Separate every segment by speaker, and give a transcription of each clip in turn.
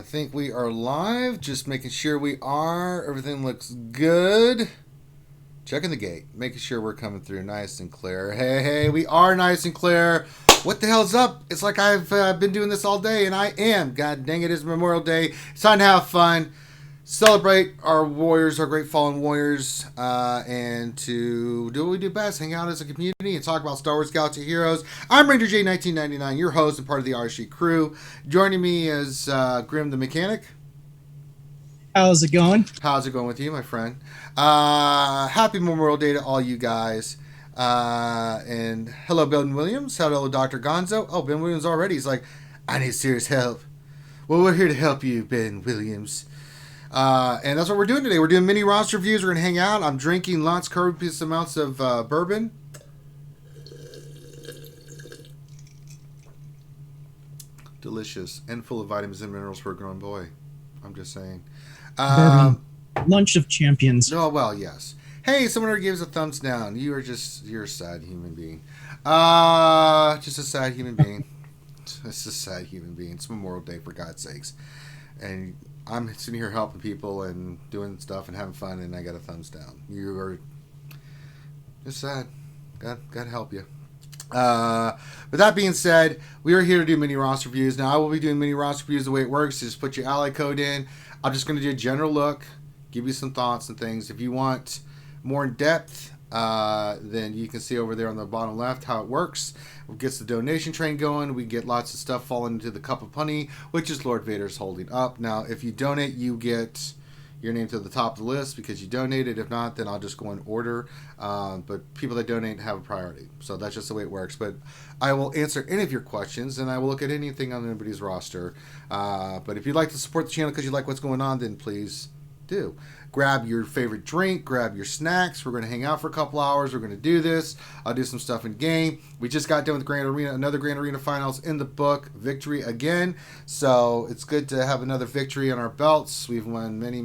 Speaker 1: I think we are live. Just making sure we are. Everything looks good. Checking the gate. Making sure we're coming through nice and clear. Hey, we are nice and clear. What the hell's up? It's like I've been doing this all day, and I am. God dang it, it's Memorial Day. It's time to have fun. Celebrate our warriors, our great fallen warriors, and to do what we do best, hang out as a community and talk about Star Wars Galaxy Heroes. I'm Ranger J 1999, your host and part of the RC crew. Joining me is Grim the Mechanic.
Speaker 2: How's it going?
Speaker 1: How's it going with you, my friend? Happy Memorial Day to all you guys. And hello, Ben Williams. Hello, Dr. Gonzo. Oh, Ben Williams already. He's like, I need serious help. Well, we're here to help you, Ben Williams. And that's what we're doing today. We're doing mini roster reviews. We're going to hang out. I'm drinking lots copious amounts of bourbon. Delicious and full of vitamins and minerals for a grown boy. I'm just saying.
Speaker 2: Lunch of champions.
Speaker 1: Oh, well, yes. Hey, someone already gave us a thumbs down. You're a sad human being. Just a sad human being. It's a sad human being. It's Memorial Day, for God's sakes. And I'm sitting here helping people and doing stuff and having fun, and I got a thumbs down. You are just sad. God help you. With that being said, we are here to do mini roster reviews. Now, I will be doing mini roster reviews the way it works. Just put your ally code in. I'm just going to do a general look, give you some thoughts and things. If you want more in depth, then you can see over there on the bottom left how it works. It gets the donation train going. We get lots of stuff falling into the cup of honey, which is Lord Vader's holding up. Now, if you donate, you get your name to the top of the list because you donated. If not, then I'll just go in order. But people that donate have a priority. So that's just the way it works. But I will answer any of your questions, and I will look at anything on anybody's roster. But if you'd like to support the channel because you like what's going on, then please do. Grab your favorite drink, grab your snacks. We're going to hang out for a couple hours. We're going to do this. I'll do some stuff in game. We just got done with Grand Arena, another Grand Arena Finals in the book, victory again. So it's good to have another victory on our belts. We've won many.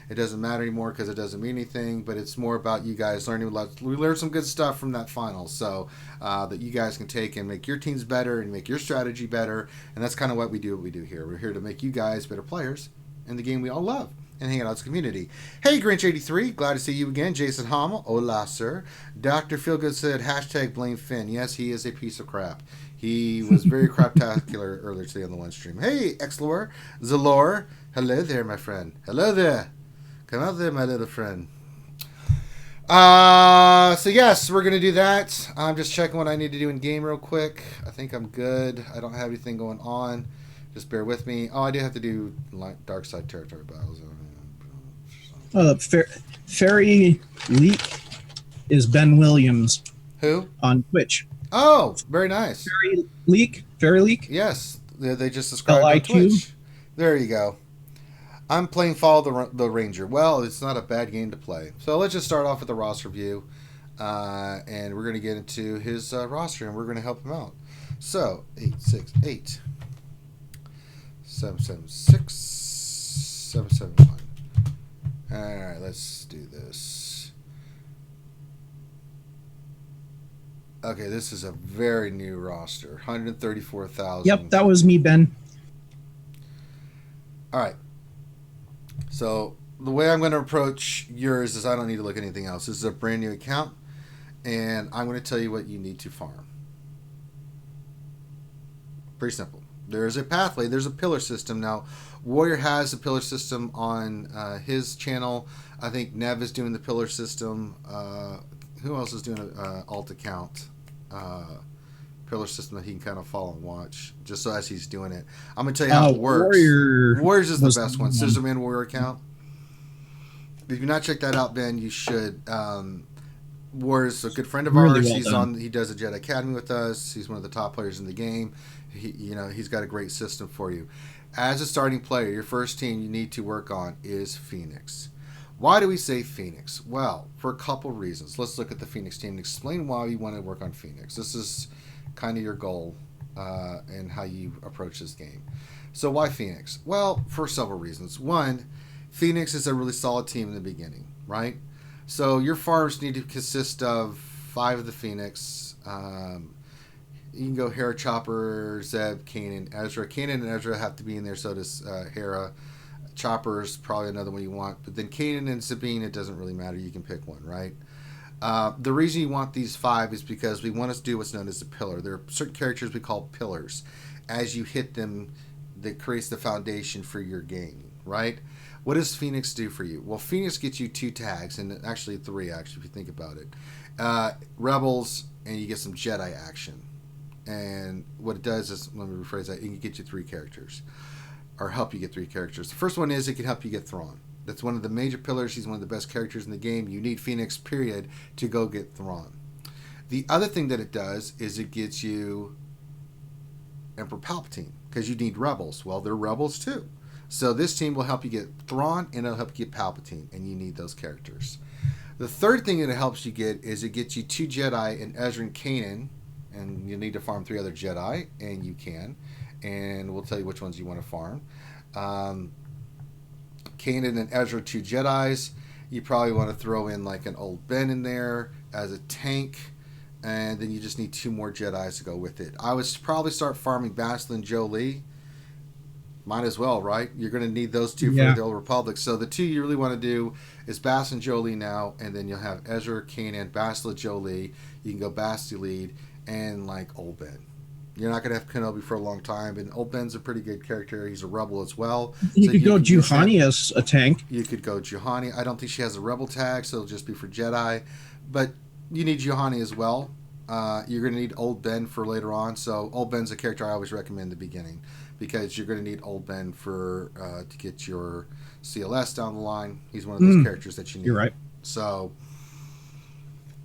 Speaker 1: It doesn't matter anymore because it doesn't mean anything, but it's more about you guys learning. We learned some good stuff from that final, so that you guys can take and make your teams better and make your strategy better. And that's kind of what we do here. We're here to make you guys better players in the game we all love and hang out as a community. Hey, Grinch83, glad to see you again. Jason Hommel, hola, sir. Dr. Feelgood said, hashtag blame Finn. Yes, he is a piece of crap. He was very craptacular earlier today on the one stream. Hey, Xlor, Zalor, hello there, my friend. Hello there. Come out there, my little friend. So yes, we're going to do that. I'm just checking what I need to do in game real quick. I think I'm good. I don't have anything going on. Just bear with me. Oh, I do have to do dark side territory battles.
Speaker 2: Fairy Leak is Ben Williams.
Speaker 1: Who?
Speaker 2: On Twitch.
Speaker 1: Oh, very nice.
Speaker 2: Fairy Leak?
Speaker 1: Yes, they just subscribed on Twitch. There you go. I'm playing Follow the Ranger. Well, it's not a bad game to play. So let's just start off with the roster review. And we're going to get into his roster, and we're going to help him out. So, 868. 776 771. Alright, let's do this. Okay, this is a very new roster. 134,000.
Speaker 2: Yep, that was me, Ben.
Speaker 1: Alright. So, the way I'm going to approach yours is I don't need to look at anything else. This is a brand new account, and I'm going to tell you what you need to farm. Pretty simple. There's a pathway. There's a pillar system. Now, Warrior has a pillar system on his channel. I think Nev is doing the pillar system. Who else is doing an alt account? Pillar system that he can kind of follow and watch, just so as he's doing it. I'm going to tell you how it works. Warriors is the best one. Scissorman Warrior account. If you've not checked that out, Ben, you should. Warrior's a good friend of ours. He does a Jedi Academy with us. He's one of the top players in the game. He's got a great system for you. As a starting player, your first team you need to work on is Phoenix. Why do we say Phoenix? Well, for a couple reasons. Let's look at the Phoenix team and explain why we want to work on Phoenix. This is kind of your goal and how you approach this game. So why Phoenix? Well, for several reasons. One, Phoenix is a really solid team in the beginning, right? So your farms need to consist of 5 of the Phoenix. You can go Hera, Chopper, Zeb, Kanan, Ezra. Kanan and Ezra have to be in there, so does Hera. Chopper's probably another one you want. But then Kanan and Sabine, it doesn't really matter. You can pick one, right? The reason you want these 5 is because we want to do what's known as a pillar. There are certain characters we call pillars. As you hit them, that creates the foundation for your game, right? What does Phoenix do for you? Well, Phoenix gets you 2 tags, and actually 3, actually, if you think about it. Rebels, and you get some Jedi action. And what it does is, let me rephrase that, it can get you 3 characters, or help you get 3 characters. The first one is it can help you get Thrawn. That's one of the major pillars. He's one of the best characters in the game. You need Phoenix, period, to go get Thrawn. The other thing that it does is it gets you Emperor Palpatine, because you need Rebels. Well, they're Rebels too. So this team will help you get Thrawn, and it'll help you get Palpatine, and you need those characters. The third thing that it helps you get is it gets you 2 Jedi in Ezra and Kanan, and you need to farm 3 other Jedi, and you can. And we'll tell you which ones you want to farm. Kanan and Ezra, 2 Jedis. You probably want to throw in like an old Ben in there as a tank, and then you just need 2 more Jedis to go with it. I would probably start farming Bastila and Jolee. Might as well, right? You're going to need those 2 for the Old Republic. So the 2 you really want to do is Bastila and Jolee now, and then you'll have Ezra, Kanan, Bastila, Jolee. You can go Basti lead and like Old Ben. You're not going to have Kenobi for a long time, and Old Ben's a pretty good character. He's a rebel as well.
Speaker 2: You could go Juhani as a tank.
Speaker 1: You could go Juhani. I don't think she has a rebel tag, so it'll just be for Jedi. But you need Juhani as well. You're going to need Old Ben for later on. So Old Ben's a character I always recommend in the beginning, because you're going to need Old Ben for to get your CLS down the line. He's one of those characters that you need.
Speaker 2: You're right.
Speaker 1: So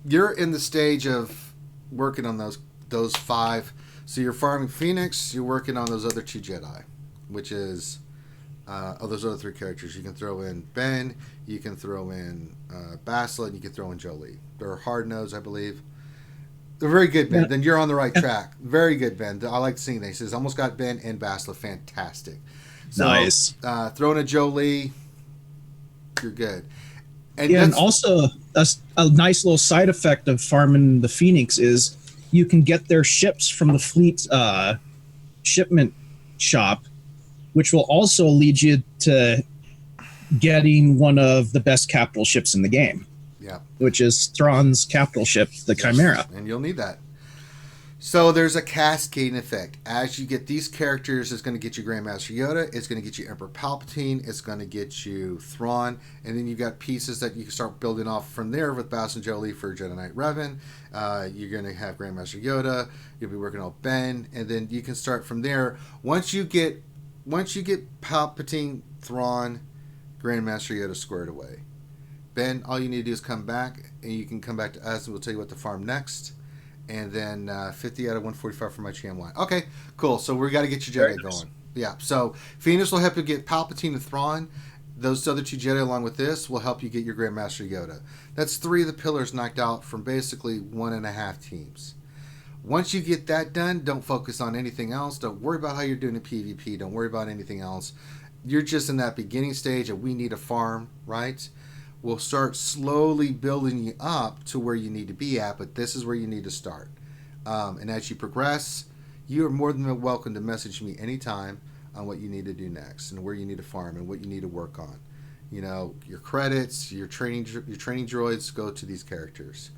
Speaker 1: you're in the stage of working on those 5. So you're farming Phoenix. You're working on those other 2 Jedi, which is those other 3 characters. You can throw in Ben. You can throw in Bastila, and you can throw in Jolee. They're hard nose, I believe. They're very good, Ben. Then you're on the right track. Very good, Ben. I like seeing that. He says, almost got Ben and Bastila. Fantastic. So,
Speaker 2: nice.
Speaker 1: Throwing a Jolee, you're good.
Speaker 2: And also, a nice little side effect of farming the Phoenix is you can get their ships from the fleet shipment shop, which will also lead you to getting one of the best capital ships in the game.
Speaker 1: Yeah.
Speaker 2: Which is Thrawn's capital ship, the Chimera.
Speaker 1: And you'll need that. So there's a cascading effect. As you get these characters, it's going to get you Grandmaster Yoda. It's going to get you Emperor Palpatine. It's going to get you Thrawn. And then you've got pieces that you can start building off from there with Bastila and Jolee for Jedi Knight Revan. You're going to have Grandmaster Yoda. You'll be working on Ben. And then you can start from there. Once you get Palpatine, Thrawn, Grandmaster Yoda squared away, Ben, all you need to do is come back, and you can come back to us, and we'll tell you what to farm next. And then 50 out of 145 for my cham line. Okay, cool. So we got to get your Jedi going. Yeah, so Phoenix will help you get Palpatine and Thrawn. Those other 2 Jedi along with this will help you get your Grandmaster Yoda. That's 3 of the pillars knocked out from basically 1.5 teams. Once you get that done, don't focus on anything else. Don't worry about how you're doing in PvP. Don't worry about anything else. You're just in that beginning stage of we need a farm, right? We'll start slowly building you up to where you need to be at, but this is where you need to start. And as you progress, you are more than welcome to message me anytime on what you need to do next and where you need to farm and what you need to work on. You know, your credits, your training droids go to these characters.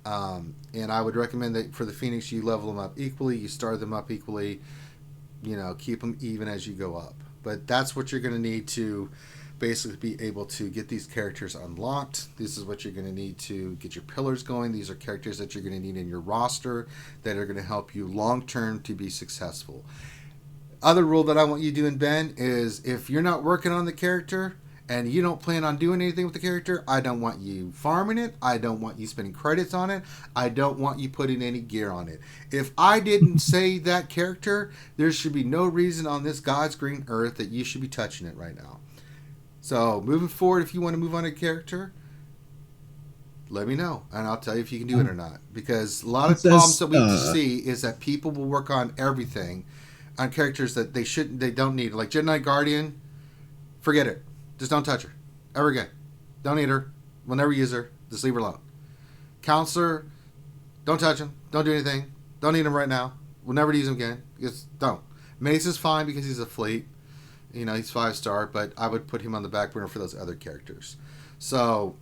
Speaker 1: And I would recommend that for the Phoenix, you level them up equally, you start them up equally, you know, keep them even as you go up. But that's what you're going to need to basically be able to get these characters unlocked. This is what you're going to need to get your pillars going. These are characters that you're going to need in your roster that are going to help you long term to be successful. Other rule that I want you doing, Ben, is if you're not working on the character and you don't plan on doing anything with the character, I don't want you farming it. I don't want you spending credits on it. I don't want you putting any gear on it. If I didn't say that character, there should be no reason on this God's green earth that you should be touching it right now. So moving forward, if you want to move on a character, let me know, and I'll tell you if you can do it or not. Because a lot of problems that we see is that people will work on everything on characters that they don't need. Like Jedi Knight Guardian, forget it. Just don't touch her ever again. Don't need her. We'll never use her. Just leave her alone. Counselor, don't touch him. Don't do anything. Don't need him right now. We'll never use him again. Just don't. Mace is fine because he's a fleet. You know, he's 5-star, but I would put him on the back burner for those other characters. So,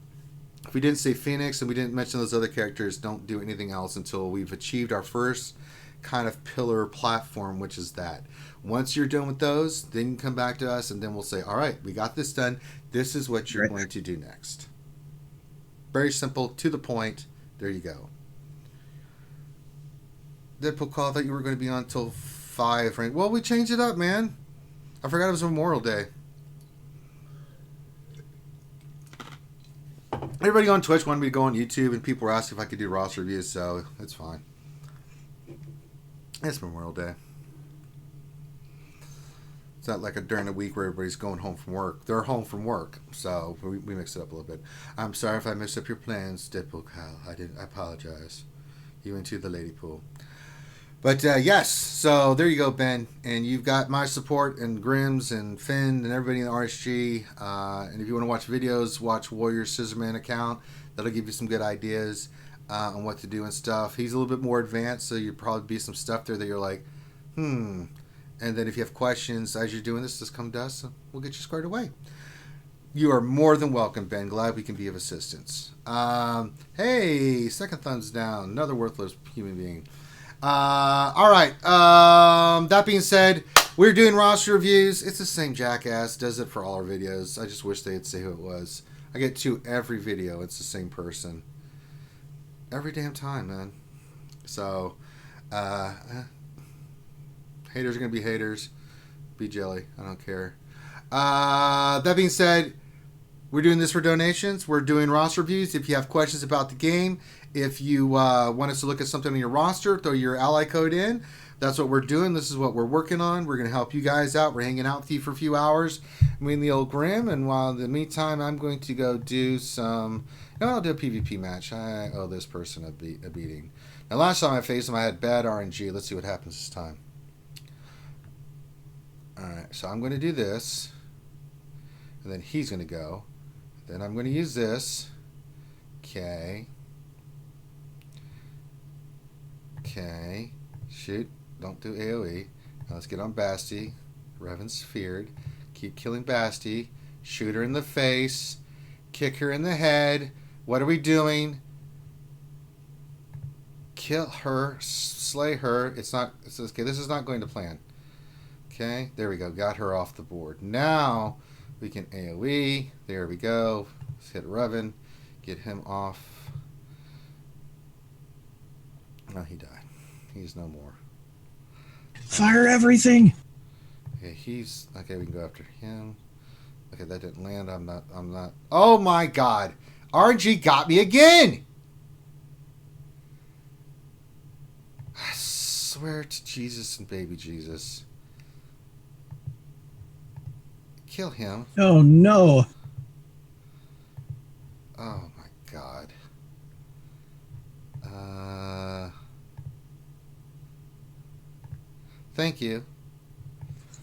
Speaker 1: if we didn't say Phoenix and we didn't mention those other characters, don't do anything else until we've achieved our first kind of pillar platform, which is that. Once you're done with those, then you come back to us and then we'll say, all right, we got this done. This is what you're going to do next. Very simple, to the point. There you go. Deadpool call, I thought you were going to be on until 5, right? Well, we changed it up, man. I forgot it was Memorial Day. Everybody on Twitch wanted me to go on YouTube, and people were asking if I could do roster reviews, so it's fine. It's Memorial Day. It's not like during the week where everybody's going home from work. They're home from work, so we mix it up a little bit. I'm sorry if I messed up your plans, Deadpool Kyle. I apologize. You into the lady pool. But yes, so there you go, Ben. And you've got my support and Grimm's and Finn and everybody in the RSG. And if you want to watch videos, watch Warrior Scissorman account. That'll give you some good ideas on what to do and stuff. He's a little bit more advanced, so you'll probably be some stuff there that you're like, And then if you have questions as you're doing this, just come to us and we'll get you squared away. You are more than welcome, Ben. Glad we can be of assistance. Hey, second thumbs down. Another worthless human being. All right. That being said, we're doing roster reviews. It's the same jackass. Does it for all our videos. I just wish they'd say who it was. I get 2 every video. It's the same person. Every damn time, man. So, haters are going to be haters. Be jelly. I don't care. That being said, we're doing this for donations. We're doing roster reviews. If you have questions about the game, if you want us to look at something on your roster, throw your ally code in. That's what we're doing. This is what we're working on. We're going to help you guys out. We're hanging out with you for a few hours. Me and the old Grim. And while in the meantime, I'm going to go do some... No, I'll do a PvP match. I owe this person a beating. Now, last time I faced him, I had bad RNG. Let's see what happens this time. Alright, so I'm going to do this. And then he's going to go. Then I'm going to use this. Okay. Okay. Shoot. Don't do AoE. Now let's get on Basti. Revan's feared. Keep killing Basti. Shoot her in the face. Kick her in the head. What are we doing? Kill her. Slay her. It's okay. This is not going to plan. Okay. There we go. Got her off the board. Now we can AoE. There we go. Let's hit Revan. Get him off. Oh, he died. He's no more.
Speaker 2: Fire everything.
Speaker 1: Okay, he's okay. We can go after him. Okay, that didn't land. I'm not. Oh my God! RNG got me again. I swear to Jesus and baby Jesus. Kill him.
Speaker 2: Oh no.
Speaker 1: Oh my God. Thank you.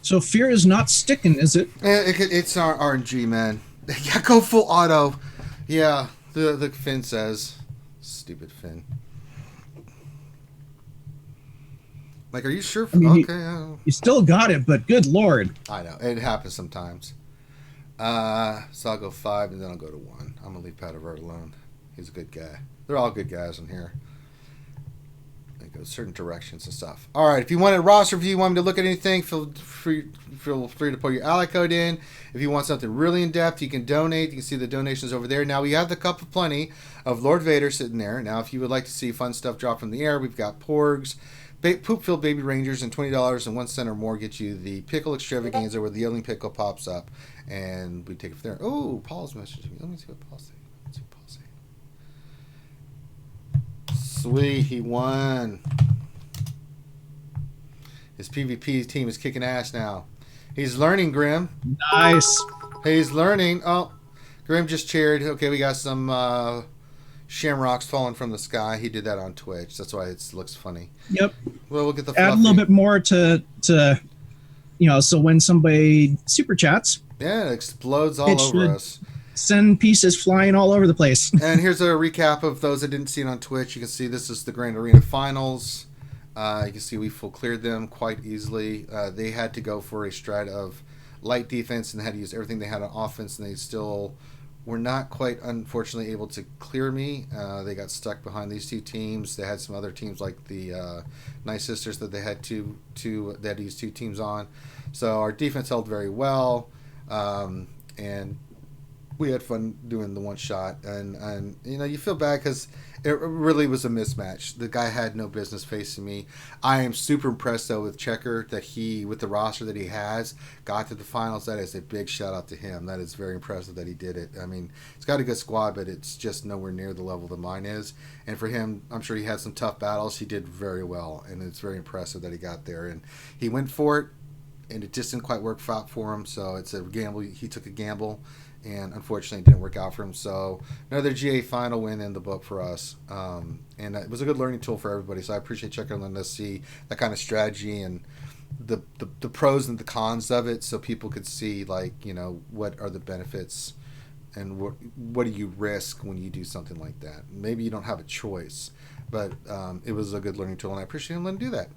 Speaker 2: So fear is not sticking, is it?
Speaker 1: It's our RNG, man. Yeah, go full auto. Yeah, the Finn says. Stupid Finn. Like, are you sure?
Speaker 2: I mean,
Speaker 1: okay.
Speaker 2: You still got it, but good Lord.
Speaker 1: I know. It happens sometimes. So I'll go 5 and then I'll go to 1. I'm going to leave Padavert alone. He's a good guy. They're all good guys in here. They go certain directions and stuff. All right. If you want a roster review, you want me to look at anything, feel free to put your ally code in. If you want something really in depth, you can donate. You can see the donations over there. Now we have the cup of plenty of Lord Vader sitting there. Now, if you would like to see fun stuff drop from the air, we've got Porgs, Poop-filled Baby Rangers, and $20 and 1 cent or more get you the Pickle Extravaganza where the yelling pickle pops up, and we take it from there. Oh, Paul's messaging me. Let me see what Paul's saying. Sweet, he won. His PvP team is kicking ass now. He's learning, Grim.
Speaker 2: Nice.
Speaker 1: He's learning. Oh, Grim just cheered. Okay, we got some shamrocks falling from the sky. He did that on Twitch. That's why it looks funny.
Speaker 2: Yep.
Speaker 1: Well, we'll get the
Speaker 2: add a little bit more to so when somebody super chats,
Speaker 1: yeah, it explodes all over us.
Speaker 2: Send pieces flying all over the place.
Speaker 1: And here's a recap of those that didn't see it on Twitch. You can see this is the Grand Arena Finals. You can see we full cleared them quite easily. They had to go for a strat of light defense and had to use everything they had on offense, and they still were not quite, unfortunately, able to clear me. They got stuck behind these two teams. They had some other teams like the Nice Sisters that they had they had to use two teams on. So our defense held very well, and we had fun doing the one shot. And you feel bad because it really was a mismatch. The guy had no business facing me. I am super impressed though with Checker that he, with the roster that he has, got to the finals. That is a big shout out to him. That is very impressive that he did it. I mean, he's got a good squad, but it's just nowhere near the level that mine is. And for him, I'm sure he had some tough battles. He did very well, and it's very impressive that he got there. And he went for it, and it just didn't quite work out for him. So it's a gamble. He took a gamble, and unfortunately it didn't work out for him. So another GA final win in the book for us, and it was a good learning tool for everybody. So I appreciate checking on us, see that kind of strategy and the pros and the cons of it, so people could see what are the benefits and what do you risk when you do something like that. Maybe you don't have a choice, but it was a good learning tool, and I appreciate him letting do that.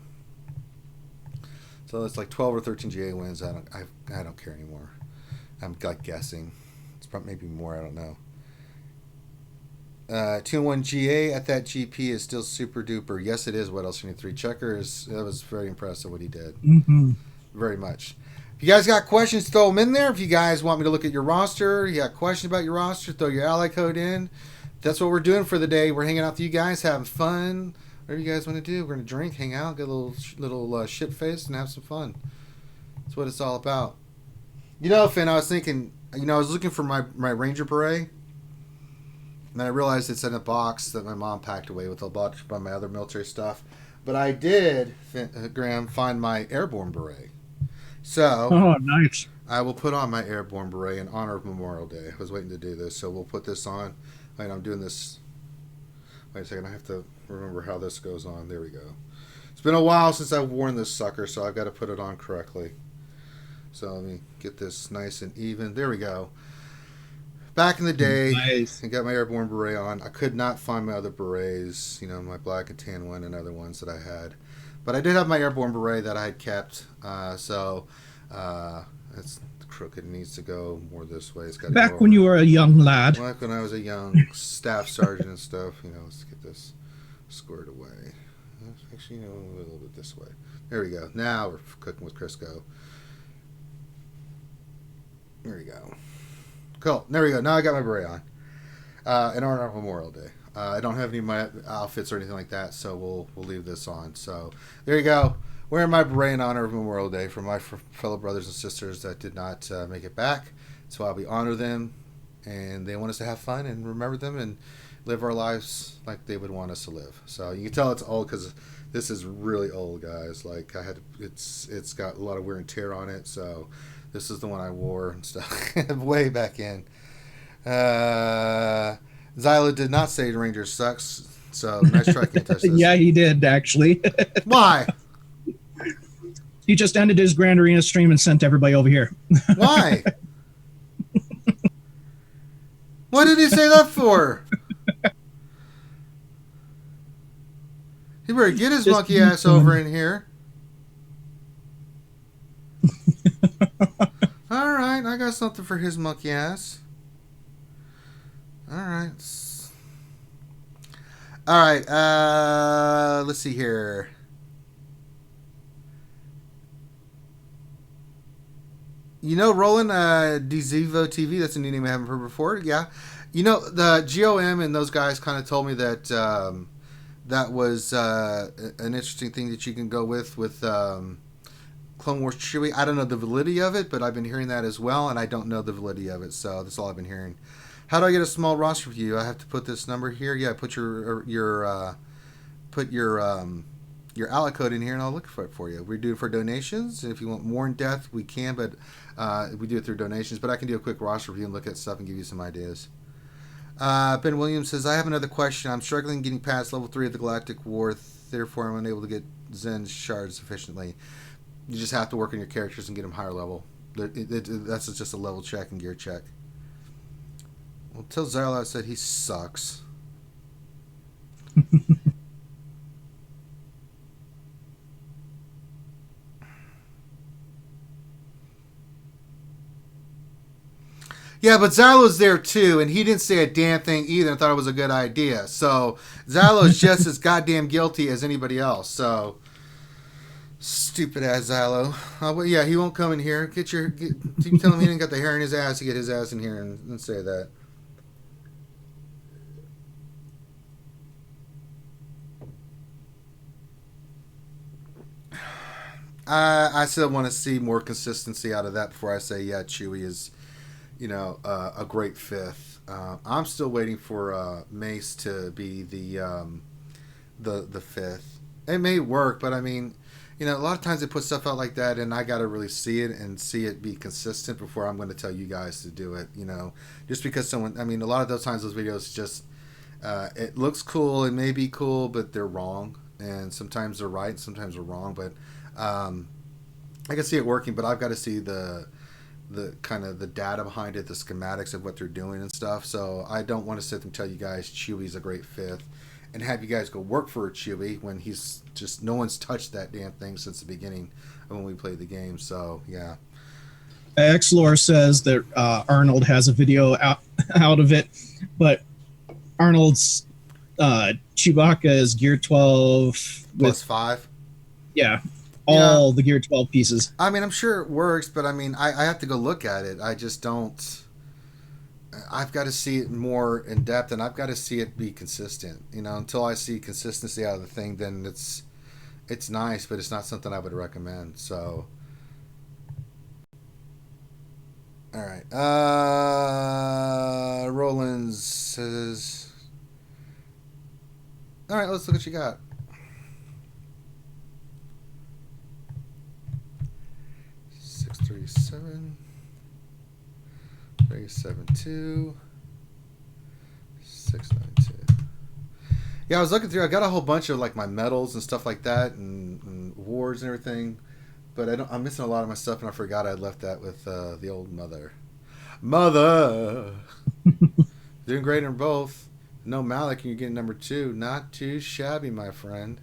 Speaker 1: So it's like 12 or 13 GA wins. I don't care anymore. I'm like guessing. It's probably maybe more. I don't know. 2-1 GA at that GP is still super duper. Yes, it is. What else? 3 checkers. That was very impressive what he did.
Speaker 2: Mm-hmm.
Speaker 1: Very much. If you guys got questions, throw them in there. If you guys want me to look at your roster, you got questions about your roster, throw your ally code in. That's what we're doing for the day. We're hanging out with you guys, having fun. Whatever you guys want to do. We're going to drink, hang out, get a little shit faced, and have some fun. That's what it's all about. Finn, I was thinking, I was looking for my Ranger beret, and then I realized it's in a box that my mom packed away with a bunch of my other military stuff. But I did, Graham, find my airborne beret. So,
Speaker 2: oh, nice.
Speaker 1: I will put on my airborne beret in honor of Memorial Day. I was waiting to do this, so we'll put this on. Wait, I'm doing this. Wait a second, I have to remember how this goes on. There we go. It's been a while since I've worn this sucker, so I've got to put it on correctly. So let me get this nice and even. There we go. Back in the day,
Speaker 2: nice.
Speaker 1: I got my airborne beret on. I could not find my other berets, my black and tan one and other ones that I had. But I did have my airborne beret that I had kept. So it's crooked. It needs to go more this way. It's got
Speaker 2: back when you were a young lad.
Speaker 1: Back when I was a young staff sergeant and stuff. Let's get this squared away. Actually, a little bit this way. There we go. Now we're cooking with Crisco. There we go. Cool. There we go. Now I got my beret on. In honor of Memorial Day. I don't have any of my outfits or anything like that, so we'll leave this on. So there you go. Wearing my beret in honor of Memorial Day for my fellow brothers and sisters that did not make it back. So we honor them, and they want us to have fun and remember them and live our lives like they would want us to live. So you can tell it's old because this is really old, guys. Like it's got a lot of wear and tear on it. So this is the one I wore and stuff way back in. Zyla did not say Ranger sucks. So nice try, can't touch this.
Speaker 2: Yeah, he did actually.
Speaker 1: Why?
Speaker 2: He just ended his Grand Arena stream and sent everybody over here.
Speaker 1: Why? What did he say that for? He better get his monkey ass over in here. All right, I got something for his monkey ass. All right. Let's see here. Roland Dzevo TV, that's a new name I haven't heard before. Yeah. The GOM and those guys kind of told me that that was an interesting thing that you can go with Clone Wars Chewie. I don't know the validity of it, but I've been hearing that as well, and I don't know the validity of it, so that's all I've been hearing. How do I get a small roster review? I have to put this number here. Yeah, put your ally code in here, and I'll look for it for you. We do it for donations. If you want more in depth, we can, but we do it through donations. But I can do a quick roster review and look at stuff and give you some ideas. Ben Williams says, I have another question. I'm struggling getting past level 3 of the Galactic War, therefore I'm unable to get Zen shards sufficiently. You just have to work on your characters and get them higher level. That's just a level check and gear check. Well, tell Zylot said he sucks. Yeah, but Xylo's there too, and he didn't say a damn thing either and thought it was a good idea. So Xylo's just as goddamn guilty as anybody else. So stupid ass Xylo. Well, yeah, he won't come in here. You tell him he didn't got the hair in his ass to get his ass in here and say that. I still want to see more consistency out of that before I say, yeah, Chewie is, a great fifth. I'm still waiting for Mace to be the fifth. It may work, but I mean, a lot of times they put stuff out like that, and I got to really see it and see it be consistent before I'm going to tell you guys to do it. Just because a lot of those times those videos just it looks cool, it may be cool, but they're wrong, and sometimes they're right, sometimes they're wrong, but. I can see it working, but I've got to see the kind of the data behind it, the schematics of what they're doing and stuff. So I don't want to sit and tell you guys Chewie's a great fifth and have you guys go work for a Chewie when he's just no one's touched that damn thing since the beginning of when we played the game. So yeah.
Speaker 2: Xlore says that Arnold has a video out of it, but Arnold's Chewbacca is Gear 12
Speaker 1: plus 5.
Speaker 2: Yeah. All the Gear 12 pieces.
Speaker 1: I mean, I'm sure it works, but I mean, I have to go look at it. I just don't. I've got to see it more in depth, and I've got to see it be consistent. Until I see consistency out of the thing, then it's nice, but it's not something I would recommend. So, all right. Roland says, all right, let's look what you got. 37 372 692. Yeah, I was looking through. I got a whole bunch of like my medals and stuff like that, and awards and everything. But I'm missing a lot of my stuff, and I forgot I left that with the old mother. Doing great in both. No Malik, and you're getting number 2. Not too shabby, my friend.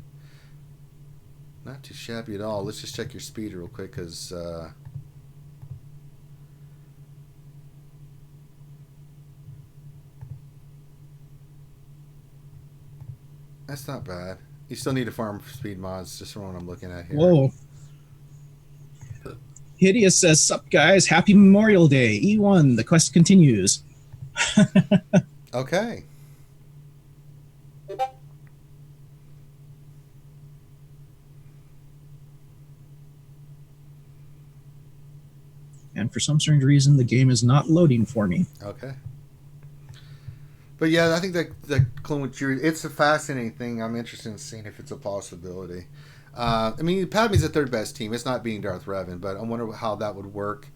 Speaker 1: Not too shabby at all. Let's just check your speed real quick, because. That's not bad. You still need to farm speed mods, just from what I'm looking at here.
Speaker 2: Whoa. Hideous says, sup guys, happy Memorial Day. E1, the quest continues.
Speaker 1: Okay.
Speaker 2: And for some strange reason, the game is not loading for me.
Speaker 1: Okay. But yeah, I think that Clone with Chewie, it's a fascinating thing. I'm interested in seeing if it's a possibility. Padme's the third best team. It's not beating Darth Revan, but I wonder how that would work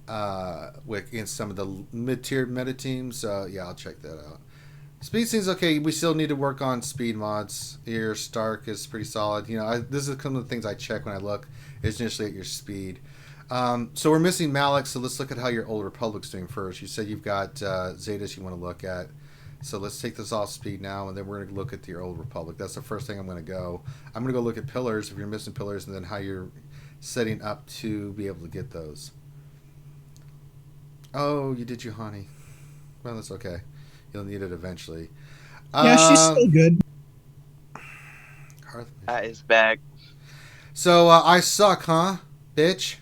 Speaker 1: in some of the mid-tier meta teams. Yeah, I'll check that out. Speed seems okay. We still need to work on speed mods. Your Stark is pretty solid. This is some of the things I check when I look, is initially at your speed. So we're missing Malik, so let's look at how your Old Republic's doing first. You said you've got Zetas you want to look at. So let's take this off speed now, and then we're going to look at your Old Republic. That's the first thing I'm going to go. I'm going to go look at pillars, if you're missing pillars, and then how you're setting up to be able to get those. Oh, you did Juhani. Well, that's okay. You'll need it eventually.
Speaker 2: Yeah, she's still good.
Speaker 3: That is back.
Speaker 1: So, I suck, huh, bitch?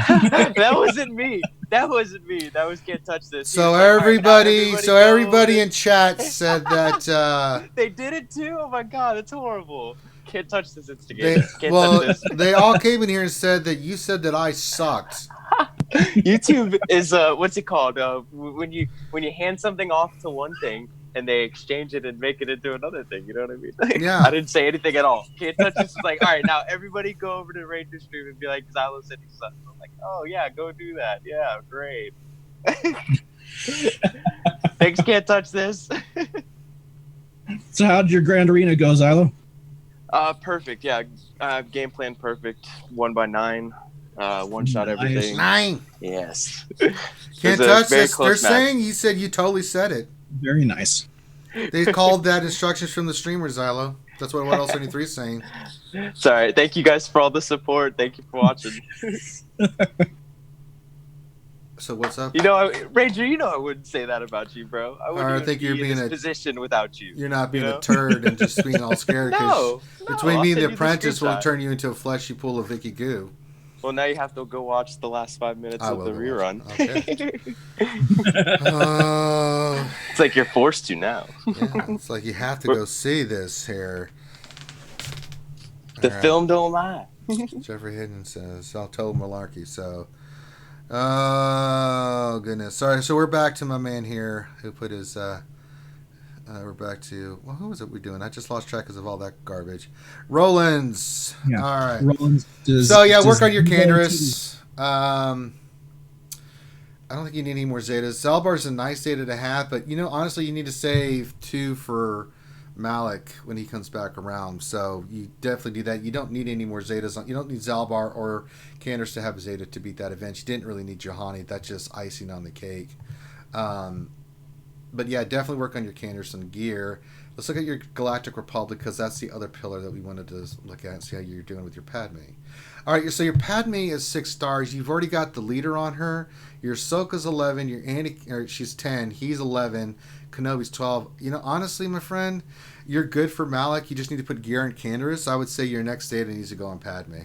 Speaker 3: That wasn't me. That wasn't me. That was Can't Touch This.
Speaker 1: So everybody in chat said that
Speaker 3: they did it too. Oh my god, that's horrible. Can't touch this instigator.
Speaker 1: Touch this. They all came in here and said that you said that I sucked.
Speaker 3: YouTube is what's it called? When you hand something off to one thing and they exchange it and make it into another thing. You know what I mean?
Speaker 1: Yeah.
Speaker 3: I didn't say anything at all. Can't touch this. Is like, all right, now everybody go over to Ranger Stream and be like, Xylo said he sucked. I'm like, oh yeah, go do that. Yeah, great. Thanks, Can't Touch This.
Speaker 2: So how did your Grand Arena go, Xylo?
Speaker 3: Perfect. Yeah, game plan perfect. 1 by 9. One shot everything.
Speaker 1: 9.
Speaker 3: Yes.
Speaker 1: Can't touch this. They're saying you said you totally said it.
Speaker 2: Very nice.
Speaker 1: They called that instructions from the streamer, Xylo. That's what L73 is saying.
Speaker 3: Sorry. Thank you guys for all the support. Thank you for watching.
Speaker 1: So what's up?
Speaker 3: Ranger, I wouldn't say that about you, bro. I wouldn't even
Speaker 1: think you're
Speaker 3: be in
Speaker 1: being
Speaker 3: this position without you.
Speaker 1: You're not being a turd and just being all scared.
Speaker 3: No,
Speaker 1: between
Speaker 3: I'll
Speaker 1: me and
Speaker 3: send
Speaker 1: the
Speaker 3: you
Speaker 1: apprentice, we'll
Speaker 3: screenshot.
Speaker 1: turn you into a fleshy pool of Vicky goo.
Speaker 3: Well, now you have to go watch the last 5 minutes of the rerun.
Speaker 1: Okay.
Speaker 3: It's like you're forced to now.
Speaker 1: Yeah, it's like you have to go see this here.
Speaker 3: The film don't lie.
Speaker 1: Jeffrey Hayden says, I'll tell malarkey. So, oh, goodness. Sorry. So we're back to my man here who put his, we're back to, well, who was it we're doing? I just lost track of all that garbage. Roland's.
Speaker 2: Yeah.
Speaker 1: All right.
Speaker 2: Roland's
Speaker 1: work on your Canderous. I don't think you need any more Zetas. Zalbar's a nice Zeta to have, but, honestly, you need to save 2 for Malik when he comes back around. So you definitely do that. You don't need any more Zetas. You don't need Zalbar or Canderous to have a Zeta to beat that event. You didn't really need Juhani. That's just icing on the cake. But yeah, definitely work on your Canderous and gear. Let's look at your Galactic Republic because that's the other pillar that we wanted to look at and see how you're doing with your Padme. All right, so your Padme is 6 stars. You've already got the leader on her. Your Ahsoka's 11. Your she's 10. He's 11. Kenobi's 12. Honestly, my friend, you're good for Malik. You just need to put gear on Canderous. I would say your next Zeta needs to go on Padme.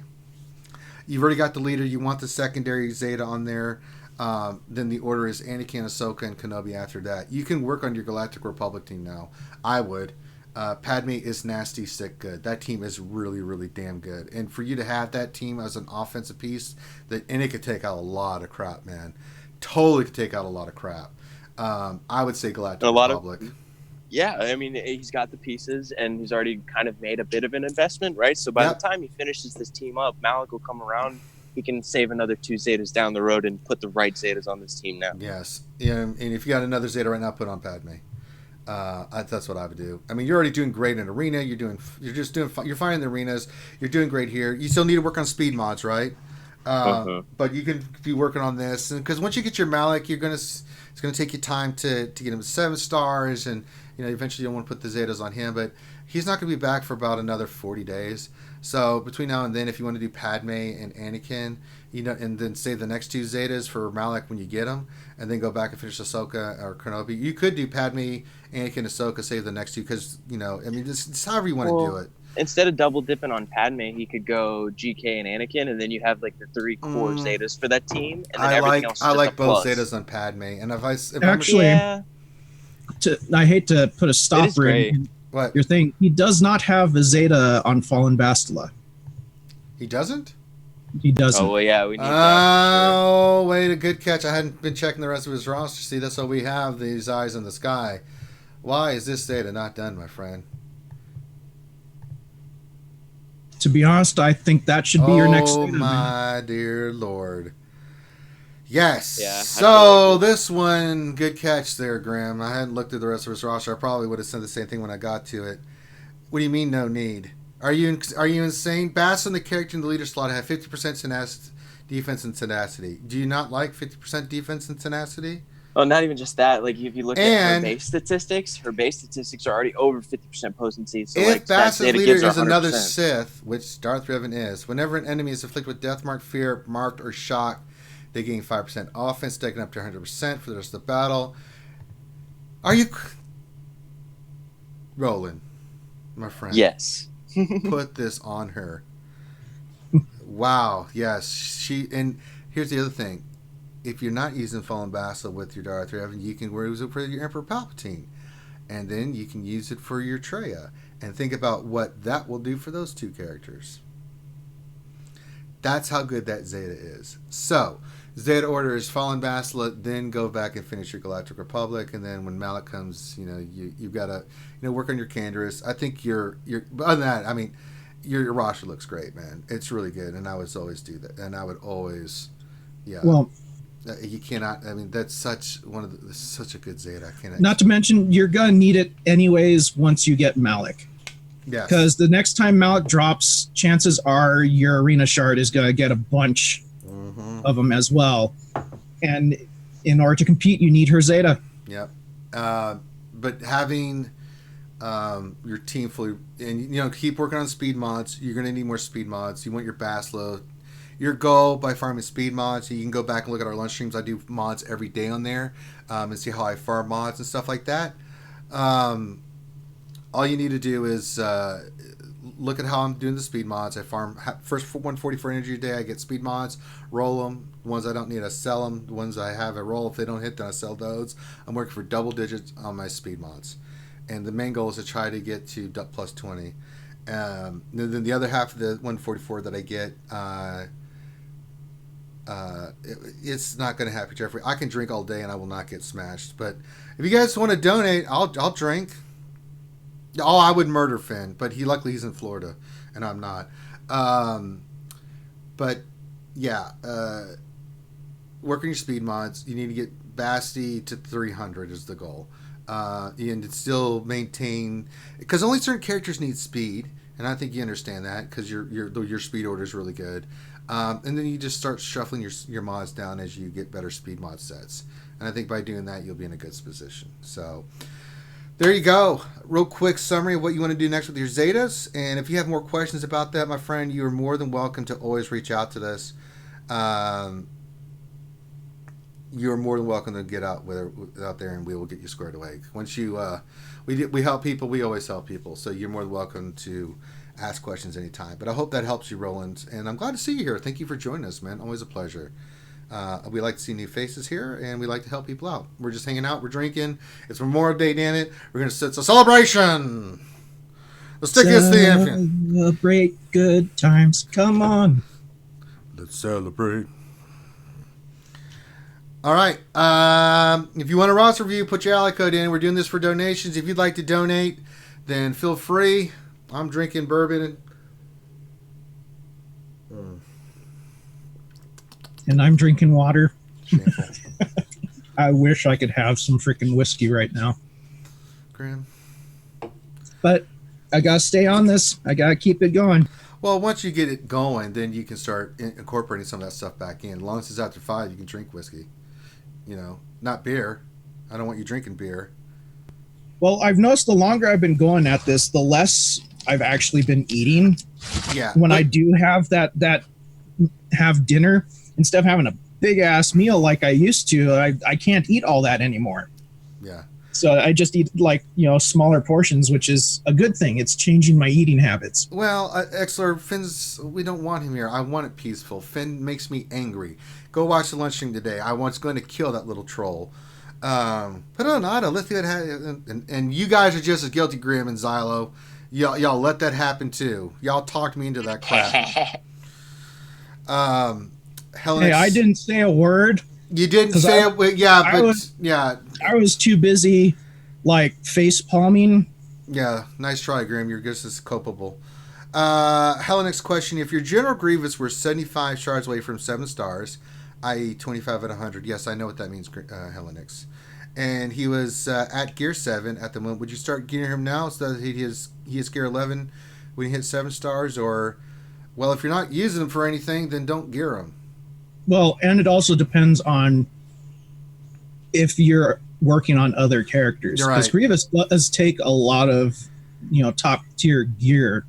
Speaker 1: You've already got the leader. You want the secondary Zeta on there. Then the order is Anakin, Ahsoka, and Kenobi after that. You can work on your Galactic Republic team now. I would. Padme is nasty, sick, good. That team is really, really damn good. And for you to have that team as an offensive piece, and it could take out a lot of crap, man. Totally could take out a lot of crap. I would say Galactic Republic.
Speaker 3: Yeah, I mean, he's got the pieces, and he's already kind of made a bit of an investment, right? So by the time he finishes this team up, Malik will come around. He can save another 2 Zetas down the road and put the right Zetas on this team now.
Speaker 1: Yes. Yeah, and if you got another Zeta right now, put on Padme. That's what I would do. I mean, you're already doing great in arena. You're fine in the arenas. You're doing great here. You still need to work on speed mods, right? But you can be working on this, because once you get your Malik, it's gonna take you time to get him 7 stars, and eventually you don't want to put the Zetas on him. But he's not gonna be back for about another 40 days. So between now and then, if you want to do Padme and Anakin, and then save the next 2 Zetas for Malik when you get them, and then go back and finish Ahsoka or Kenobi. You could do Padme, Anakin, Ahsoka, save the next 2 because it's however you want to do it.
Speaker 3: Instead of double dipping on Padme, he could go GK and Anakin, and then you have like the 3 core Zetas for that team. And then
Speaker 1: I like both Zetas on Padme, and I
Speaker 2: hate to put a stopper in
Speaker 1: what
Speaker 2: your thing. He does not have a Zeta on Fallen Bastila.
Speaker 1: He doesn't.
Speaker 2: He doesn't.
Speaker 3: Oh well, yeah, we need that.
Speaker 1: Oh, wait, a good catch. I hadn't been checking the rest of his roster. See, that's what we have, these eyes in the sky. Why is this Zeta not done, my friend?
Speaker 2: To be honest, I think that should be your next Zeta.
Speaker 1: Oh, my dear Lord. Yes.
Speaker 3: Yeah,
Speaker 1: so this one, good catch there, Graham. I hadn't looked at the rest of his roster. I probably would have said the same thing when I got to it. What do you mean, no need? Are you insane? Bass and the character in the leader slot have 50% defense and tenacity. Do you not like 50% defense and tenacity?
Speaker 3: Oh, not even just that. Like if you look at her base statistics are already over 50% potency. So
Speaker 1: if Bass's leader is
Speaker 3: 100%.
Speaker 1: Another Sith, which Darth Revan is, whenever an enemy is afflicted with death mark, fear, marked, or shock, they gain 5% offense, taking up to 100% for the rest of the battle. Are you rolling, my friend?
Speaker 3: Yes.
Speaker 1: Put this on her. Wow. Yes. And here's the other thing. If you're not using Fallen Bastila with your Darth Revan, you can use it for your Emperor Palpatine. And then you can use it for your Traya. And think about what that will do for those 2 characters. That's how good that Zeta is. So, Zeta order is Fallen Bastila, then go back and finish your Galactic Republic, and then when Malik comes, you've got to work on your Canderous. I think you're other than that, I mean, your roster looks great, man. It's really good, and I would always do that, and I would always, yeah.
Speaker 2: Well,
Speaker 1: you cannot. I mean, that's such a good Zeta. I cannot.
Speaker 2: Not to mention, you're gonna need it anyways once you get Malik.
Speaker 1: Yeah.
Speaker 2: Because the next time Malik drops, chances are your arena shard is gonna get a bunch of them as well. And in order to compete, you need her Zeta.
Speaker 1: Yep. But having your team fully, and keep working on speed mods. You're going to need more speed mods. You want your Baslo. your goal by farming speed mods. You can go back and look at our lunch streams. I do mods every day on there, and see how I farm mods and stuff like that. All you need to do is look at how I'm doing the speed mods. I farm first 144 energy a day. I get speed mods, roll them. The ones I don't need, I sell them. The ones I have, I roll. If they don't hit, then I sell those. I'm working for double digits on my speed mods, and the main goal is to try to get to plus 20. Then the other half of the 144 that I get, it's not going to happen, Jeffrey. I can drink all day and I will not get smashed. But if you guys want to donate, I'll drink. Oh, I would murder Finn, but luckily he's in Florida, and I'm not. But yeah, working your speed mods, you need to get Basti to 300 is the goal, and to still maintain, because only certain characters need speed, and I think you understand that because your speed order is really good. And then you just start shuffling your mods down as you get better speed mod sets, and I think by doing that you'll be in a good position. So. There you go. Real quick summary of what you want to do next with your Zetas. And if you have more questions about that, my friend, you are more than welcome to always reach out to us. You are more than welcome to get out there, and we will get you squared away. Once you, we help people, we always help people. So you're more than welcome to ask questions anytime. But I hope that helps you, Roland. And I'm glad to see you here. Thank you for joining us, man. Always a pleasure. We like to see new faces here, and we like to help people out. We're just hanging out. We're drinking. It's Memorial Day, damn it. It's a celebration. Let's take this thing.
Speaker 2: Celebrate good times. Come on.
Speaker 1: Let's celebrate. All right. If you want a roster review, put your ally code in. We're doing this for donations. If you'd like to donate, then feel free. I'm drinking bourbon.
Speaker 2: And I'm drinking water. I wish I could have some freaking whiskey right now.
Speaker 1: Graham.
Speaker 2: But I got to stay on this. I got to keep it going.
Speaker 1: Well, once you get it going, then you can start incorporating some of that stuff back in. As long as it's after 5, you can drink whiskey. Not beer. I don't want you drinking beer.
Speaker 2: Well, I've noticed the longer I've been going at this, the less I've actually been eating.
Speaker 1: Yeah.
Speaker 2: When I do have have dinner, instead of having a big ass meal like I used to, I can't eat all that anymore.
Speaker 1: Yeah.
Speaker 2: So I just eat smaller portions, which is a good thing. It's changing my eating habits.
Speaker 1: Well, Exler, Finn's, we don't want him here. I want it peaceful. Finn makes me angry. Go watch the lunch stream today. I was going to kill that little troll. Put on Otto. Let's get and you guys are just as guilty, Grim and Xylo. Y'all let that happen too. Y'all talked me into that crap.
Speaker 2: Hey, I didn't say a word.
Speaker 1: You didn't say it. Yeah,
Speaker 2: I was too busy, face palming.
Speaker 1: Yeah, nice try, Grim. You're just as culpable. Helenix question: if your General Grievous were 75 shards away from 7 stars, i.e., 25 out of 100. Yes, I know what that means, Helenix. And he was at gear 7 at the moment. Would you start gearing him now so that he is gear 11 when he hits 7 stars? Or, well, if you're not using him for anything, then don't gear him.
Speaker 2: Well, and it also depends on if you're working on other characters. Because
Speaker 1: right.
Speaker 2: Grievous does take a lot of, top tier gear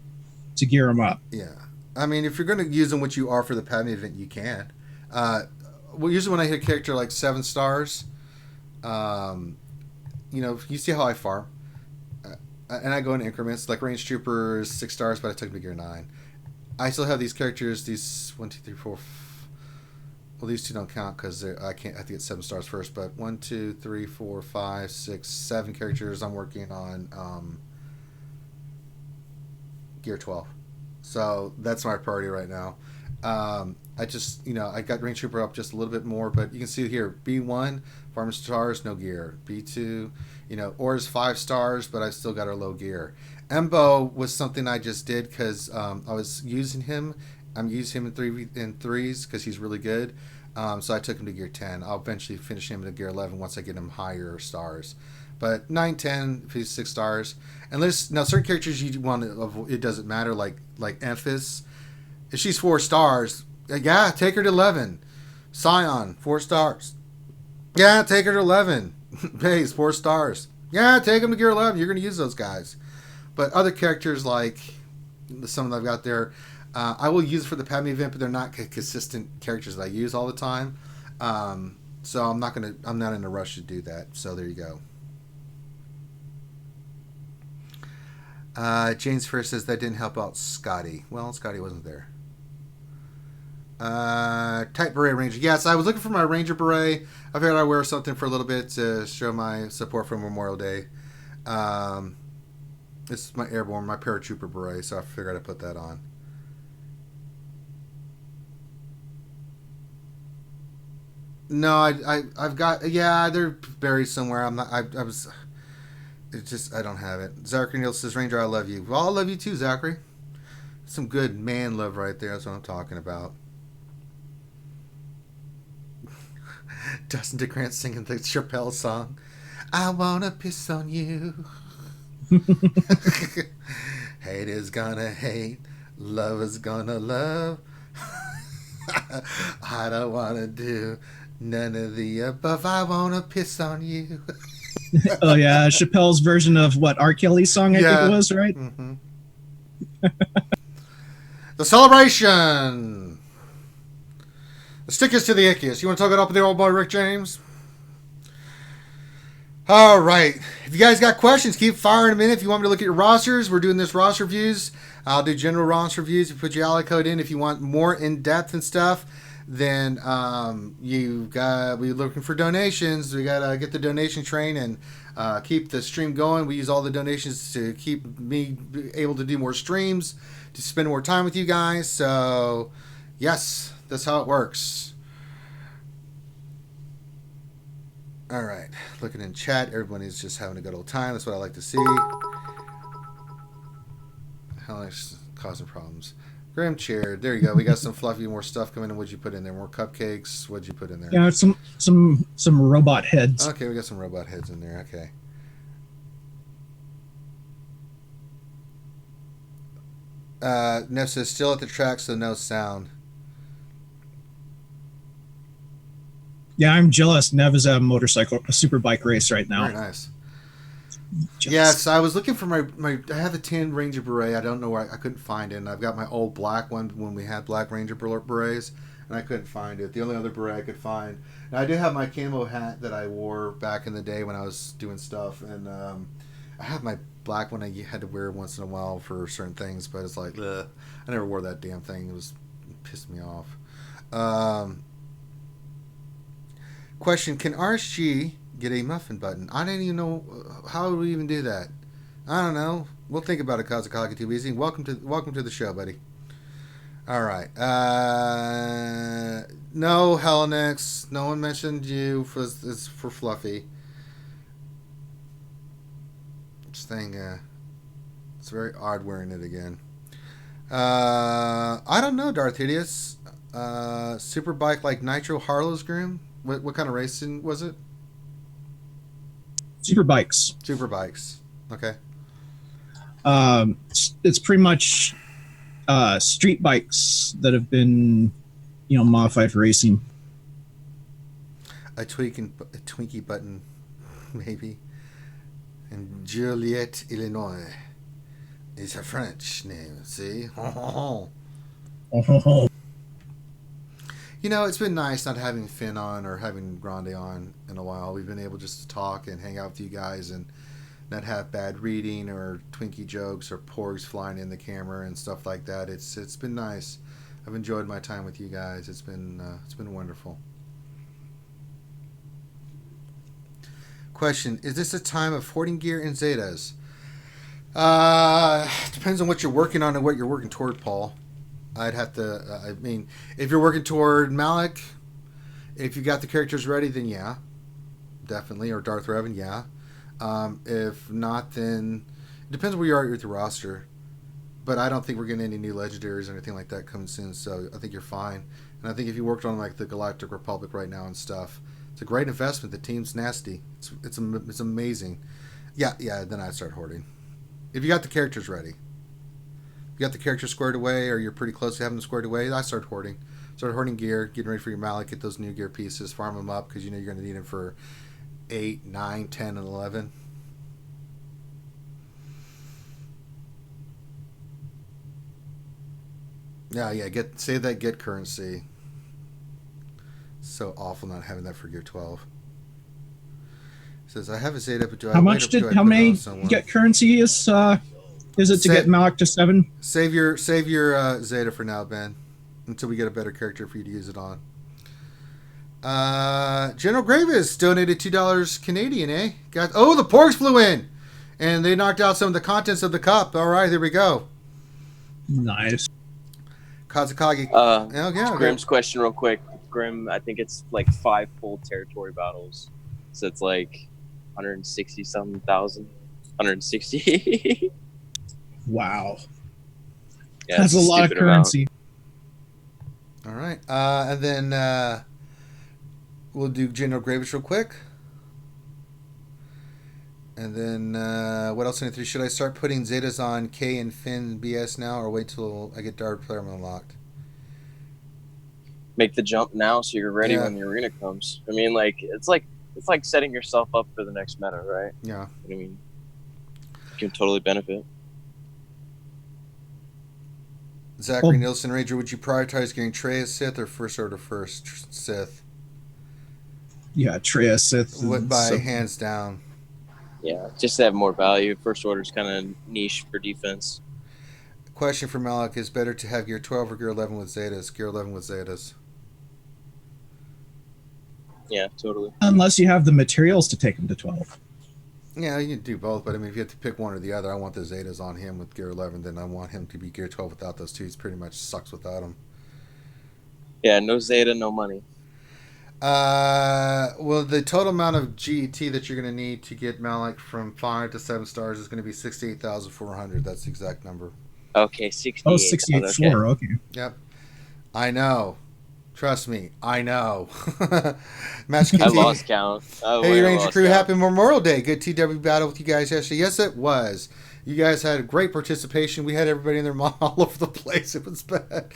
Speaker 2: to gear him up.
Speaker 1: Yeah. I mean, if you're going to use them, which you are for the Padme event, you can. Well, usually when I hit a character like 7 stars, you see how I farm. And I go in increments. Like Range Trooper is 6 stars, but I took him to gear 9. I still have these characters, these 1, 2, 3, 4. Well, these 2 don't count because I have to get 7 stars first. But 1, 2, 3, 4, 5, 6, 7 characters I'm working on gear 12. So that's my priority right now. I just, I got Range Trooper up just a little bit more, but you can see here, B1, farm stars, no gear. B2, Aura's 5 stars, but I still got her low gear. Embo was something I just did because I was using him. I'm using him in threes because he's really good. So I took him to gear 10. I'll eventually finish him to gear 11 once I get him higher stars. But 9, 10, if he's 6 stars. And there's now certain characters you want to avoid, it doesn't matter, like Emphis. If she's 4 stars, yeah, take her to 11. Scion, 4 stars. Yeah, take her to 11. Base, 4 stars. Yeah, take him to gear 11. You're going to use those guys. But other characters like some that I've got there, I will use it for the Padme event, but they're not consistent characters that I use all the time. So I'm not in a rush to do that. So there you go. James first says that didn't help out Scotty. Well, Scotty wasn't there. Type Beret Ranger. Yes, I was looking for my Ranger Beret. I figured I'd wear something for a little bit to show my support for Memorial Day. This is my Airborne, my Paratrooper Beret, so I figured I'd put that on. No, I've got, yeah, they're buried somewhere. I'm not, I was, it's just, I don't have it. Zachary Neal says, Ranger, I love you. Well, I love you too, Zachary. Some good man love right there. That's what I'm talking about. Dustin DeGrant singing the Chappelle song. I wanna piss on you. Hate is gonna hate. Love is gonna love. I don't wanna do none of the above. I wanna piss on you.
Speaker 2: Oh yeah, Chappelle's version of what R. Kelly's song, I think it was, right?
Speaker 1: Mm-hmm. The celebration. The stickiest to the ickiest. You want to talk it up with the old boy Rick James? All right. If you guys got questions, keep firing them in. If you want me to look at your rosters, we're doing this roster reviews. I'll do general roster reviews. You put your ally code in. If you want more in depth and stuff, then we're looking for donations. We gotta get the donation train and keep the stream going. We use all the donations to keep me able to do more streams, to spend more time with you guys. So yes, that's how it works. All right, looking in chat, everybody's just having a good old time. That's what I like to see. Hell, it's causing problems. Graham chair. There you go. We got some fluffy more stuff coming in. What'd you put in there? More cupcakes. What'd you put in there?
Speaker 2: Yeah, some robot heads.
Speaker 1: Okay, we got some robot heads in there. Okay. Neff says still at the track, so no sound.
Speaker 2: Yeah, I'm jealous. Nev is a super bike race right now.
Speaker 1: Very nice. Yes, I was looking for my. I have a tin Ranger beret. I don't know where I couldn't find it. And I've got my old black one when we had black Ranger berets, and I couldn't find it. The only other beret I could find. Now I do have my camo hat that I wore back in the day when I was doing stuff, and I have my black one I had to wear once in a while for certain things, but it's like, ugh, I never wore that damn thing. It pissed me off. Question: can RSG get a muffin button? I didn't even know how would we even do that. I don't know. We'll think about it, Kazakaki Too Easy. Welcome to the show, buddy. All right. No, Helenix. No one mentioned you. It's for Fluffy. Just saying. It's very odd wearing it again. I don't know, Darth Hideous. Superbike like Nitro Harlow's groom. What kind of racing was it?
Speaker 2: Superbikes.
Speaker 1: Superbikes. Okay.
Speaker 2: It's pretty much street bikes that have been, modified for racing.
Speaker 1: A Twinkie button, maybe. And Joliet, Illinois, is a French name. See. It's been nice not having Finn on or having Grande on in a while. We've been able just to talk and hang out with you guys and not have bad reading or Twinkie jokes or porgs flying in the camera and stuff like that. It's been nice. I've enjoyed my time with you guys. It's been wonderful. Question: is this a time of hoarding gear in Zetas? Depends on what you're working on and what you're working toward, Paul. I'd have to, if you're working toward Malik, if you got the characters ready, then yeah, definitely. Or Darth Revan, yeah. If not, then it depends where you are with your roster. But I don't think we're getting any new legendaries or anything like that coming soon, so I think you're fine. And I think if you worked on like the Galactic Republic right now and stuff, it's a great investment. The team's nasty. It's amazing. Yeah, then I'd start hoarding. If you got the characters ready. You got the characters squared away, or you're pretty close to having them squared away, I start hoarding. Start hoarding gear, getting ready for your Malik, get those new gear pieces, farm them up, because you're going to need them for 8, 9, 10, and 11. Yeah. Save that get currency. So awful not having that for gear 12. It says I have a Zeta, but do I wait or do I
Speaker 2: how
Speaker 1: put it
Speaker 2: many
Speaker 1: on someone?
Speaker 2: get currency is it to get Malik to 7?
Speaker 1: Save your Zeta for now, Ben, until we get a better character for you to use it on. General Gravis donated $2 Canadian, eh? The porgs flew in, and they knocked out some of the contents of the cup. All right, there we go.
Speaker 2: Nice.
Speaker 1: Kazakage.
Speaker 3: Grim's question real quick. Grim, I think it's like 5 full territory battles, so it's like 160 something thousand. 160.
Speaker 2: Wow.
Speaker 3: Yeah,
Speaker 2: that's a lot of currency.
Speaker 1: All right, and then we'll do General Gravis real quick. And then, what else can I do? Should I start putting Zetas on K and Finn BS now, or wait till I get Dart Player unlocked?
Speaker 3: Make the jump now so you're ready when the arena comes. I mean, it's like setting yourself up for the next meta, right?
Speaker 1: Yeah.
Speaker 3: I mean, you can totally benefit.
Speaker 1: Zachary Nielsen Ranger, would you prioritize getting Trey as Sith or First Order first Sith?
Speaker 2: Yeah, Trey as Sith.
Speaker 1: Hands down.
Speaker 3: Yeah, just to have more value. First Order's kind of niche for defense.
Speaker 1: Question for Malik: is better to have Gear 12 or Gear 11 with Zetas? Gear 11 with Zetas.
Speaker 3: Yeah, totally.
Speaker 2: Unless you have the materials to take him to 12.
Speaker 1: Yeah, you can do both, but I mean, if you have to pick one or the other, I want the Zetas on him with Gear 11, then I want him to be Gear 12 without those two. He's pretty much sucks without them.
Speaker 3: Yeah, no Zeta, no money.
Speaker 1: Well, the total amount of GET that you're going to need to get Malik from 5 to 7 stars is going to be 68,400. That's the exact number.
Speaker 3: Okay, 68.
Speaker 2: Oh, 68.4, okay.
Speaker 1: Yep. I Trust me, I know.
Speaker 3: I lost count.
Speaker 1: Hey, Ranger Crew, happy Memorial Day. Good TW battle with you guys yesterday. Yes, it was. You guys had great participation. We had everybody in their mom all over the place. It was bad.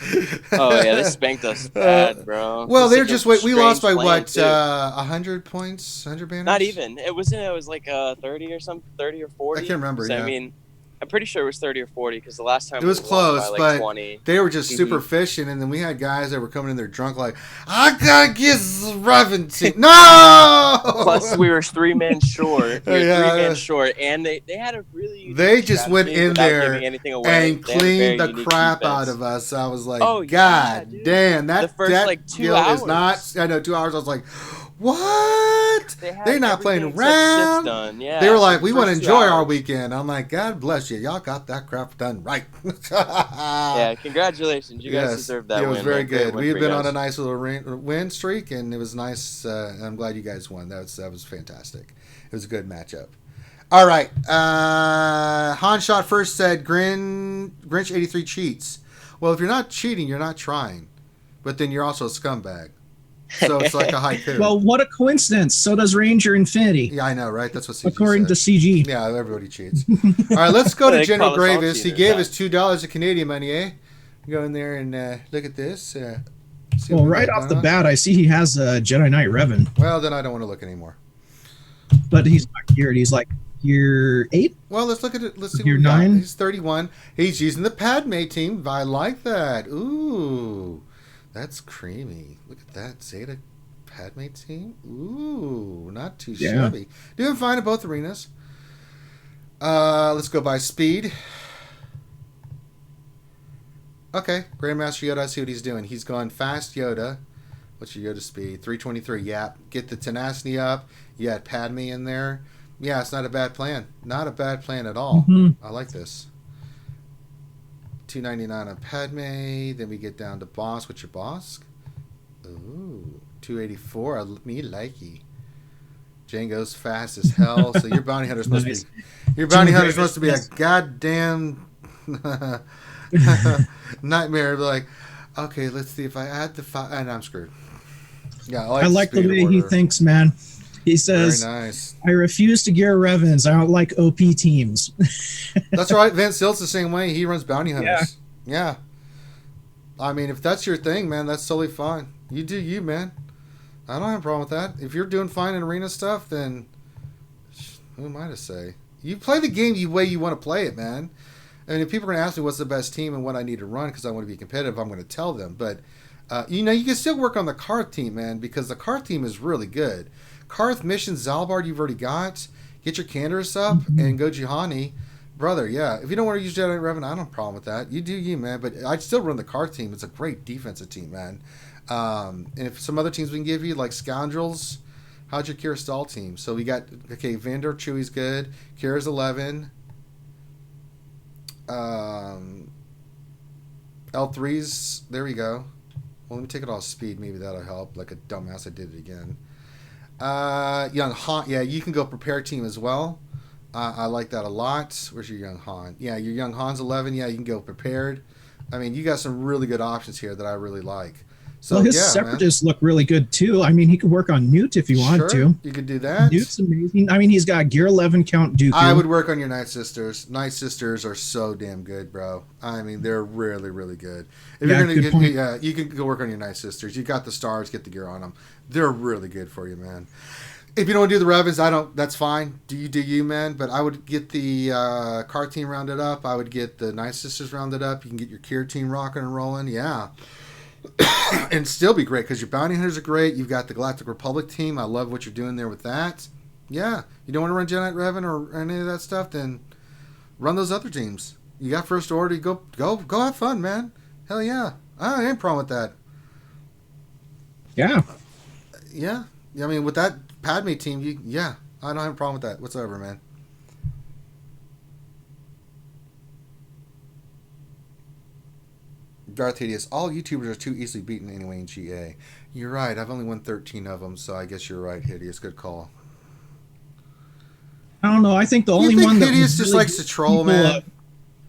Speaker 3: Oh, yeah, they spanked us bad, bro.
Speaker 1: Well, they're just we lost by what, 100 points? 100 banners?
Speaker 3: Not even. It was like 30 or something, 30 or 40.
Speaker 1: I can't remember,
Speaker 3: so, I mean, I'm pretty sure it was 30 or 40 because the last time
Speaker 1: it was close, but
Speaker 3: 20.
Speaker 1: They were just super fishing, and then we had guys that were coming in there drunk like, I gotta get Revenant. No!
Speaker 3: Plus, we were 3 men short. We were 3 men short, and they had a really
Speaker 1: they just went in there and cleaned the crap
Speaker 3: defense
Speaker 1: out of us. I was like,
Speaker 3: God
Speaker 1: yeah, damn,
Speaker 3: the first 2 hours
Speaker 1: is not. I know 2 hours. I was like, what? They're not playing around.
Speaker 3: Yeah,
Speaker 1: they were like, we want to enjoy our weekend. I'm like, God bless you. Y'all got that crap done right.
Speaker 3: Yeah, congratulations. You guys deserve that win.
Speaker 1: It was very good. We've been on a nice little win streak, and it was nice. I'm glad you guys won. That was fantastic. It was a good matchup. All right. Han Shot first said, Grinch 83 cheats. Well, if you're not cheating, you're not trying. But then you're also a scumbag. So it's like a haiku.
Speaker 2: Well, what a coincidence. So does Ranger Infinity.
Speaker 1: Yeah, I know, right? That's what CG
Speaker 2: according
Speaker 1: said.
Speaker 2: to CG.
Speaker 1: Yeah, everybody cheats. All right, let's go to General Gravis. He gave us $2 of Canadian money, eh? Go in there and look at this.
Speaker 2: Well, right off the bat, I see he has a Jedi Knight Revan.
Speaker 1: Well, then I don't want to look anymore.
Speaker 2: But he's not geared. He's like year 8?
Speaker 1: Well, let's look at it. Let's see
Speaker 2: year
Speaker 1: what we
Speaker 2: 9?
Speaker 1: got. He's 31. He's using the Padme team. I like that. Ooh, that's creamy. Look at that. Zeta Padme team. Ooh, not too shabby. Doing fine in both arenas. Let's go by speed. Okay, Grandmaster Yoda, I see what he's doing. He's going fast Yoda. What's your Yoda speed? 323. Yeah, get the tenacity up. You had Padme in there. Yeah, it's not a bad plan. Not a bad plan at all. I like this. 299 on Padme. Then we get down to Boss. What's your Boss? Ooh, 284. Me likey. Django's fast as hell. So your bounty hunter's supposed to be. Your bounty hunter's supposed to be a goddamn nightmare. Like, okay, let's see if I add the 5, and I'm screwed. Yeah,
Speaker 2: I like the way he thinks, man. He says,
Speaker 1: very nice.
Speaker 2: I refuse to gear Revans. I don't like OP teams. That's
Speaker 1: right. Vince Hill's the same way. He runs bounty hunters. Yeah. I mean, if that's your thing, man, that's totally fine. You do you, man. I don't have a problem with that. If you're doing fine in arena stuff, then who am I to say? You play the game the way you want to play it, man. I mean, if people are going to ask me what's the best team and what I need to run because I want to be competitive, I'm going to tell them. But, you can still work on the Karth team, man, because the Karth team is really good. Karth, Mission, Zalbard you've already got. Get your Canderous up and go Juhani. Brother, yeah. If you don't want to use Jedi Revan, I don't have a problem with that. You do you, man. But I'd still run the Karth team. It's a great defensive team, man. And if some other teams we can give you, like Scoundrels, how'd your Kira Stall team? So we got, okay, Vander Chewie's good. Kira's 11. L3's, there we go. Well, let me take it off speed. Maybe that'll help. Like a dumbass, I did it again. Young Han, yeah, you can go prepare team as well. I like that a lot. Where's your Young Han? Yeah, your Young Han's 11. Yeah, you can go prepared. I mean, you got some really good options here that I really like. So,
Speaker 2: well, his Separatists look really good, too. I mean, he could work on Newt if you want to.
Speaker 1: You could do that.
Speaker 2: Newt's amazing. I mean, he's got Gear 11 Count Dooku.
Speaker 1: I would work on your Night Sisters. Night Sisters are so damn good, bro. I mean, they're really, really good. If you're gonna get, you can go work on your Night Sisters. You got the stars, get the gear on them. They're really good for you, man. If you don't want to do the Revens, that's fine. Do you, man? But I would get the car team rounded up. I would get the Night Sisters rounded up. You can get your Kier team rocking and rolling. Yeah. And still be great because your bounty hunters are great. You've got the Galactic Republic team. I love what you're doing there with that. Yeah. You don't want to run Jedi Revan or any of that stuff, then run those other teams. You got First Order. Go have fun, man. Hell yeah. I ain't problem with that.
Speaker 2: Yeah.
Speaker 1: Yeah. I mean, with that Padme team, I don't have a problem with that whatsoever, man. Darth Hideous, all YouTubers are too easily beaten anyway in GA. You're right. I've only won 13 of them, so I guess you're right, Hideous. Good call.
Speaker 2: I don't know. I think the only one that
Speaker 1: Hideous just likes to troll, man.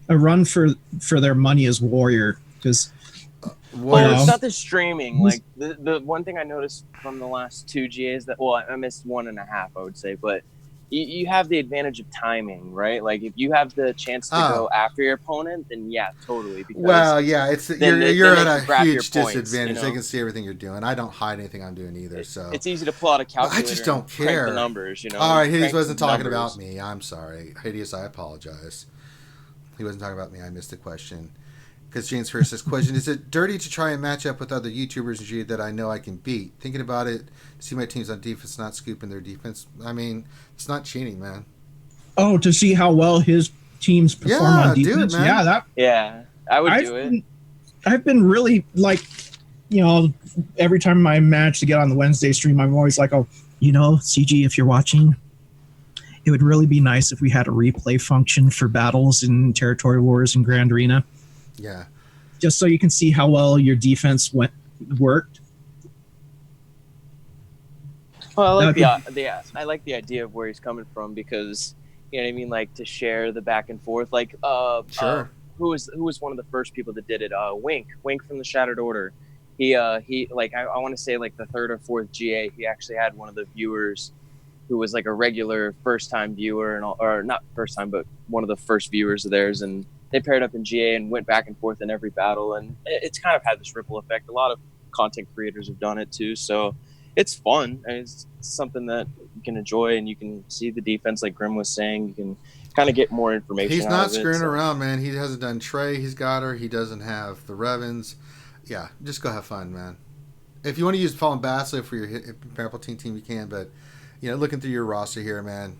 Speaker 2: A run for their money is Warrior, because.
Speaker 3: Well, it's not the streaming. Like the one thing I noticed from the last 2 GAs I missed 1.5, I would say, but you have the advantage of timing, right? Like if you have the chance to go after your opponent, then yeah, totally.
Speaker 1: Because you're at a huge disadvantage. They can see everything you're doing. I don't hide anything I'm doing either. So
Speaker 3: it's easy to pull out a calculator.
Speaker 1: I just don't care.
Speaker 3: The numbers,
Speaker 1: All right, Hideous wasn't talking about me. I'm sorry, Hideous. I apologize. He wasn't talking about me. I missed the question. Because James Hurst says, question, is it dirty to try and match up with other YouTubers in GA that I know I can beat? Thinking about it, see my teams on defense not scooping their defense. I mean, it's not cheating, man.
Speaker 2: Oh, to see how well his teams perform on defense?
Speaker 1: Do it, man.
Speaker 3: I would do it.
Speaker 2: I've been really, every time I manage to get on the Wednesday stream, I'm always like, CG, if you're watching, it would really be nice if we had a replay function for battles in Territory Wars and Grand Arena.
Speaker 1: Yeah.
Speaker 2: Just so you can see how well your defense worked.
Speaker 3: Well, I like the idea of where he's coming from because you know what I mean, like to share the back and forth. Like
Speaker 1: sure.
Speaker 3: Who was one of the first people that did it? Wink from the Shattered Order. He like I want to say like the 3rd or 4th GA. He actually had one of the viewers who was like a regular first time viewer or not first time, but one of the first viewers of theirs, and they paired up in GA and went back and forth in every battle, and it's kind of had this ripple effect. A lot of content creators have done it too, so it's fun. And it's something that you can enjoy, and you can see the defense, like Grim was saying. You can kind of get more information.
Speaker 1: He's not screwing around, man. He hasn't done Trey. He's got her. He doesn't have the Revens. Yeah, just go have fun, man. If you want to use Fallen Bastila for your Palpatine team, you can, but looking through your roster here, man.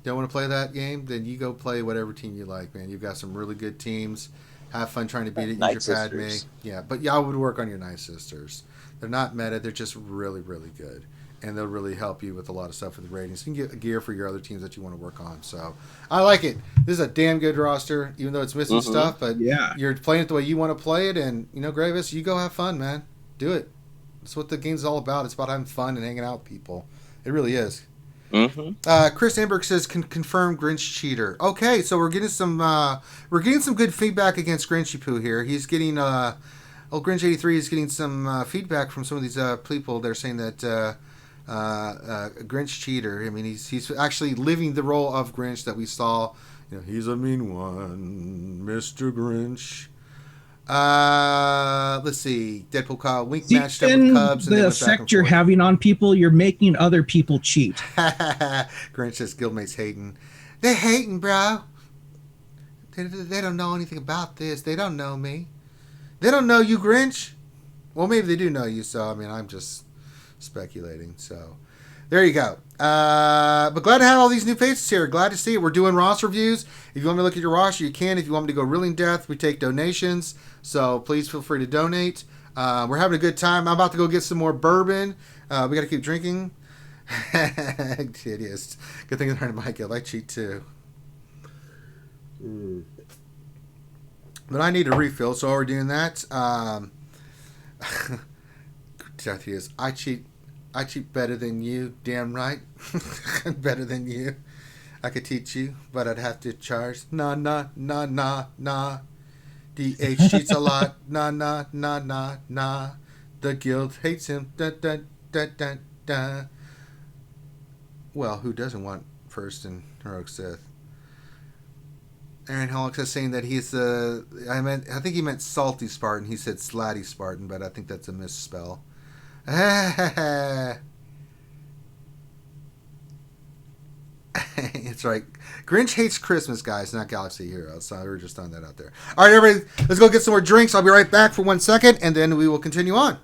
Speaker 1: Don't want to play that game? Then you go play whatever team you like, man. You've got some really good teams. Have fun trying to beat it. Use your Padme. Yeah, but I would work on your Night Sisters. They're not meta. They're just really, really good. And they'll really help you with a lot of stuff with the ratings. You can get gear for your other teams that you want to work on. So I like it. This is a damn good roster, even though it's missing stuff. But you're playing it the way you want to play it. And, Gravis, you go have fun, man. Do it. That's what the game's all about. It's about having fun and hanging out with people. It really is. Chris Amberg says confirm Grinch cheater. Okay, so we're getting some good feedback against Grinchy Poo here. He's getting Grinch 83 is getting some feedback from some of these people. They're saying that Grinch cheater. I mean, he's actually living the role of Grinch that we saw. He's a mean one, Mr. Grinch. Let's see. Deadpool Kyle Wink matched up with Cubs. And
Speaker 2: the effect you're having on people, you're making other people cheat.
Speaker 1: Grinch says guildmates hating. They're hating, bro. They don't know anything about this. They don't know me. They don't know you, Grinch. Well, maybe they do know you, so, I mean, I'm just speculating. So, there you go. But glad to have all these new faces here. Glad to see it. We're doing roster reviews. If you want me to look at your roster, you can. If you want me to go really in depth, we take donations. So, please feel free to donate. We're having a good time. I'm about to go get some more bourbon. We got to keep drinking. Idiots. Good thing they're in my guild. I cheat too. But I need a refill, so we're doing that. Truth is, I cheat better than you. Damn right. Better than you. I could teach you, but I'd have to charge. Nah. DH cheats a lot. Nah. The guild hates him. Da. Well, who doesn't want first in Heroic Sith? Aaron Hollick is saying that he's I think he meant salty Spartan. He said slatty Spartan, but I think that's a misspell. It's right. Grinch hates Christmas, guys, not Galaxy Heroes. So we're just throwing that out there. All right, everybody, let's go get some more drinks. I'll be right back for 1 second, and then we will continue on.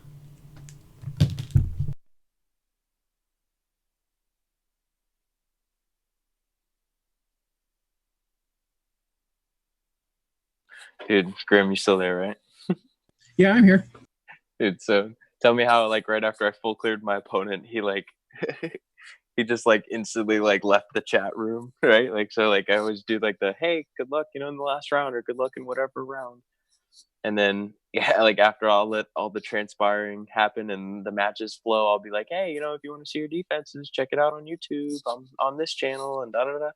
Speaker 3: Dude, Grim, you still there, right?
Speaker 2: Yeah, I'm here.
Speaker 3: Dude, so tell me how, like, right after I full cleared my opponent, he, like, he just, like, instantly, like, left the chat room, right? Like, so, like, I always do, like, the, hey, good luck, in the last round, or good luck in whatever round. And then, yeah, like, after I'll let all the transpiring happen and the matches flow, I'll be like, hey, if you want to see your defenses, check it out on YouTube. I'm on this channel, and da-da-da.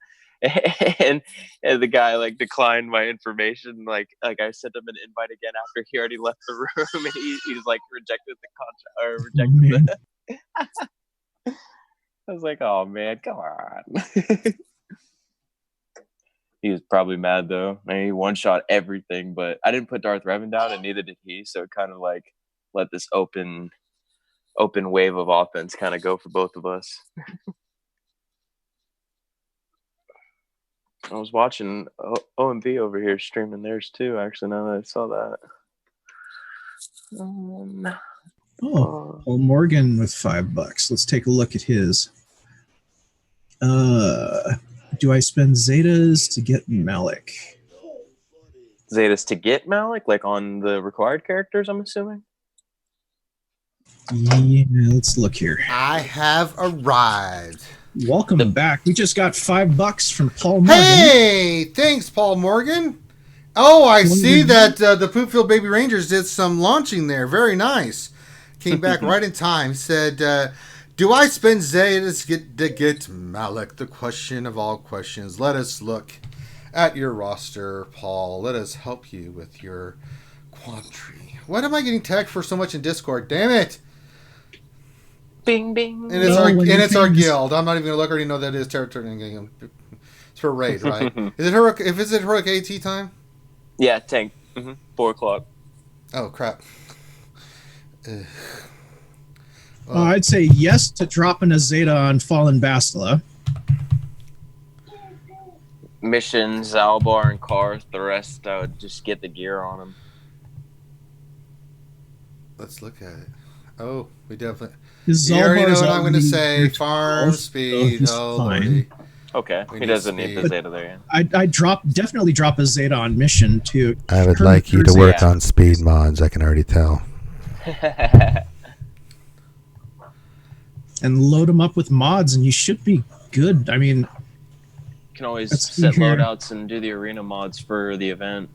Speaker 3: And the guy, like, declined my information. Like I sent him an invite again after he already left the room, and he's like rejected the contract or rejected the. I was like, oh man, come on. He was probably mad though. I mean, he one shot everything, but I didn't put Darth Revan down, and neither did he. So it kind of like let this open wave of offense kind of go for both of us. I was watching OMV over here streaming theirs too, actually, now that I saw that.
Speaker 2: Paul Morgan with $5. Let's take a look at his. Do I spend Zetas to get Malik?
Speaker 3: Zetas to get Malik? Like on the required characters, I'm assuming?
Speaker 2: Yeah, let's look here.
Speaker 1: I have arrived.
Speaker 2: Welcome back. We just got $5 from Paul Morgan.
Speaker 1: Hey, thanks, Paul Morgan. Oh, I see that the Poopfield Baby Rangers did some launching there. Very nice. Came back right in time. Said, do I spend Zetas to get Malik? The question of all questions. Let us look at your roster, Paul. Let us help you with your quandary. What am I getting tagged for so much in Discord? Damn it.
Speaker 3: Bing, bing.
Speaker 1: And it's our guild. I'm not even going to look. I already know that is territory. It's for raid, right? Is it Heroic AT time?
Speaker 3: Yeah, tank. 4 o'clock.
Speaker 1: Oh, crap.
Speaker 2: Well, I'd say yes to dropping a Zeta on Fallen Bastila.
Speaker 3: Missions, Albar, and Karth. The rest, I would just get the gear on them.
Speaker 1: Let's look at it. Oh, we definitely...
Speaker 2: You
Speaker 1: already know what I'm going to say. Farm speed. Oh, Lordy.
Speaker 3: Okay, he doesn't need the Zeta there.
Speaker 2: I'd definitely drop a Zeta on mission to...
Speaker 1: I would like you to work on speed mods, I can already tell.
Speaker 2: And load them up with mods, and you should be good. I mean...
Speaker 3: You can always set loadouts and do the arena mods for the event.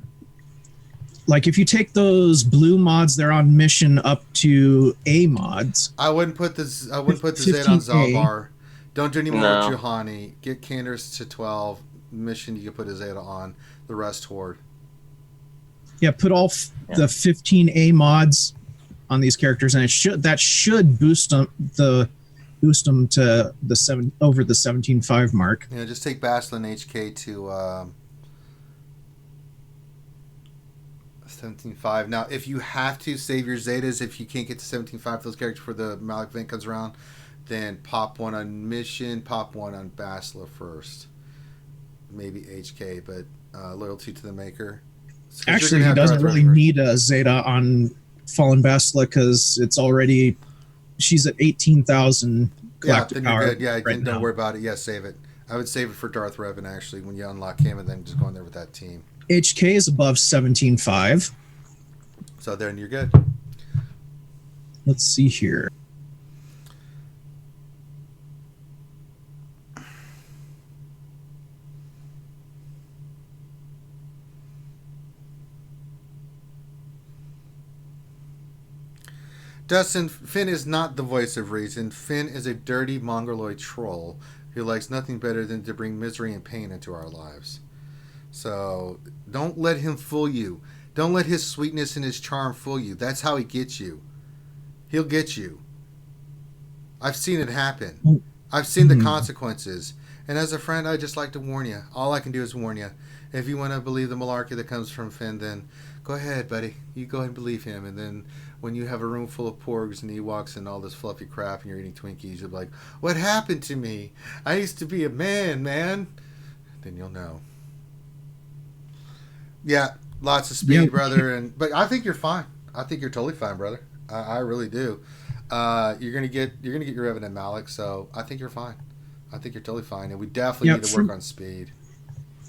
Speaker 2: Like, if you take those blue mods, they're on mission up to A mods.
Speaker 1: I wouldn't put the Zeta on Zalbar. Don't do any more with Juhani. Get Candors to 12. Mission you can put a Zeta on. The rest Horde.
Speaker 2: Yeah, put all the 15 A mods on these characters, and that should boost them to the over the 17.5 mark.
Speaker 1: Yeah, just take Bastion HK to 17.5. Now, if you have to save your Zetas, if you can't get to 17.5 for those characters before the Malik event comes around, then pop one on Mission, pop one on Bastila first. Maybe HK, but loyalty to the maker.
Speaker 2: Actually, he doesn't really need a Zeta on Fallen Bastila because it's already, she's at 18,000 galactic power.
Speaker 1: You're good. Yeah, don't worry about it. Yeah, save it. I would save it for Darth Revan, actually, when you unlock him, and then just go in there with that team.
Speaker 2: HK is above 17.5.
Speaker 1: So then you're good.
Speaker 2: Let's see here.
Speaker 1: Dustin, Finn is not the voice of reason. Finn is a dirty mongoloid troll who likes nothing better than to bring misery and pain into our lives. So don't let him fool you. Don't let his sweetness and his charm fool you. That's how he gets you. He'll get you. I've seen it happen. I've seen the consequences. And as a friend, I just like to warn you. All I can do is warn you. If you want to believe the malarkey that comes from Finn, then go ahead, buddy. You go ahead and believe him. And then when you have a room full of porgs and Ewoks and all this fluffy crap and you're eating Twinkies, you'll be like, what happened to me? I used to be a man. Then you'll know. Yeah, lots of speed, brother. But I think you're fine. I think you're totally fine, brother. I really do. You're gonna get your Revan and Malik, so I think you're fine. I think you're totally fine, and we definitely need to work on speed.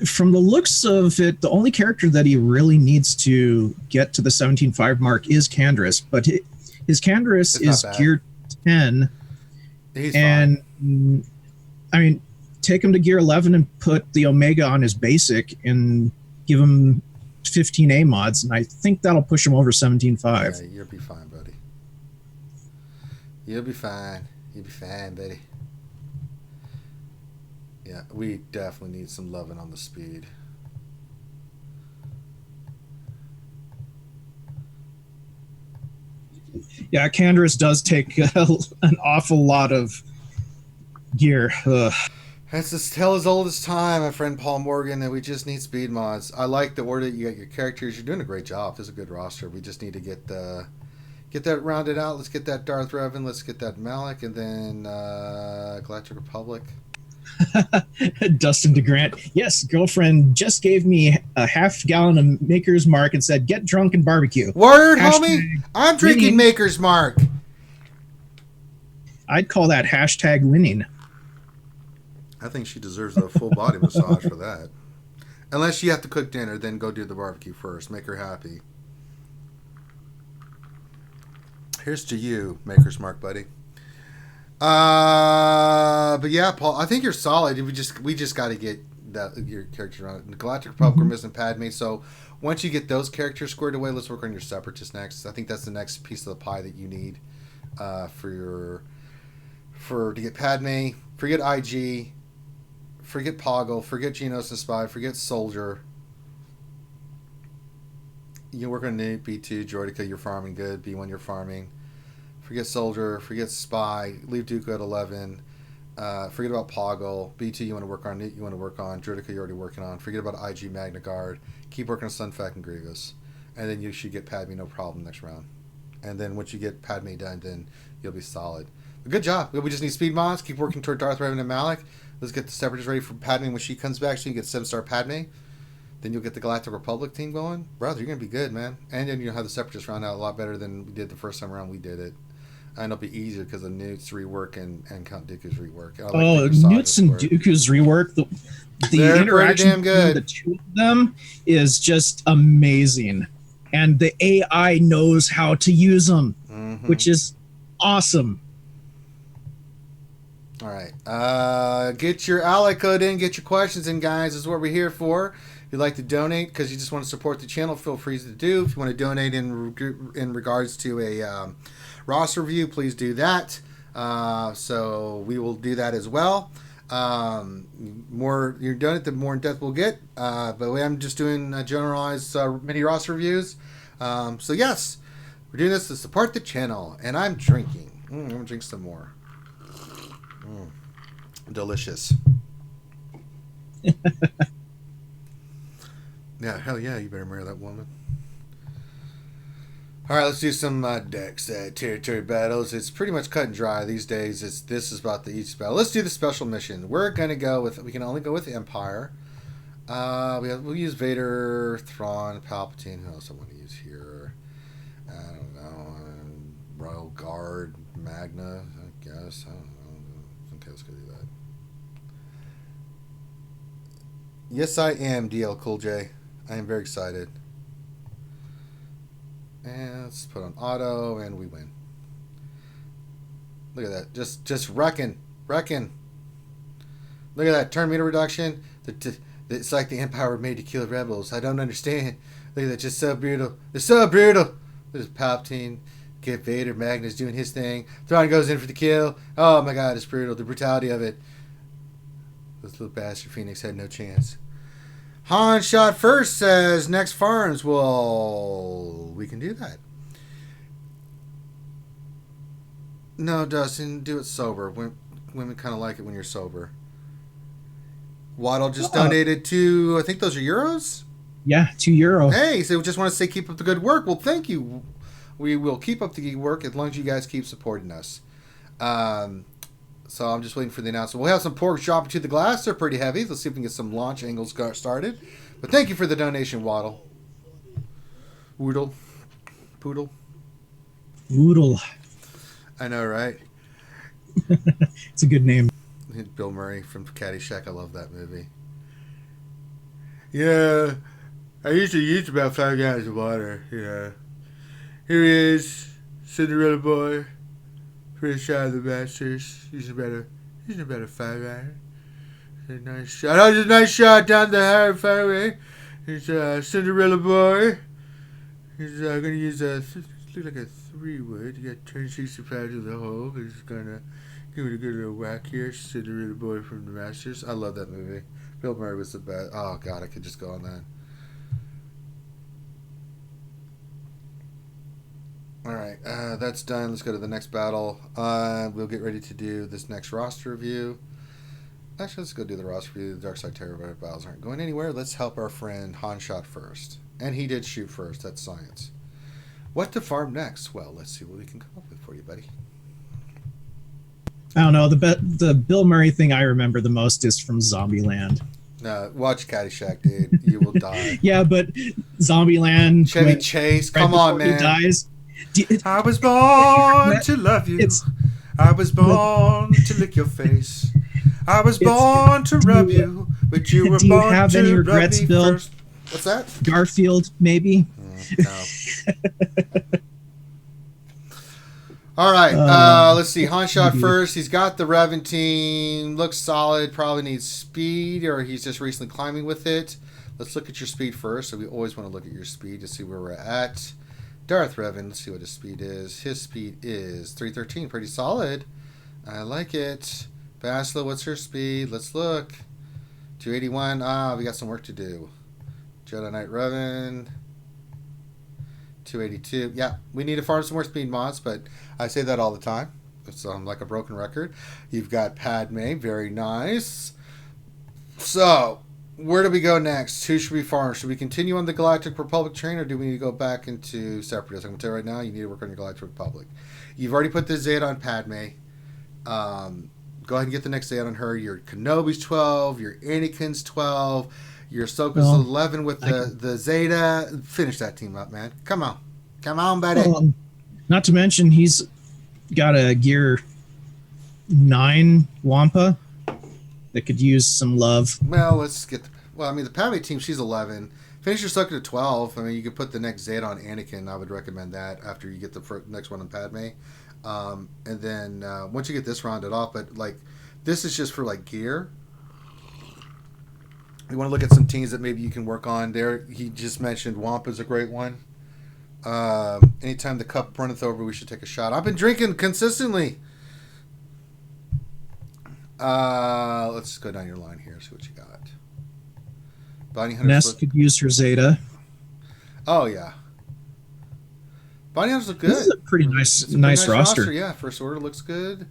Speaker 2: From the looks of it, the only character that he really needs to get to the 17.5 mark is Canderous, but his Canderous is gear 10.
Speaker 1: He's
Speaker 2: and fine. I mean, take him to gear 11 and put the Omega on his basic and give him 15A mods, and I think that'll push him over 17.5.
Speaker 1: Yeah, you'll be fine, buddy. You'll be fine. You'll be fine, buddy. Yeah, we definitely need some loving on the speed.
Speaker 2: Yeah, Canderous does take an awful lot of gear.
Speaker 1: That's a tale as old as time, my friend Paul Morgan, that we just need speed mods. I like the order that you got your characters. You're doing a great job. This is a good roster. We just need to get that rounded out. Let's get that Darth Revan. Let's get that Malik, and then Galactic Republic.
Speaker 2: Dustin DeGrant. Yes, girlfriend just gave me a half gallon of Maker's Mark and said, get drunk and barbecue.
Speaker 1: Word, homie. I'm drinking Maker's Mark.
Speaker 2: I'd call that hashtag winning.
Speaker 1: I think she deserves a full body massage for that. Unless you have to cook dinner, then go do the barbecue first. Make her happy. Here's to you, Maker's Mark, buddy. But yeah, Paul, I think you're solid. We just got to get your character on it. The Galactic Republic, we're missing Padme. So once you get those characters squared away, let's work on your Separatists next. I think that's the next piece of the pie that you need to get Padme. Forget IG. Forget Poggle. Forget Genos and Spy. Forget Soldier. You can work on Nate, B2, Jordica, you're farming good. B1, you're farming. Forget Soldier. Forget Spy. Leave Dooku at 11. Forget about Poggle. B2, you want to work on Nate, you want to work on. Jordica, you're already working on. Forget about IG Magna Guard. Keep working on Sunfac and Grievous. And then you should get Padme no problem next round. And then once you get Padme done, then you'll be solid. But good job. We just need speed mods. Keep working toward Darth Revan and Malik. Let's get the Separatists ready for Padme when she comes back so you can get 7-star Padme. Then you'll get the Galactic Republic team going. Brother, you're going to be good, man. And then you'll have the Separatists round out a lot better than we did the first time around we did it. And it'll be easier because of Newt's rework and Count Dooku's rework.
Speaker 2: Newt's and Dooku's rework, the interaction between the two of them is just amazing. And the AI knows how to use them, which is awesome.
Speaker 1: All right. Get your ally code in. Get your questions in, guys. This is what we're here for. If you'd like to donate because you just want to support the channel, feel free to do. If you want to donate in regards to a roster review, please do that. So we will do that as well. More you donate, the more in depth we'll get. But I'm just doing generalized mini roster reviews. So yes, we're doing this to support the channel. And I'm drinking. I'm going to drink some more. Delicious. Yeah, hell yeah, you better marry that woman. Alright, let's do some decks territory battles. It's pretty much cut and dry these days. This is about the each battle. Let's do the special mission. We're gonna go with, we can only go with Empire. We'll use Vader, Thrawn, Palpatine. Who else I want to use here? I don't know. Royal Guard, Magna, I guess. I don't know. Okay, let's go do that. Yes, I am, DL Cool J. I am very excited. And let's put on auto, and we win. Look at that. Just wrecking. Look at that. Turn meter reduction. It's like the Empire made to kill rebels. I don't understand. Look at that. Just so brutal. It's so brutal. There's Palpatine. Get Vader. Magnus doing his thing. Thrawn goes in for the kill. Oh my god, it's brutal. The brutality of it. This little bastard Phoenix had no chance. Han shot first says next farms. Well, we can do that. No, Dustin, do it sober. Women kind of like it when you're sober. Waddle just donated to, I think those are euros?
Speaker 2: Yeah, €2.
Speaker 1: Hey, so we just want to say keep up the good work. Well, thank you. We will keep up the good work as long as you guys keep supporting us. So I'm just waiting for the announcement. We'll have some pork dropping to the glass. They're pretty heavy. Let's see if we can get some launch angles started. But thank you for the donation, Waddle. Woodle. Poodle.
Speaker 2: Woodle.
Speaker 1: I know, right?
Speaker 2: It's a good name.
Speaker 1: Bill Murray from Caddyshack. I love that movie. Yeah, I used to use about 5 gallons of water. Yeah. Here he is, Cinderella boy. First shot of the Masters. He's about a 5-iron. A nice shot. Oh, just a nice shot down the high fairway. He's Cinderella boy. He's going to use look like a 3-wood. You got 365 to the hole. He's going to give it a good little whack here. Cinderella boy from the Masters. I love that movie. Bill Murray was the best. Oh, God, I could just go on that. Alright, that's done. Let's go to the next battle. We'll get ready to do this next roster review. Actually, let's go do the roster review. The Dark Side Terror battles aren't going anywhere. Let's help our friend Han shot first. And he did shoot first. That's science. What to farm next? Well, let's see what we can come up with for you, buddy.
Speaker 2: I don't know. The Bill Murray thing I remember the most is from Zombieland.
Speaker 1: No, watch Caddyshack, dude. You will die.
Speaker 2: Yeah, but Zombieland.
Speaker 1: Chevy Chase, come on, man.
Speaker 2: He dies.
Speaker 1: I was born to love you. I was born to lick your face. I was born to rub you, but you were born to rub me. Do you have any regrets, Bill? First. What's that?
Speaker 2: Garfield, maybe.
Speaker 1: No. All right, let's see. Han shot first. He's got the Reventine. Looks solid. Probably needs speed, or he's just recently climbing with it. Let's look at your speed first. So we always want to look at your speed to see where we're at. Darth Revan, let's see what his speed is. His speed is 313. Pretty solid. I like it. Basila, what's her speed? Let's look. 281. We got some work to do. Jedi Knight Revan. 282. Yeah, we need to farm some more speed mods, but I say that all the time. It's like a broken record. You've got Padme. Very nice. So, where do we go next? Who should we farm? Should we continue on the Galactic Republic train, or do we need to go back into Separatists? I'm going to tell you right now, you need to work on your Galactic Republic. You've already put the Zeta on Padme. Go ahead and get the next Zeta on her. Your Kenobi's 12. Your Anakin's 12. Your Ahsoka's 11 with the Zeta. Finish that team up, man. Come on. Come on, buddy.
Speaker 2: Not to mention, he's got a Gear 9 Wampa that could use some love.
Speaker 1: Well, let's get the Padme team, she's 11. Finish your Ahsoka to 12. I mean, you could put the next Zeta on Anakin. I would recommend that after you get the next one on Padme. And then once you get this rounded off, but like this is just for like gear. You want to look at some teams that maybe you can work on there. He just mentioned Wampa's a great one. Anytime the cup runneth over, we should take a shot. I've been drinking consistently. Let's go down your line here. See what you got. Bounty Hunters
Speaker 2: Nest could use her Zeta.
Speaker 1: Oh yeah. Bounty Hunters look good.
Speaker 2: This is a pretty nice roster.
Speaker 1: Yeah, First Order looks good.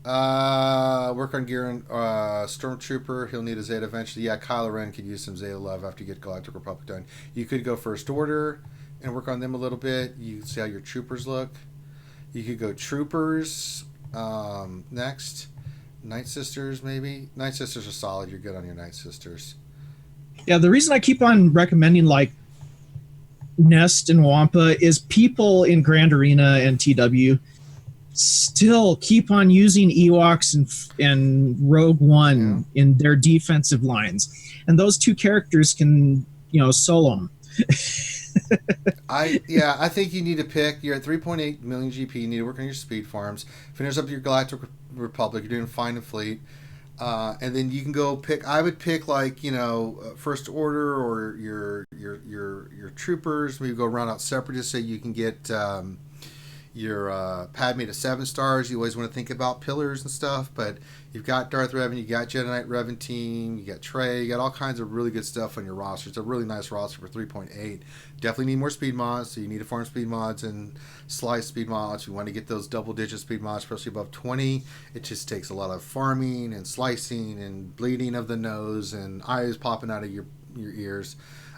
Speaker 1: Work on gear and Stormtrooper. He'll need a Zeta eventually. Yeah, Kylo Ren could use some Zeta love after you get Galactic Republic done. You could go First Order and work on them a little bit. You can see how your troopers look. You could go Troopers next. Night Sisters, maybe. Night Sisters are solid. You're good on your Night Sisters.
Speaker 2: Yeah, the reason I keep on recommending like Nest and Wampa is people in Grand Arena and TW still keep on using Ewoks and Rogue One in their defensive lines, and those two characters can solo them.
Speaker 1: I think you need to pick. You're at 3.8 million GP. You need to work on your speed farms. Finish up your Galactic Republic. You're doing fine in fleet, and then you can go pick. I would pick like First Order or your troopers. Maybe go round out Separatists so you can get your Padme to 7 stars. You always want to think about pillars and stuff, but you've got Darth Revan, you got Jedi Knight Revan team, you got Trey, you got all kinds of really good stuff on your roster. It's a really nice roster for 3.8. Definitely need more speed mods, so you need to farm speed mods and slice speed mods. You want to get those double-digit speed mods, especially above 20. It just takes a lot of farming and slicing and bleeding of the nose and eyes popping out of your ears.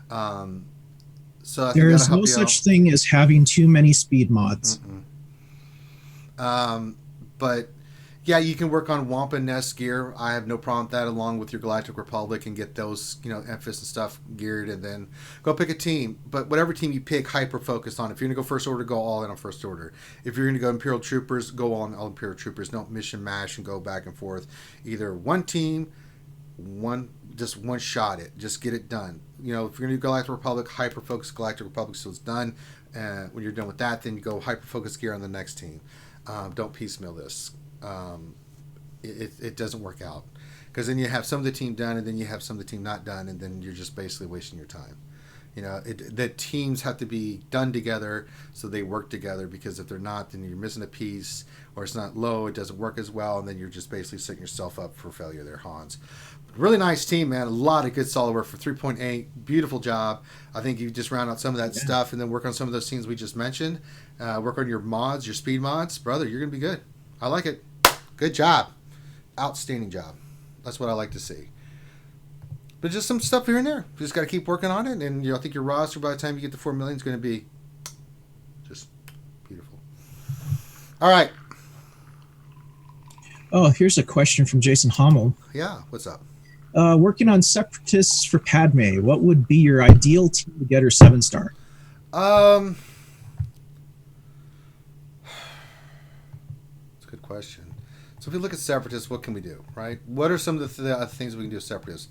Speaker 1: So I think
Speaker 2: there is no such thing as having too many speed mods.
Speaker 1: But yeah, you can work on Wampa Nest gear. I have no problem with that, along with your Galactic Republic, and get those, Memphis and stuff geared, and then go pick a team. But whatever team you pick, hyper focus on. If you're gonna go First Order, go all in on First Order. If you're gonna go Imperial Troopers, go all in all Imperial Troopers. Don't mission mash and go back and forth. Either one team, one shot it. Just get it done. If you're gonna do Galactic Republic, hyper focus Galactic Republic so it's done. When you're done with that, then you go hyper focus gear on the next team. Don't piecemeal this. It doesn't work out, because then you have some of the team done and then you have some of the team not done, and then you're just basically wasting your time. The teams have to be done together so they work together, because if they're not, then you're missing a piece, or it's not low, it doesn't work as well, and then you're just basically setting yourself up for failure there, Hans. Really nice team, man. A lot of good solid work for 3.8. Beautiful job. I think you just round out some of that stuff and then work on some of those teams we just mentioned. Work on your mods, your speed mods. Brother, you're going to be good. I like it. Good job. Outstanding job. That's what I like to see. But just some stuff here and there. You just got to keep working on it, and I think your roster by the time you get to 4 million is going to be just beautiful. All right.
Speaker 2: Oh, here's a question from Jason Hommel.
Speaker 1: Yeah, what's up?
Speaker 2: Working on Separatists for Padme, what would be your ideal team to get her 7-star?
Speaker 1: That's a good question. So if we look at Separatists, what can we do, right? What are some of the things we can do with Separatists?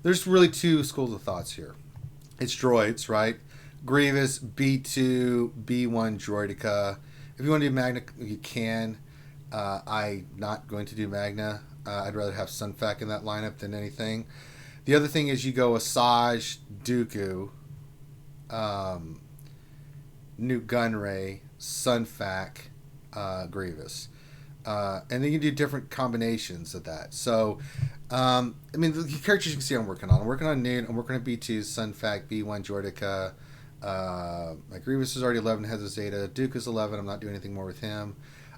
Speaker 1: There's really two schools of thoughts here. It's droids, right? Grievous, B2, B1 Droidica. If you want to do Magna, you can. I'm not going to do Magna. I'd rather have Sunfac in that lineup than anything. The other thing is you go Asajj, Dooku, Nute Gunray, Sunfac, Grievous. And then you do different combinations of that. So, the characters you can see I'm working on. I'm working on Nute. I'm working on B2, Sunfac, B1 Droidica. My Grievous is already 11, has his Zeta. Duke is 11. I'm not doing anything more with him.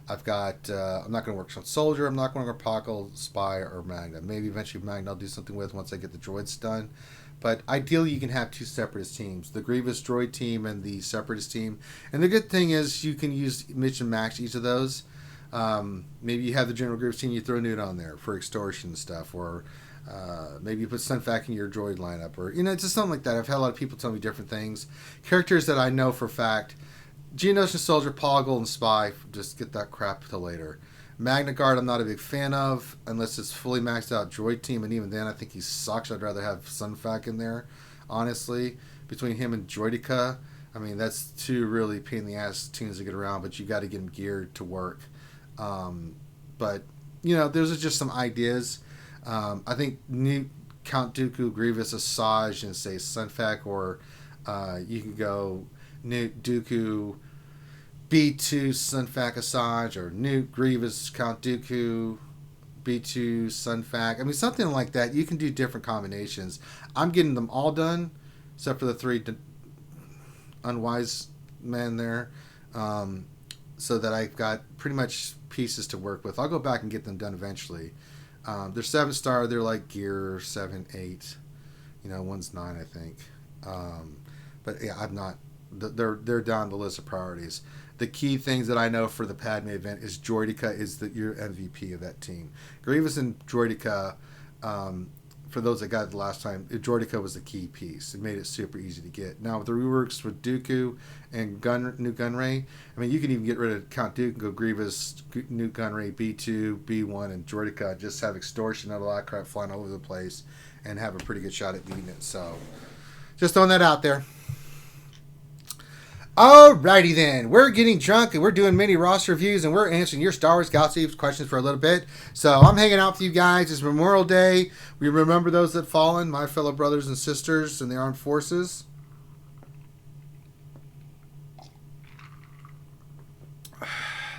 Speaker 1: I've got, I'm not going to work on Soldier. I'm not going to work on Pockle, Spy, or Magna. Maybe eventually Magna I'll do something with once I get the droids done. But ideally you can have two Separatist teams, the Grievous droid team and the Separatist team. And the good thing is you can use mix and match each of those. Maybe you have the General Grievous team, you throw Nute on there for extortion and stuff, or maybe you put Sunfac in your droid lineup, or it's just something like that. I've had a lot of people tell me different things. Characters that I know for a fact: Geonosian Soldier, Poggle, and Spy. Just get that crap till later. Magna Guard, I'm not a big fan of unless it's fully maxed out droid team, and even then I think he sucks. I'd rather have Sunfac in there, honestly. Between him and Droidica, that's two really pain in the ass teams to get around, but you got to get them geared to work. But those are just some ideas. I think Nute, Count Dooku, Grievous, Asajj, and say Sunfac, or you can go Nute, Dooku, B2, Sunfac, Asajj, or Nute, Grievous, Count Dooku, B2, Sunfac. Something like that. You can do different combinations. I'm getting them all done, except for the 3 unwise men there, so that I've got pretty much pieces to work with. I'll go back and get them done eventually. They're 7-star. They're like gear 7, 8. One's 9, I think. But yeah, I'm not. They're down the list of priorities. the key things that I know for the Padme event is Droideka is your MVP of that team. Grievous and Droideka, for those that got it the last time, Droideka was the key piece. It made it super easy to get. Now with the reworks with Dooku and New Gunray, I mean, you can even get rid of Count Dooku and go Grievous, New Gunray, B2, B1, and Droideka. Just have extortion and a lot of crap flying all over the place, and have a pretty good shot at beating it. So, just throwing that out there. Alrighty then, we're getting drunk and we're doing mini roster reviews and we're answering your Star Wars Galaxy questions for a little bit. So I'm hanging out with you guys. It's Memorial Day. We remember those that fallen, my fellow brothers and sisters in the armed forces.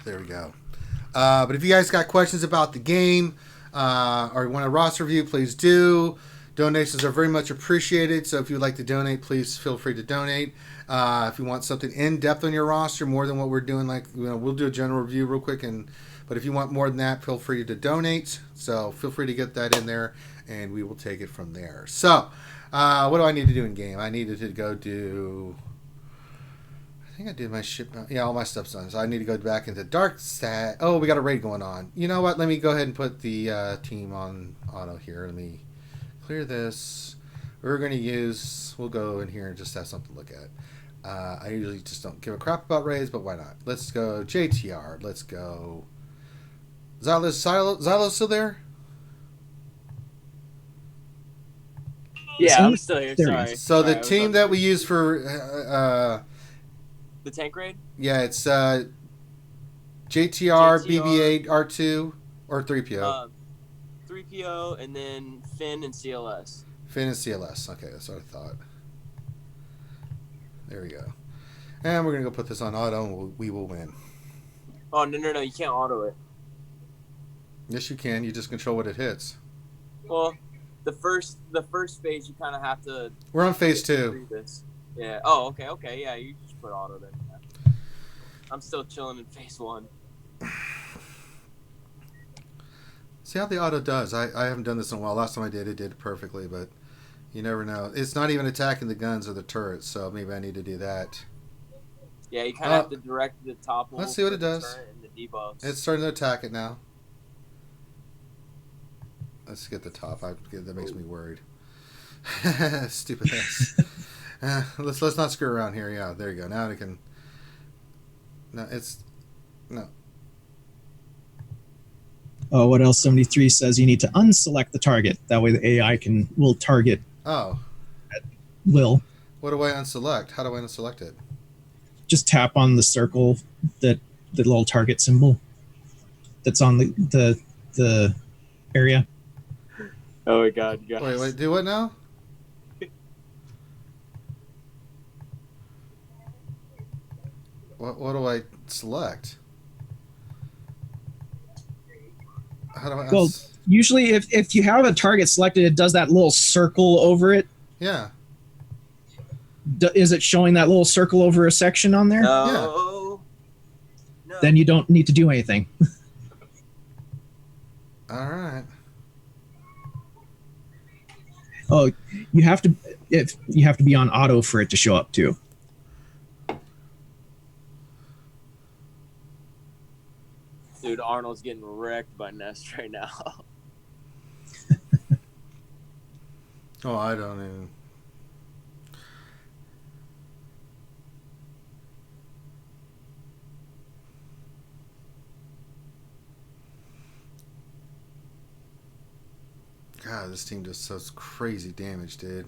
Speaker 1: There we go. But if you guys got questions about the game or want a roster review, please do. Donations are very much appreciated. So if you'd like to donate, please feel free to donate. If you want something in depth on your roster, more than what we're doing, like we'll do a general review real quick. But if you want more than that, feel free to donate. So feel free to get that in there, and we will take it from there. So what do I need to do in game? I needed to go do. I think I did my ship. Yeah, all my stuff's done. So I need to go back into Dark Sat. Oh, we got a raid going on. You know what? Let me go ahead and put the team on auto here. Let me clear this. We're going to use. We'll go in here and just have something to look at. I usually just don't give a crap about raids, but why not? Let's go JTR. Let's go. Xylo's still there?
Speaker 3: Yeah, I'm still here. Sorry.
Speaker 1: So the team that we use for
Speaker 3: the tank raid?
Speaker 1: Yeah, it's JTR, BB-8, R2, or 3PO.
Speaker 3: 3PO, and then Finn and CLS.
Speaker 1: Finn and CLS. Okay, that's what I thought. There we go. And we're going to go put this on auto, and we will win.
Speaker 3: Oh, no, you can't auto it.
Speaker 1: Yes, you can. You just control what it hits.
Speaker 3: Well, the first phase, you kind of have to...
Speaker 1: We're on phase 2.
Speaker 3: Yeah. Oh, okay. Yeah, you just put auto then. Yeah. I'm still chilling in phase 1.
Speaker 1: See how the auto does. I haven't done this in a while. Last time I did, it did perfectly, but you never know. It's not even attacking the guns or the turrets, so maybe I need to do that.
Speaker 3: Yeah, you kind of have to direct the top.
Speaker 1: Let's see what it does.
Speaker 3: The debuffs.
Speaker 1: It's starting to attack it now. Let's get the top. That makes me worried. Stupid ass. Let's not screw around here. Yeah, there you go. Now it can. No, it's no.
Speaker 2: Oh, what else? 73 says you need to unselect the target. That way the AI will target.
Speaker 1: Oh.
Speaker 2: At will.
Speaker 1: What do I unselect? How do I unselect it?
Speaker 2: Just tap on the circle, the little target symbol that's on the area.
Speaker 3: Oh my god, you guys.
Speaker 1: Wait, do what now? What do I select? How do I?
Speaker 2: Well, usually if you have a target selected, it does that little circle over it.
Speaker 1: Yeah.
Speaker 2: Is it showing that little circle over a section on there?
Speaker 3: No.
Speaker 1: Yeah.
Speaker 3: No.
Speaker 2: Then you don't need to do anything.
Speaker 1: All right.
Speaker 2: Oh, you have to be on auto for it to show up too.
Speaker 3: Dude, Arnold's getting wrecked by Nest right now.
Speaker 1: Oh, I don't even. God, this team does such crazy damage, dude.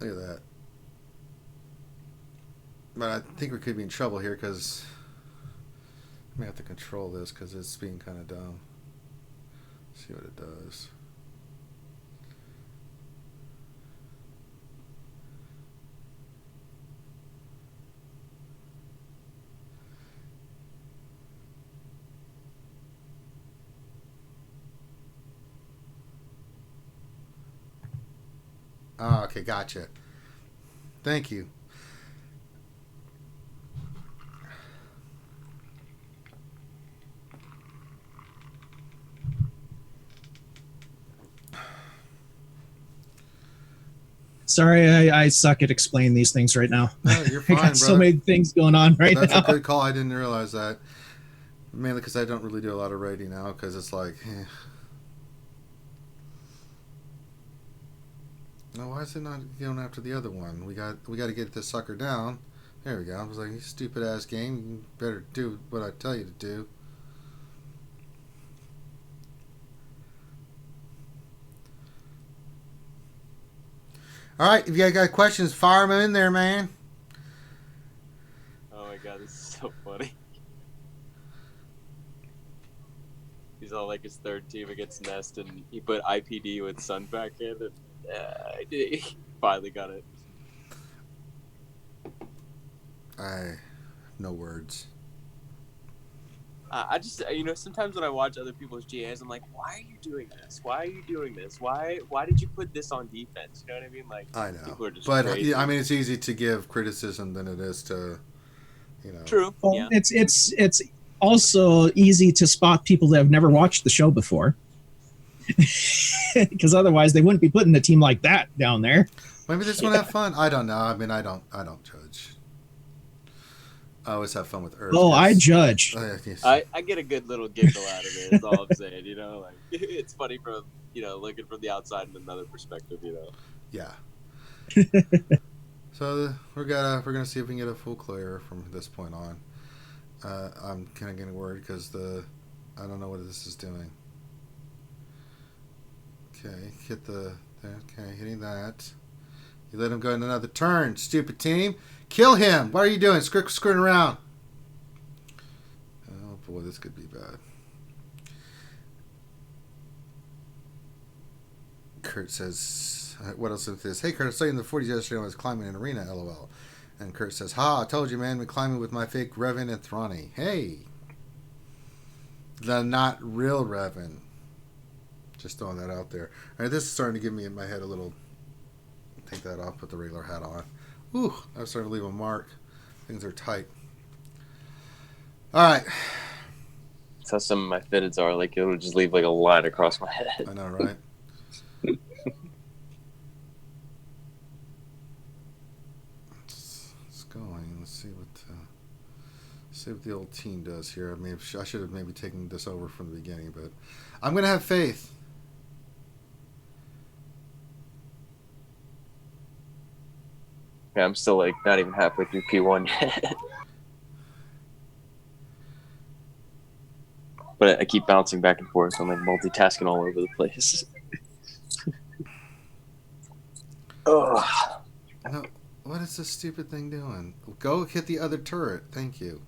Speaker 1: Look at that. But I think we could be in trouble here because I may have to control this because it's being kind of dumb. Let's see what it does. Oh, okay, gotcha. Thank you.
Speaker 2: Sorry, I suck at explaining these things right now.
Speaker 1: No, you're fine,
Speaker 2: I got so
Speaker 1: brother.
Speaker 2: many things going on right
Speaker 1: That's
Speaker 2: now.
Speaker 1: a good call. I didn't realize that. Mainly because I don't really do a lot of writing now, because it's like, No, why is it not going after the other one? We got to get this sucker down. There we go. I was like, you stupid ass game. You better do what I tell you to do. All right, if you guys got questions, fire them in there, man.
Speaker 3: Oh my god, this is so funny. He's on like his third team against Nest, and he put IPD with Sun back in, and he finally got it.
Speaker 1: I have no words.
Speaker 3: I just, sometimes when I watch other people's GAs, I'm like, why are you doing this? Why are you doing this? Why did you put this on defense? You know what I mean? Like,
Speaker 1: I know,
Speaker 3: people are just
Speaker 1: but
Speaker 3: crazy.
Speaker 1: yeah, I mean, it's easy to give criticism than it is to,
Speaker 3: True.
Speaker 2: Well,
Speaker 3: Yeah.
Speaker 2: It's also easy to spot people that have never watched the show before, because otherwise they wouldn't be putting a team like that down there.
Speaker 1: Maybe they just want to have fun. I don't know. I mean, I don't judge. I always have fun with Earth.
Speaker 2: Oh, I judge.
Speaker 3: I get a good little giggle out of it. That's all I'm saying. Like it's funny from looking from the outside in another perspective.
Speaker 1: Yeah. So we're gonna see if we can get a full clear from this point on. I'm kind of getting worried because I don't know what this is doing. Okay, hitting that. You let him go in another turn, stupid team. Kill him! What are you doing? Skirting around. Oh boy, this could be bad. Kurt says, what else is this? Hey Kurt, I saw you in the 40s yesterday when I was climbing an arena, lol. And Kurt says, I told you, man, been climbing with my fake Revan and Thronny. Hey. The not real Revan. Just throwing that out there. All right, this is starting to give me in my head a little... Take that off, put the regular hat on. Ooh, I'm starting to leave a mark. Things are tight. All right.
Speaker 3: That's how some of my fitteds are. Like, it'll just leave like a line across my head.
Speaker 1: I know, right? It's going. Let's see what the old team does here. I mean, I should have maybe taken this over from the beginning, but I'm going to have faith.
Speaker 3: Yeah, I'm still like not even halfway through P1 yet. But I keep bouncing back and forth. So I'm like multitasking all over the place. Oh.
Speaker 1: No, what is this stupid thing doing? Go hit the other turret. Thank you.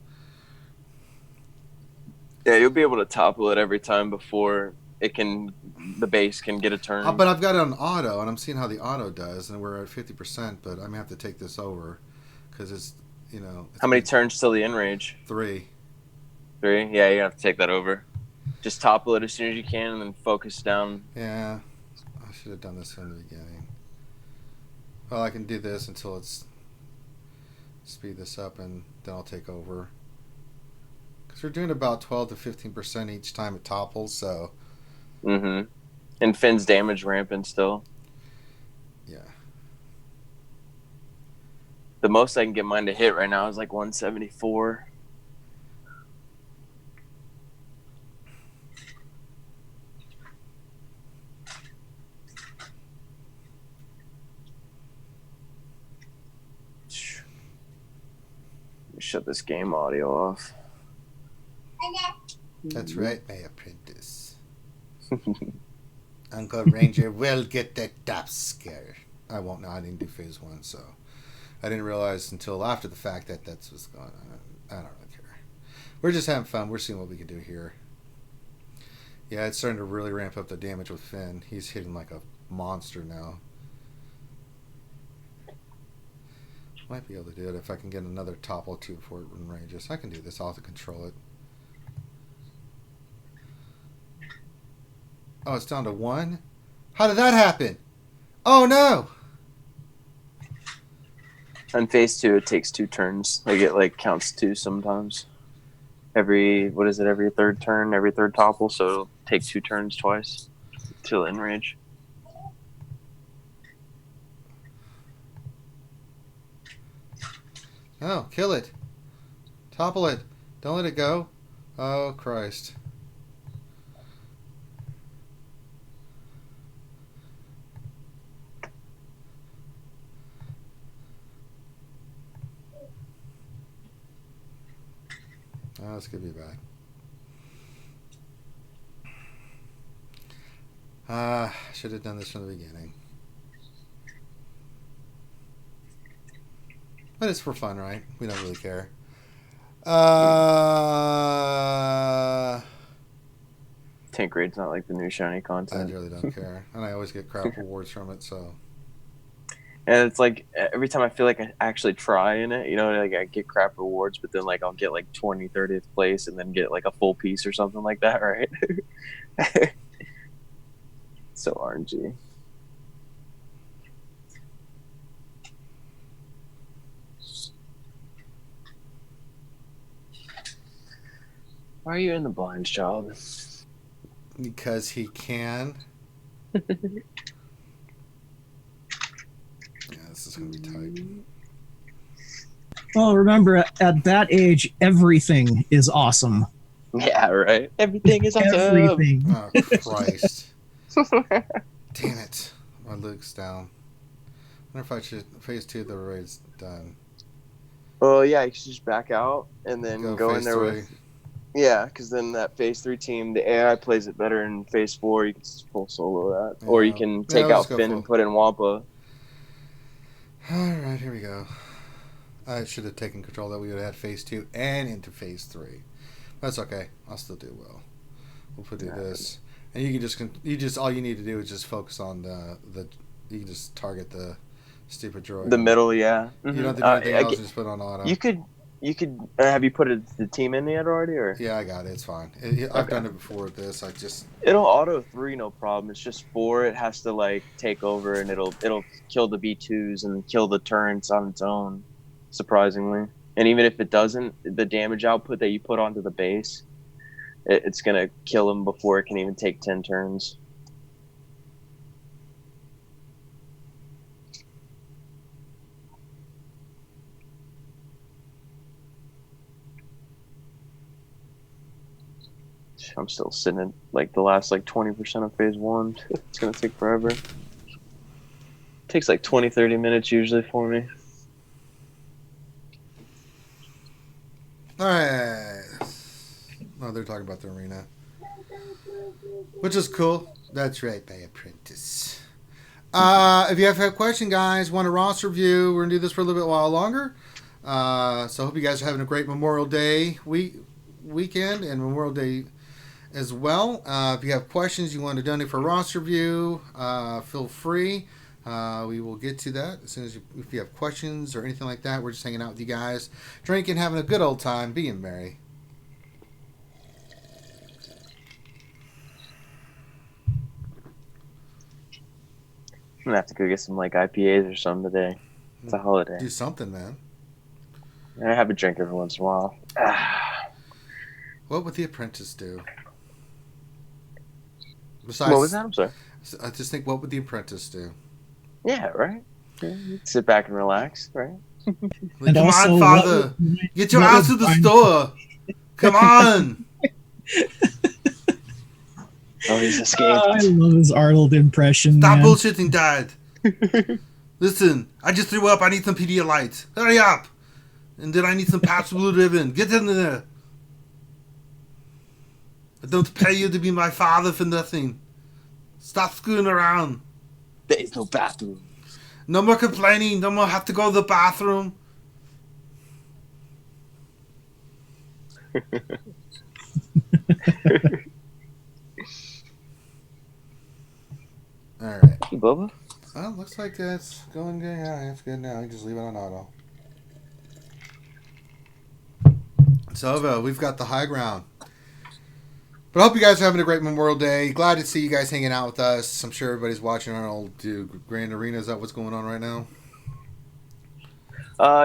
Speaker 3: Yeah, you'll be able to topple it every time before the base can get a turn.
Speaker 1: But I've got it on auto, and I'm seeing how the auto does, and we're at 50%, but I may have to take this over because it's.
Speaker 3: How many turns till the end range?
Speaker 1: 3.
Speaker 3: 3? Yeah, you have to take that over. Just topple it as soon as you can and then focus down.
Speaker 1: Yeah. I should have done this from the beginning. Well, I can do this until it's... Speed this up, and then I'll take over. Because we're doing about 12 to 15% each time it topples, so...
Speaker 3: Mm-hmm. And Finn's damage rampant still.
Speaker 1: Yeah.
Speaker 3: The most I can get mine to hit right now is like 174. Shut this game audio off.
Speaker 1: That's right, my apprentice. Uncle Ranger will get the top scare. I won't know. I didn't do phase 1, so I didn't realize until after the fact that that's what's going on. I don't really care. We're just having fun. We're seeing what we can do here. Yeah, it's starting to really ramp up the damage with Finn. He's hitting like a monster now. Might be able to do it if I can get another topple too before it ranges. I can do this. I'll have to control it. Oh, it's down to 1? How did that happen? Oh, no!
Speaker 3: On phase 2, it takes 2 turns. Like, it counts 2 sometimes. Every third turn, every third topple, so it'll take 2 turns twice till end range.
Speaker 1: Oh, kill it. Topple it. Don't let it go. Oh, Christ. Oh, this could be bad. Should have done this from the beginning. But it's for fun, right? We don't really care.
Speaker 3: 10th grade's not like the new shiny
Speaker 1: I
Speaker 3: content.
Speaker 1: really don't care. And I always get crap awards from it, so.
Speaker 3: And it's like every time I feel like I actually try in it, you know, like I get crap rewards, but then like I'll get like 20, 30th place and then get like a full piece or something like that, right? So RNG. Why are you in the blinds, child?
Speaker 1: Because he can. Yeah, this is going to be tight.
Speaker 2: Well, remember, at that age, everything is awesome.
Speaker 3: Yeah, right. Everything is awesome.
Speaker 2: Everything.
Speaker 1: Oh, Christ. Damn it. My luke's down. I wonder if I should. Phase 2 of the raid's done.
Speaker 3: Well, yeah, you should just back out and then go in there
Speaker 1: 3.
Speaker 3: with. Yeah, because then that phase 3 team, the AI plays it better in phase 4. You can just full solo that,
Speaker 1: Yeah.
Speaker 3: or you can take
Speaker 1: let's
Speaker 3: out
Speaker 1: go
Speaker 3: Finn
Speaker 1: full.
Speaker 3: and put in Wampa.
Speaker 1: All right, here we go. I should have taken control that we would have had phase 2 and into phase 3. That's okay. I'll still do well. We'll do this, and you can all you need to do is just focus on the you can just target the stupid droid.
Speaker 3: The middle, yeah.
Speaker 1: You don't have to do anything else. Just put on auto.
Speaker 3: You could. Have you put the team in yet already, or?
Speaker 1: Yeah, I got it. It's fine. I've done it before with this.
Speaker 3: It'll auto 3, no problem. It's just 4. It has to like take over, and it'll kill the B2s and kill the turrets on its own. Surprisingly, and even if it doesn't, the damage output that you put onto the base, it's gonna kill him before it can even take 10 turns. I'm still sitting in like the last like 20% of phase 1. It's gonna take forever. It takes like 20-30 minutes usually for me.
Speaker 1: All right. Oh, they're talking about the arena, which is cool. That's right, by Apprentice. If you have a question, guys, want a roster review, we're gonna do this for a little bit while longer. So I hope you guys are having a great Memorial Day weekend and Memorial Day as well. If you have questions, you want to donate for a roster review, feel free. We will get to that as soon as if you have questions or anything like that. We're just hanging out with you guys, drinking, having a good old time, being merry.
Speaker 3: I'm gonna have to go get some like IPAs or something today. It's a holiday.
Speaker 1: Do something, man.
Speaker 3: I have a drink every once in a while.
Speaker 1: What would The Apprentice do? Besides,
Speaker 3: What was that? I'm sorry.
Speaker 1: I just think, what would The Apprentice do?
Speaker 3: Yeah, right. Yeah, sit back and relax, right?
Speaker 1: Like, come on, Father. Get your ass to the store. Come on.
Speaker 3: Oh, he's escaped.
Speaker 2: I love his Arnold impression.
Speaker 1: Stop
Speaker 2: man.
Speaker 1: bullshitting, Dad. Listen, I just threw up. I need some Pedialyte. Hurry up. And then I need some Pabst Blue Ribbon. Get in there. I don't pay you to be my father for nothing. Stop screwing around.
Speaker 3: There is no bathroom.
Speaker 1: No more complaining. No more have to go to the bathroom. All right.
Speaker 3: Hey, Bubba.
Speaker 1: Well, looks like that's going good. Yeah, that's good now. You just leave it on auto. So, we've got the high ground. But I hope you guys are having a great Memorial Day. Glad to see you guys hanging out with us. I'm sure everybody's watching our old Grand Arena. Is that what's going on right now?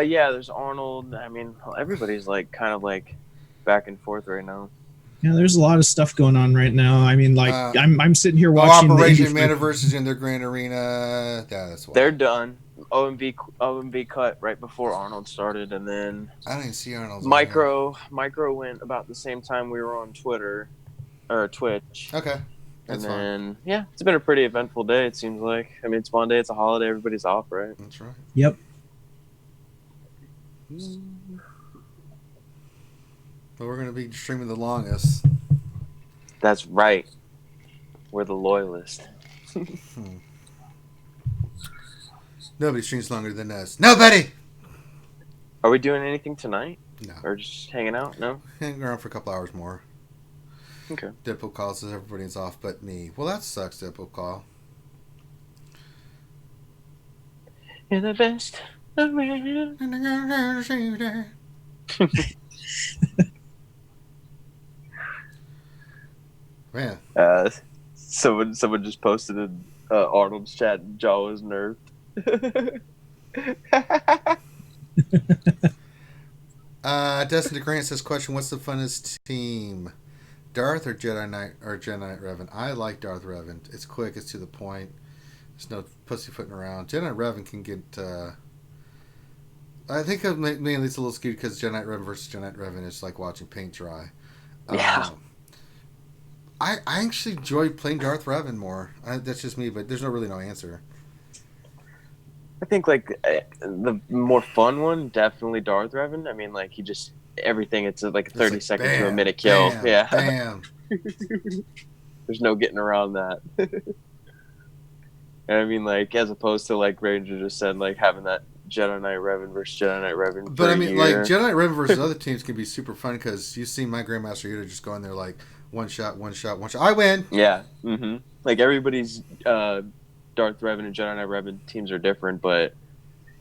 Speaker 3: Yeah, there's Arnold. I mean, everybody's like kind of like back and forth right now.
Speaker 2: Yeah, there's a lot of stuff going on right now. I mean, like I'm sitting here watching
Speaker 1: Operation
Speaker 2: the
Speaker 1: Metaverse is in their Grand Arena. Yeah, that's why.
Speaker 3: They're done. OMV cut right before Arnold started, and then
Speaker 1: I didn't see Arnold's.
Speaker 3: Micro went about the same time we were on Twitter or Twitch.
Speaker 1: Okay.
Speaker 3: And
Speaker 1: That's
Speaker 3: then, yeah, it's been a pretty eventful day, it seems like. I mean, it's Monday, it's a holiday, everybody's off, right?
Speaker 1: That's right.
Speaker 2: Yep.
Speaker 1: But we're going to be streaming the longest.
Speaker 3: That's right. We're the loyalists.
Speaker 1: Nobody streams longer than us. Nobody!
Speaker 3: Are we doing anything tonight?
Speaker 1: No.
Speaker 3: Or just hanging out? No?
Speaker 1: Hanging around for a couple hours more.
Speaker 3: Okay.
Speaker 1: Deadpool calls says everybody's off but me. Well, that sucks, Deadpool call.
Speaker 3: You're the best around.
Speaker 1: Man.
Speaker 3: Someone just posted in Arnold's chat, Jaw was nerfed.
Speaker 1: Destin DeGrant says, question, what's the funnest team? Darth or Jedi Knight Revan? I like Darth Revan. It's quick, it's to the point. There's no pussyfooting around. Jedi Knight Revan can get I think mainly it's a little skewed because Jedi Knight Revan versus Jedi Knight Revan is like watching paint dry.
Speaker 3: Yeah.
Speaker 1: I actually enjoy playing Darth Revan more. That's just me, but there's really no answer.
Speaker 3: I think like the more fun one, definitely Darth Revan. I mean, like he just everything. It's like a 30-second to a minute kill.
Speaker 1: Bam,
Speaker 3: yeah,
Speaker 1: bam.
Speaker 3: There's no getting around that. And I mean, like as opposed to like Ranger just said, like having that Jedi Knight Revan versus Jedi Knight Revan.
Speaker 1: But I mean, like Jedi Knight Revan versus other teams can be super fun because you see my Grandmaster Yoda just go in there like one shot. I win.
Speaker 3: Yeah. Mm-hmm. Like everybody's Darth Revan and Jedi Knight Revan teams are different, but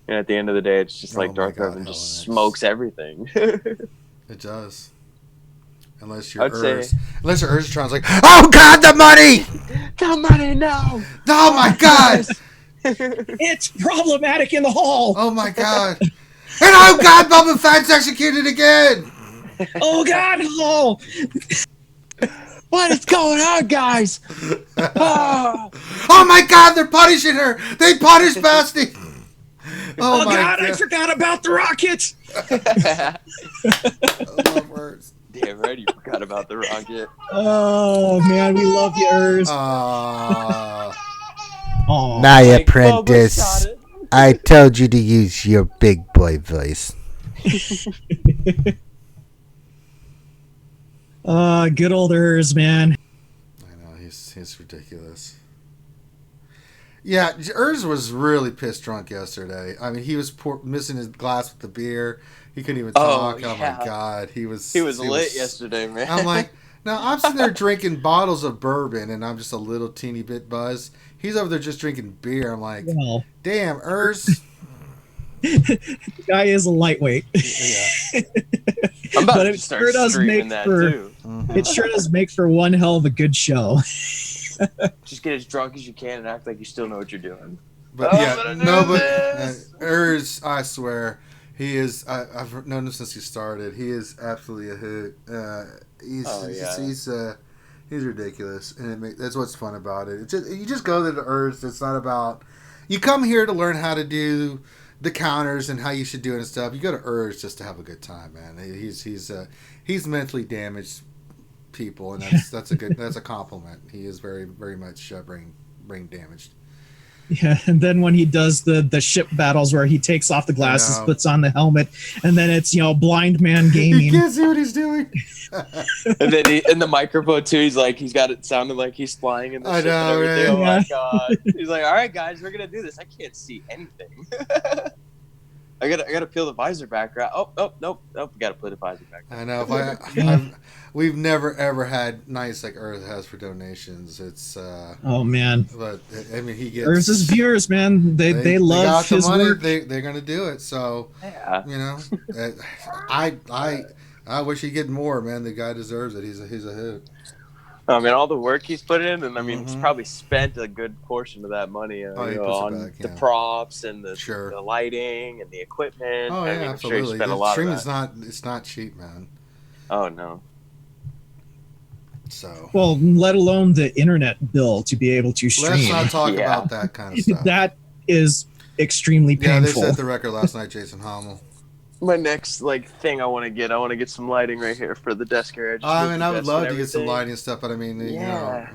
Speaker 3: at the end of the day, it's just like Darth Revan just smokes everything.
Speaker 1: It does. Unless you're
Speaker 3: Urs.
Speaker 1: Unless you're Urzatron's like, oh God, the money!
Speaker 3: The money, no!
Speaker 1: Oh my God!
Speaker 2: It's problematic in the hall.
Speaker 1: Oh my God! And oh God, Boba Fett's executed again!
Speaker 2: Oh God, no!
Speaker 3: What is going on, guys?
Speaker 1: Oh my God, they're punishing her! They punished Basti!
Speaker 2: Oh my God, I forgot about the rockets!
Speaker 1: I love words.
Speaker 3: Damn right, you forgot about the rocket.
Speaker 2: Oh man, we love you, Urs.
Speaker 1: My apprentice, I told you to use your big boy voice.
Speaker 2: Good old Urs, man.
Speaker 1: I know, he's ridiculous. Yeah, Urs was really pissed drunk yesterday. I mean, he was missing his glass with the beer. He couldn't even talk. Oh my God, he was
Speaker 3: lit yesterday, man.
Speaker 1: I'm like, now I'm sitting there drinking bottles of bourbon, and I'm just a little teeny bit buzzed. He's over there just drinking beer. I'm like, damn, Urs.
Speaker 2: The guy is a lightweight.
Speaker 3: Yeah. I'm about to start streaming that too.
Speaker 2: It sure does make for one hell of a good show.
Speaker 3: Just get as drunk as you can and act like you still know what you're doing.
Speaker 1: But Urs, I swear, he is. I've known him since he started. He is absolutely a hoot. He's ridiculous, and that's what's fun about it. You just go there to Urs. It's not about you come here to learn how to do the counters and how you should do it and stuff. You go to Urs just to have a good time, man. He's mentally damaged people, and that's a compliment. He is very, very much brain damaged.
Speaker 2: Yeah, and then when he does the ship battles where he takes off the glasses, puts on the helmet, and then it's blind man gaming.
Speaker 1: You can't see what he's doing.
Speaker 3: And then in the microphone too, he's got it sounding like he's flying in the ship and everything. Oh my God! He's like, "All right, guys, we're gonna do this. I can't see anything. I gotta peel the visor back. Right? Oh, nope. We gotta put the visor back.
Speaker 1: I know. We've never ever had nights like Earth has for donations. It's
Speaker 2: oh man.
Speaker 1: But I mean, he gets
Speaker 2: Earth's viewers, man. They love his work.
Speaker 1: They're gonna do it. So
Speaker 3: yeah.
Speaker 1: I wish he'd get more, man. The guy deserves it. He's a hoot.
Speaker 3: I mean, all the work he's put in, and I mean, he's probably spent a good portion of that money on the props and the lighting and the equipment.
Speaker 1: Oh yeah, absolutely.
Speaker 3: Sure he spent a lot of that.
Speaker 1: It's not cheap, man.
Speaker 3: Oh no.
Speaker 1: So
Speaker 2: let alone the internet bill to be able to stream.
Speaker 1: Let's not talk about that kind of stuff.
Speaker 2: That is extremely
Speaker 1: Yeah, they
Speaker 2: painful.
Speaker 1: set the record last night, Jason Hommel.
Speaker 3: My next thing I want to get some lighting right here for the desk here.
Speaker 1: I mean, I would love to get some lighting and stuff, but I mean,
Speaker 3: Yeah.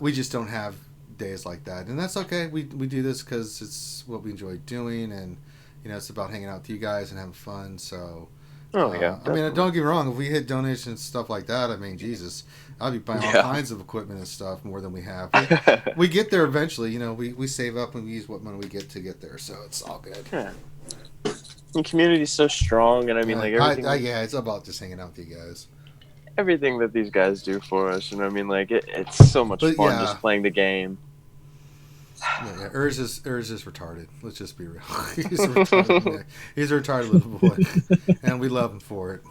Speaker 1: we just don't have days like that, and that's okay. We do this because it's what we enjoy doing, and it's about hanging out with you guys and having fun. So,
Speaker 3: Oh yeah.
Speaker 1: I mean, don't get me wrong. If we hit donations and stuff like that, I mean, Jesus, I'll be buying all kinds of equipment and stuff more than we have. We get there eventually. We save up and we use what money we get to get there, so it's all good.
Speaker 3: Yeah. The community's so strong, and I mean, like everything.
Speaker 1: It's about just hanging out with you guys.
Speaker 3: Everything that these guys do for us, I mean, like it's so much fun just playing the game.
Speaker 1: Yeah, Urs is retarded. Let's just be real. He's a retarded He's a retarded little boy, and we love him for it.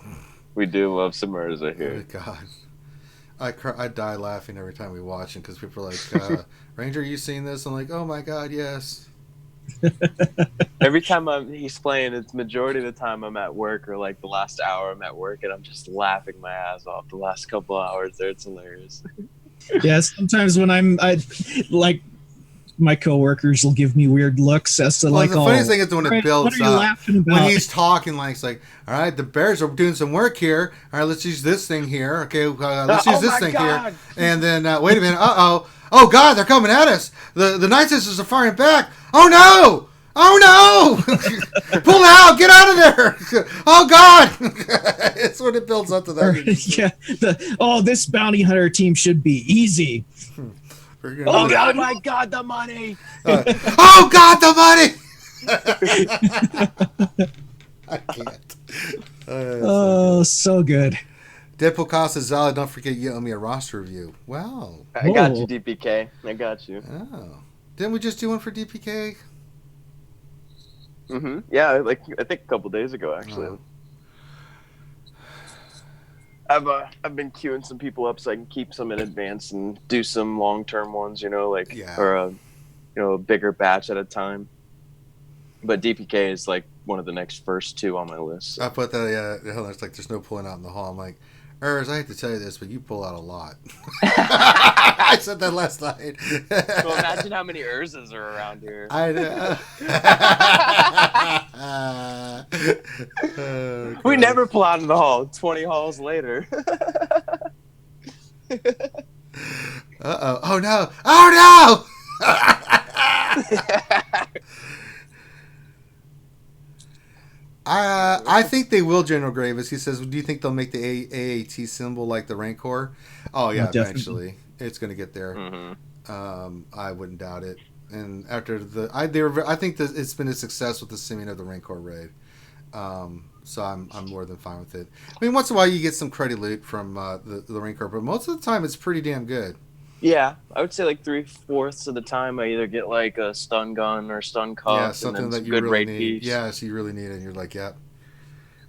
Speaker 3: We do love some Urza here.
Speaker 1: Oh, God, I die laughing every time we watch him because people are like, "Ranger, you seen this?" I'm like, "Oh my God, yes."
Speaker 3: Every time he's playing, it's majority of the time I'm at work, or like the last hour I'm at work, and I'm just laughing my ass off. The last couple hours there, it's hilarious.
Speaker 2: Yeah, sometimes when I like, my coworkers will give me weird looks as to
Speaker 1: the funniest thing is when it builds up. When he's talking, like, it's like, all right, the Bears are doing some work here. All right, let's use this thing here. Okay, let's use this thing here. And then, wait a minute. Oh, God, they're coming at us. The Night Sisters are firing back. Oh, no. Oh, no. Pull out. Get out of there. Oh, God. It's when it builds up to that.
Speaker 2: Yeah. This bounty hunter team should be easy.
Speaker 3: Oh, God, my God, the money.
Speaker 1: Oh, God, the money. I can't.
Speaker 2: So good.
Speaker 1: Deadpool Costa Zala, don't forget you owe me a roster review. Wow.
Speaker 3: I got you, DPK. I got you.
Speaker 1: Oh. Didn't we just do one for DPK?
Speaker 3: Mm-hmm. Yeah, I think a couple days ago, actually.
Speaker 1: Oh.
Speaker 3: I've been queuing some people up so I can keep some in advance and do some long-term ones, or a bigger batch at a time. But DPK is like one of the next first two on my list.
Speaker 1: I put that. It's like there's no pulling out in the hall. I'm like, Urs, I hate to tell you this, but you pull out a lot. I said that last night.
Speaker 3: Well, imagine how many Urzas are around here.
Speaker 1: I know.
Speaker 3: We never pull out in the hall. 20 halls later.
Speaker 1: Uh-oh. Oh, no. Oh, no! I think they will, General Gravis. He says, do you think they'll make the AAT symbol like the Rancor? Oh, yeah, eventually. It's going to get there.
Speaker 3: Mm-hmm.
Speaker 1: I wouldn't doubt it. And after I think that it's been a success with the simming of the Rancor raid. So I'm more than fine with it. I mean, once in a while you get some cruddy loot from the Rancor, but most of the time it's pretty damn good.
Speaker 3: Yeah, I would say like 3/4 of the time I either get like a stun gun or stun cup,
Speaker 1: something
Speaker 3: and then
Speaker 1: that you
Speaker 3: good
Speaker 1: really
Speaker 3: raid
Speaker 1: need.
Speaker 3: piece.
Speaker 1: Yeah, so you really need it. And you're like, yep.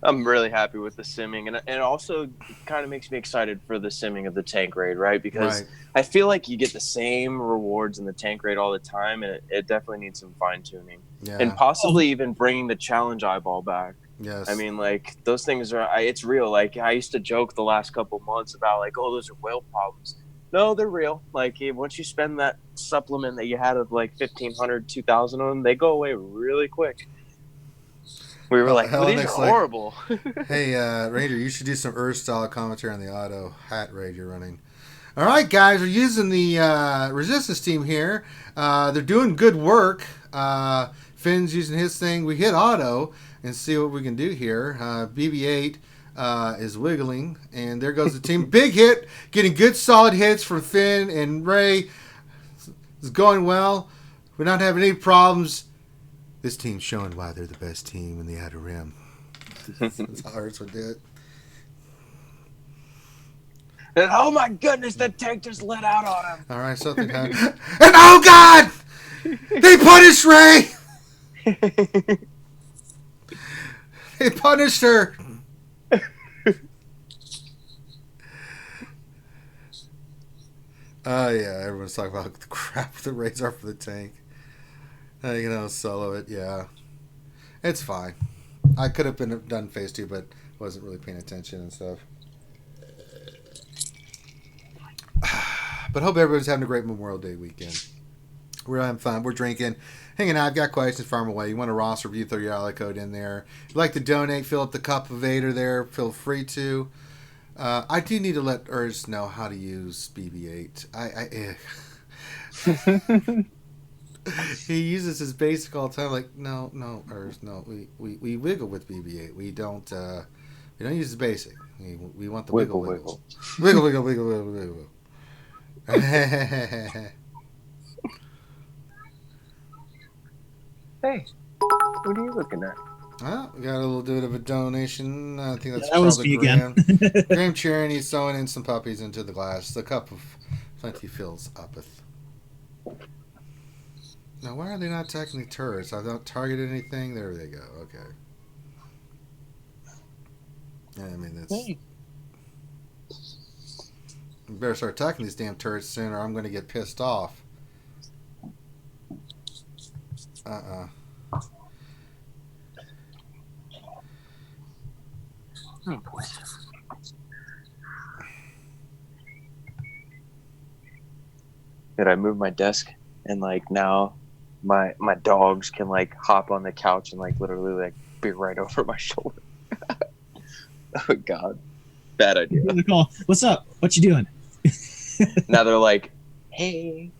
Speaker 3: I'm really happy with the simming, and it also kind of makes me excited for the simming of the tank raid, right? Because I feel like you get the same rewards in the tank raid all the time, and it definitely needs some fine tuning, and possibly even bringing the challenge eyeball back.
Speaker 1: Yes.
Speaker 3: I mean, like those things it's real. Like I used to joke the last couple months about like, oh, those are whale problems. No, they're real. Like once you spend that supplement that you had of like 1,500, 2,000 on them, they go away really quick. We were like, well, these are horrible.
Speaker 1: Hey, Ranger, you should do some Urs-style commentary on the auto hat raid you're running. All right, guys, we're using the Resistance team here. They're doing good work. Finn's using his thing. We hit auto and see what we can do here. BB-8 is wiggling, and there goes the team. Big hit, getting good solid hits from Finn and Ray. It's going well. We're not having any problems. This team's showing why they're the best team in the Outer Rim. That's how Urs would do it.
Speaker 3: And oh my goodness, the tank just let out on him.
Speaker 1: All right, something happened. And oh God! They punished Ray! They punished her! Oh, yeah, everyone's talking about the crap the raids are for the tank. Solo it, yeah. It's fine. I could have been done phase 2, but wasn't really paying attention and stuff. But hope everyone's having a great Memorial Day weekend. We're having fun. We're drinking, hanging out. I've got questions, farm away. You want a roster review, throw your ally code in there. If you'd like to donate, fill up the cup of Vader there. Feel free to. I do need to let Urs know how to use BB-8. He uses his basic all the time. Like, no, Urs, no. We wiggle with BB-8. We don't use the basic. We want the wiggle. Wiggle.
Speaker 3: Hey, what are you looking at?
Speaker 1: Well, we got a little bit of a donation. I think that's
Speaker 2: that was
Speaker 1: probably
Speaker 2: me again.
Speaker 1: Graham cheering. He's throwing in some puppies into the glass. The cup of plenty fills uppeth. Now, why are they not attacking the turrets? I've not targeted anything. There they go. Okay. Yeah, I mean, that's...
Speaker 3: Hey.
Speaker 1: We better start attacking these damn turrets soon or I'm going to get pissed off.
Speaker 3: Oh, boy. Did I move my desk and like now my dogs can like hop on the couch and like literally like be right over my shoulder. Oh God, bad idea.
Speaker 2: What's up? What you doing?
Speaker 3: Now they're like, hey,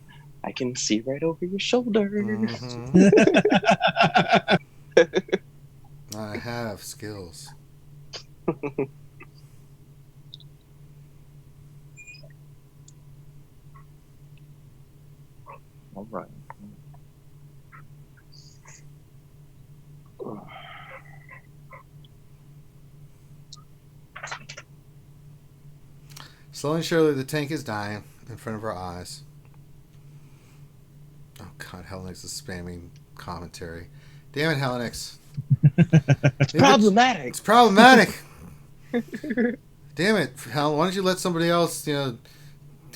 Speaker 3: I can see right over your shoulder.
Speaker 1: Mm-hmm. I have skills.
Speaker 3: All right.
Speaker 1: Slowly and surely, the tank is dying in front of our eyes. Oh God, Hellenix is spamming commentary. Damn it, Hellenix.
Speaker 3: It's problematic.
Speaker 1: It's problematic. Damn it, Helen. Why don't you let somebody else,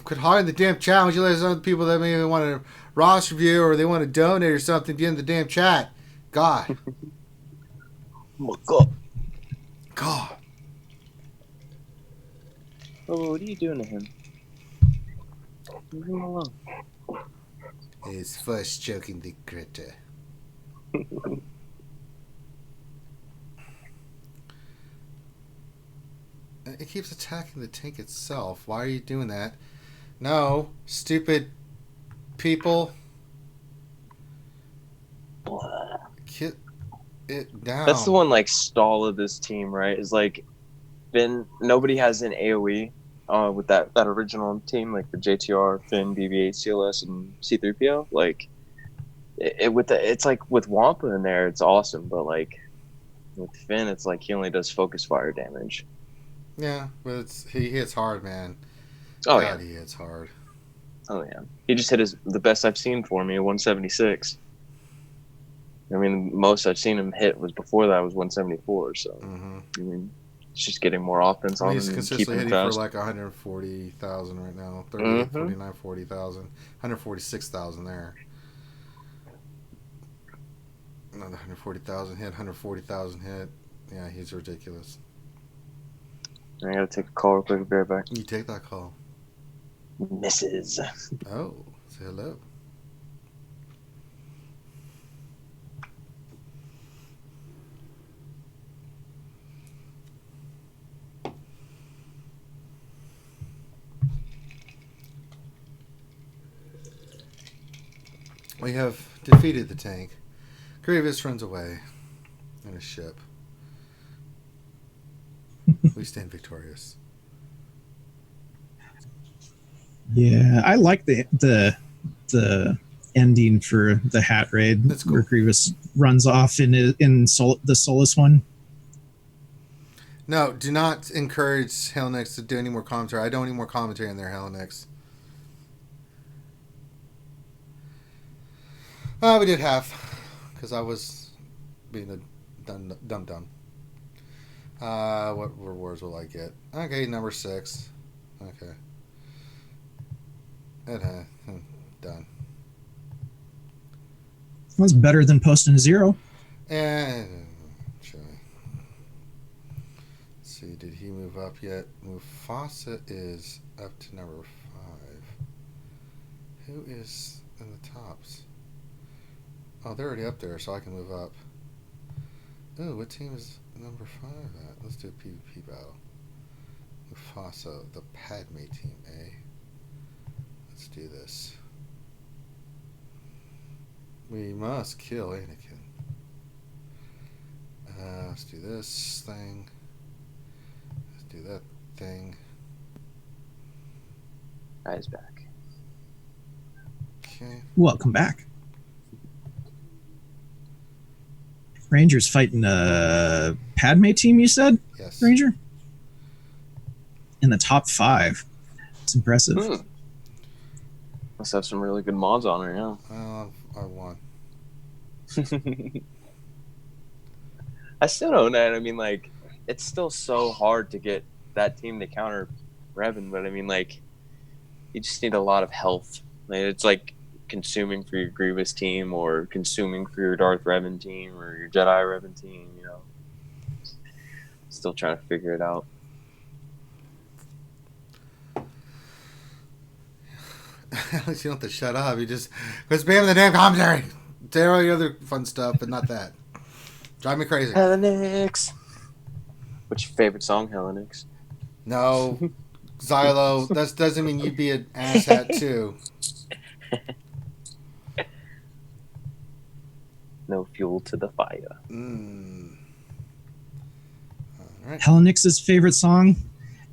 Speaker 1: quit hogging the damn chat? Why don't you let other people that maybe want a roster review or they want to donate or something get in the damn chat? God.
Speaker 3: Oh, God.
Speaker 1: God.
Speaker 3: Oh, what are you doing to him? Leave him alone.
Speaker 1: He's first choking the critter. It keeps attacking the tank itself. Why are you doing that? No, stupid people. Get it down.
Speaker 3: That's the one like stall of this team, right? Is like nobody has an AoE with that original team, like the JTR, Finn, BB-8, CLS, and C3PO. Like it's like with Wampa in there, it's awesome, but like with Finn, it's like he only does focus fire damage.
Speaker 1: Yeah, but he hits hard, man.
Speaker 3: Oh
Speaker 1: God,
Speaker 3: yeah,
Speaker 1: he hits hard.
Speaker 3: Oh yeah, he just hit the best I've seen for me, 176. I mean, the most I've seen him hit was before that was 174. So I mean, it's just getting more offense on him.
Speaker 1: He's
Speaker 3: and
Speaker 1: consistently
Speaker 3: keeping
Speaker 1: hitting
Speaker 3: fast.
Speaker 1: for like 140,000 right now. 38, 49, 40,000. 146,000 there. Another 140,000 hit, 140,000 hit. Yeah, he's ridiculous.
Speaker 3: I gotta take a call real quick. I'll be right back.
Speaker 1: You take that call.
Speaker 3: Mrs.
Speaker 1: Oh, say hello. We have defeated the tank. Grievous runs away in a ship. We stand victorious.
Speaker 2: Yeah, I like the ending for the Hat Raid.
Speaker 1: That's cool.
Speaker 2: Where Grievous runs off in the Solus one.
Speaker 1: No, do not encourage Hellnix to do any more commentary. I don't need more commentary in there, Hellnix. We did half, because I was being a dumb. What rewards will I get? Okay, number 6. Okay. Done.
Speaker 2: That's better than posting a 0.
Speaker 1: And let's see, did he move up yet? Mufasa is up to number 5. Who is in the tops? Oh, they're already up there, so I can move up. Ooh, what team is number 5 at? Let's do a PvP battle. Mufasa, the Padme team, eh? Let's do this. We must kill Anakin. Let's do this thing. Let's do that thing.
Speaker 3: Guy's back.
Speaker 1: Okay.
Speaker 2: Welcome back. Ranger's fighting a Padme team, you said?
Speaker 1: Yes.
Speaker 2: Ranger? In the top 5. It's impressive.
Speaker 3: Must have some really good mods on her, yeah.
Speaker 1: I won.
Speaker 3: I still don't know. I mean, like, it's still so hard to get that team to counter Revan, but I mean, like, you just need a lot of health. Like, it's like consuming for your Grievous team or consuming for your Darth Revan team or your Jedi Revan team, you know. Still trying to figure it out.
Speaker 1: At least you don't have to shut up. You just spam the damn commentary. Say all the other fun stuff, but not that. Drive me crazy.
Speaker 3: Hellenix. What's your favorite song, Hellenix?
Speaker 1: No. Xylo, that doesn't mean you'd be an asshat too.
Speaker 3: No fuel to the fire.
Speaker 1: All right.
Speaker 2: Hellenix's favorite song?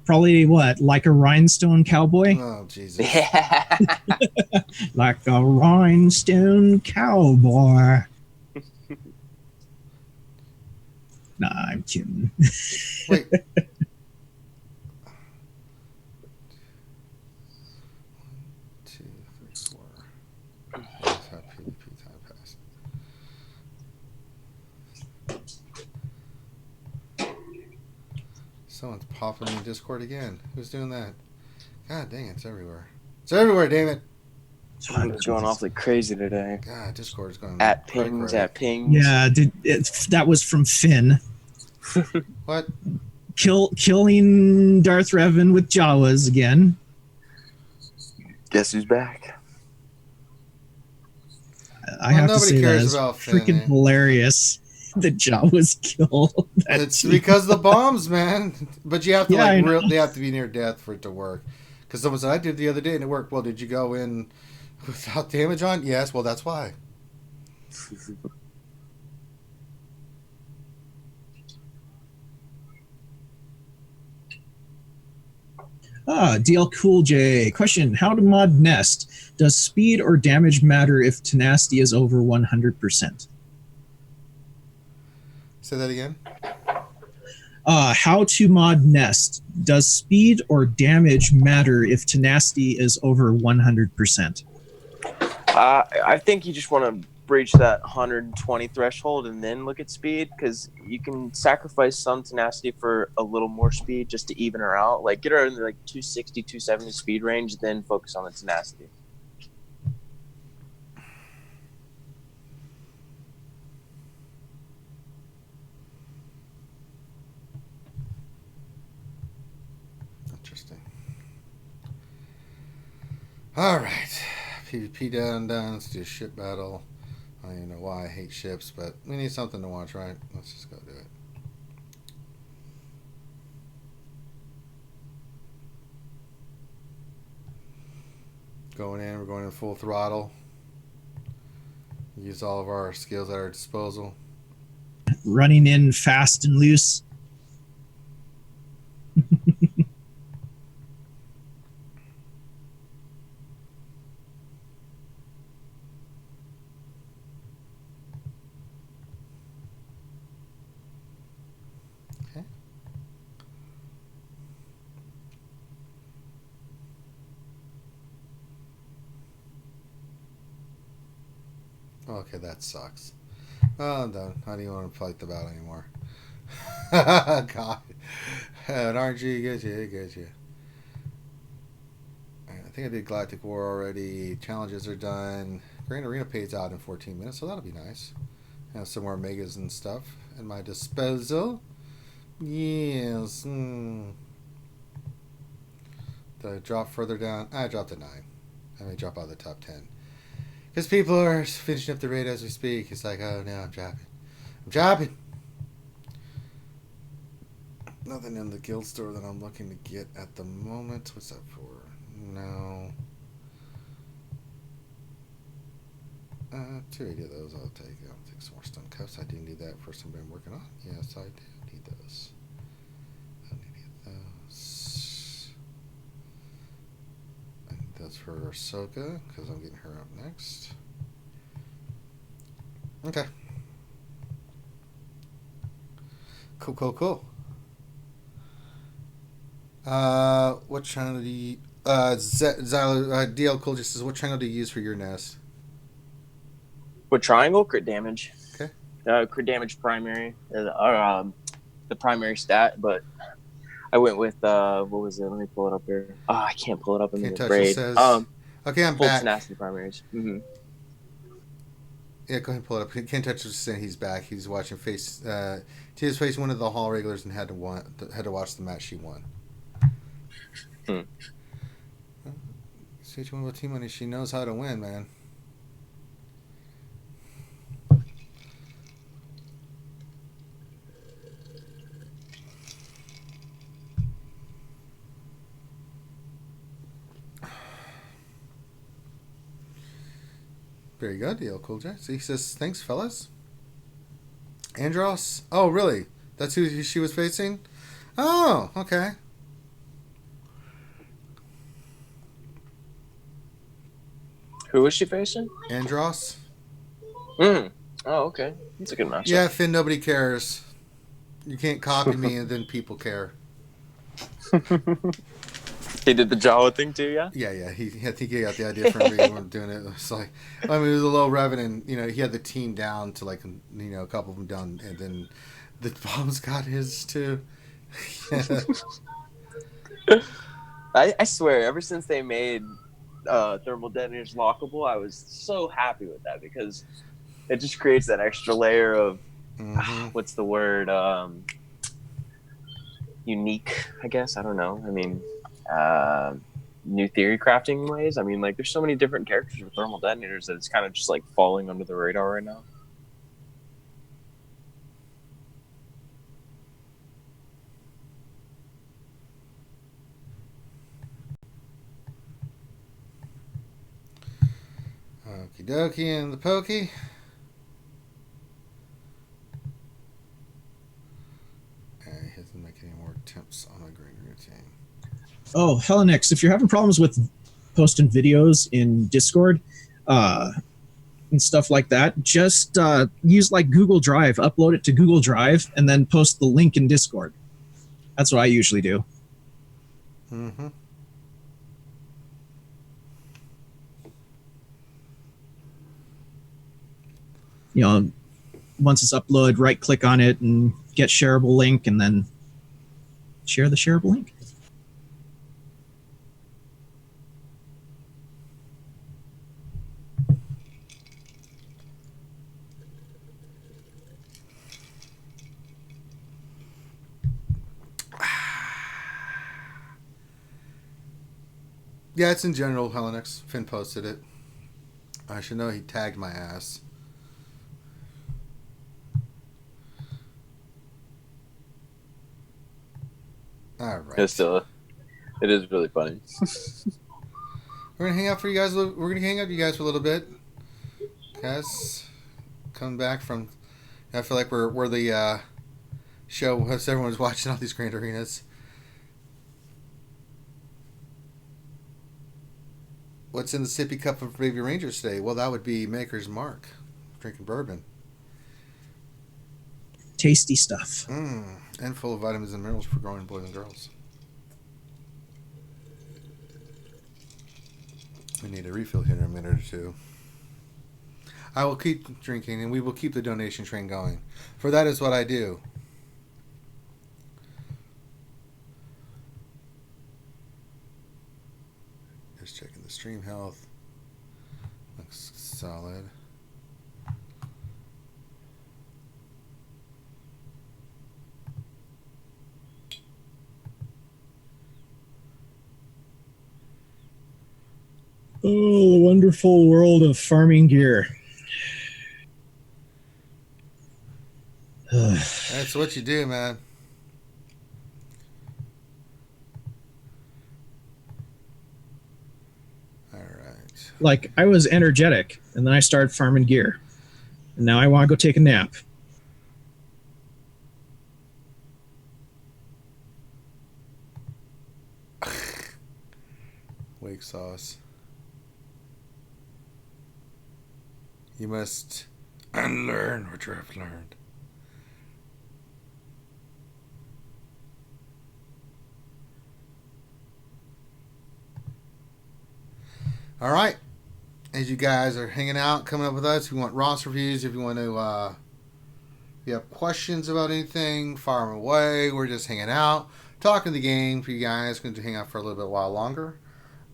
Speaker 2: Probably what? Like a Rhinestone Cowboy?
Speaker 1: Oh, Jesus.
Speaker 3: Yeah.
Speaker 2: Like a Rhinestone Cowboy. Nah, I'm kidding.
Speaker 1: Wait. 1, 2, 3, 4. That's how PvP time passed. Someone's popping in Discord again. Who's doing that? God dang it, it's everywhere. It's everywhere, damn it.
Speaker 3: It's going awfully crazy today.
Speaker 1: God, Discord is going
Speaker 3: At
Speaker 1: cray
Speaker 3: pings,
Speaker 1: cray.
Speaker 3: at pings.
Speaker 2: Yeah, that was from Finn.
Speaker 1: What?
Speaker 2: Killing Darth Revan with Jawas again.
Speaker 3: Guess who's back?
Speaker 2: I have to
Speaker 1: nobody
Speaker 2: say
Speaker 1: cares
Speaker 2: that is
Speaker 1: about Finn,
Speaker 2: freaking
Speaker 1: eh?
Speaker 2: hilarious. The Jawas kill.
Speaker 1: It's because of the bombs, man. But you have to
Speaker 2: Yeah, I know.
Speaker 1: they have to be near death for it to work. Because someone said I did the other day and it worked. Well, did you go in without damage on? Yes. Well, that's why.
Speaker 2: DL Cool J. Question: how to mod Nest? Does speed or damage matter if tenacity is over 100%?
Speaker 1: Say that again.
Speaker 2: How to mod Nest? Does speed or damage matter if tenacity is over 100%?
Speaker 3: I think you just want to breach that 120 threshold and then look at speed, because you can sacrifice some tenacity for a little more speed just to even her out. Like, get her in the 260, 270 speed range, then focus on the tenacity.
Speaker 1: Interesting. All right. PvP done. Let's do a ship battle. I don't even know why I hate ships, but we need something to watch, right? Let's just go do it. Going in. We're going in full throttle. Use all of our skills at our disposal.
Speaker 2: Running in fast and loose.
Speaker 1: Okay. Okay, that sucks. Oh, I'm done. I don't even want to fight the battle anymore. God. An RNG gets you. Alright, I think I did Galactic War already. Challenges are done. Grand Arena pays out in 14 minutes, so that'll be nice. Have some more megas and stuff at my disposal. Yes. Did I drop further down? I dropped to 9. I may drop out of the top 10. His people are finishing up the raid as we speak. He's like, oh no, I'm dropping. I'm dropping. Nothing in the guild store that I'm looking to get at the moment. What's that for? No. 280 of those I'll take. I'll take some more stun cuffs. I do need that for somebody I'm working on. Yes, I do need those. I need those. I need those for Ahsoka because I'm getting her up next. Okay. Cool. What channel do you... DL Cool just says, what channel do you use for your nest?
Speaker 3: What triangle? Crit damage.
Speaker 1: Okay.
Speaker 3: Crit damage primary. The primary stat, but I went with, what was it? Let me pull it up here. Oh, I can't pull it up in the raid.
Speaker 1: Says, okay, I'm
Speaker 3: full
Speaker 1: back.
Speaker 3: tenacity primaries. Mm-hmm.
Speaker 1: Yeah, go ahead and pull it up. Can't touch was saying he's back. He's watching face. He was facing one of the hall regulars and had to watch the match she won. Stage 1 with team money. She knows how to win, man. Very good, DL Cool J. So he says, thanks, fellas. Andros? Oh, really? That's who she was facing? Oh, okay.
Speaker 3: Who was she facing?
Speaker 1: Andros.
Speaker 3: Oh, okay. That's a good matchup.
Speaker 1: Yeah, Finn, nobody cares. You can't copy me and then people care.
Speaker 3: He did the Jawa thing too, yeah?
Speaker 1: Yeah. I think he got the idea from me when doing it. It's like, I mean, it was a low revenue, and he had the team down to like, a couple of them down, and then the bombs got his too.
Speaker 3: I swear, ever since they made thermal detonators lockable, I was so happy with that because it just creates that extra layer of what's the word? Unique, I guess. I don't know. I mean, new theory crafting ways. I mean, like, there's so many different characters with thermal detonators that it's kind of just like falling under the radar right now.
Speaker 1: Okie dokie and the pokey. He doesn't make any more attempts on a green routine.
Speaker 2: Oh, Helenex, if you're having problems with posting videos in Discord and stuff like that, just use like Google Drive, upload it to Google Drive, and then post the link in Discord. That's what I usually do.
Speaker 1: Mm-hmm.
Speaker 2: Once it's uploaded, right click on it and get shareable link, and then share the shareable link.
Speaker 1: Yeah, it's in general, Helenex. Finn posted it. I should know he tagged my ass. All right.
Speaker 3: It is really funny.
Speaker 1: We're gonna hang out for you guys. We're gonna hang out with you guys for a little bit. Guys, coming back from. I feel like we're the show as everyone's watching all these grand arenas. What's in the sippy cup of Baby Rangers today? Well, that would be Maker's Mark. Drinking bourbon.
Speaker 2: Tasty stuff.
Speaker 1: And full of vitamins and minerals for growing boys and girls. We need a refill here in a minute or two. I will keep drinking, and we will keep the donation train going. For that is what I do. Just checking the stream health. Looks solid.
Speaker 2: Oh, the wonderful world of farming gear.
Speaker 1: That's what you do, man. All right.
Speaker 2: Like, I was energetic, and then I started farming gear. And now I want to go take a nap.
Speaker 1: Wake sauce. You must unlearn what you have learned. All right. As you guys are hanging out, coming up with us, if you want roster reviews, if you want to, if you have questions about anything, fire them away. We're just hanging out, talking the game for you guys. Going to hang out for a little bit while longer.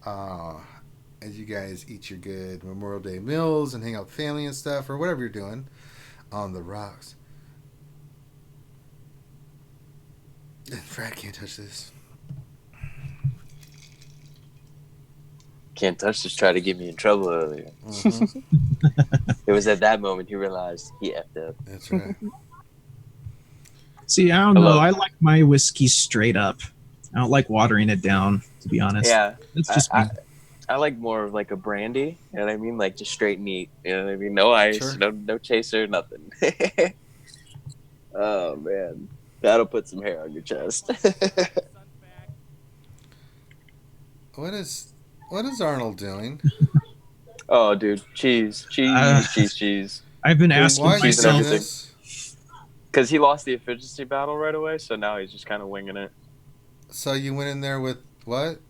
Speaker 1: As you guys eat your good Memorial Day meals and hang out with family and stuff, or whatever you're doing on the rocks. Brad can't touch this.
Speaker 3: Can't touch this. Tried to get me in trouble earlier.
Speaker 1: Mm-hmm.
Speaker 3: It was at that moment he realized he effed up.
Speaker 1: That's right.
Speaker 2: See, I don't know. I like my whiskey straight up. I don't like watering it down, to be honest.
Speaker 3: Yeah,
Speaker 2: That's just me.
Speaker 3: I like more of like a brandy. You know what I mean? Like just straight neat. You know what I mean? No ice,
Speaker 1: Sure.
Speaker 3: no chaser, nothing. Oh man, that'll put some hair on your chest.
Speaker 1: What is Arnold doing?
Speaker 3: Oh, dude, cheese.
Speaker 2: I've been
Speaker 3: Dude,
Speaker 2: asking
Speaker 1: Why is he
Speaker 3: cheese and
Speaker 1: doing
Speaker 2: myself.
Speaker 3: everything.
Speaker 1: this?
Speaker 3: Because he lost the efficiency battle right away, so now he's just kind of winging it.
Speaker 1: So you went in there with what?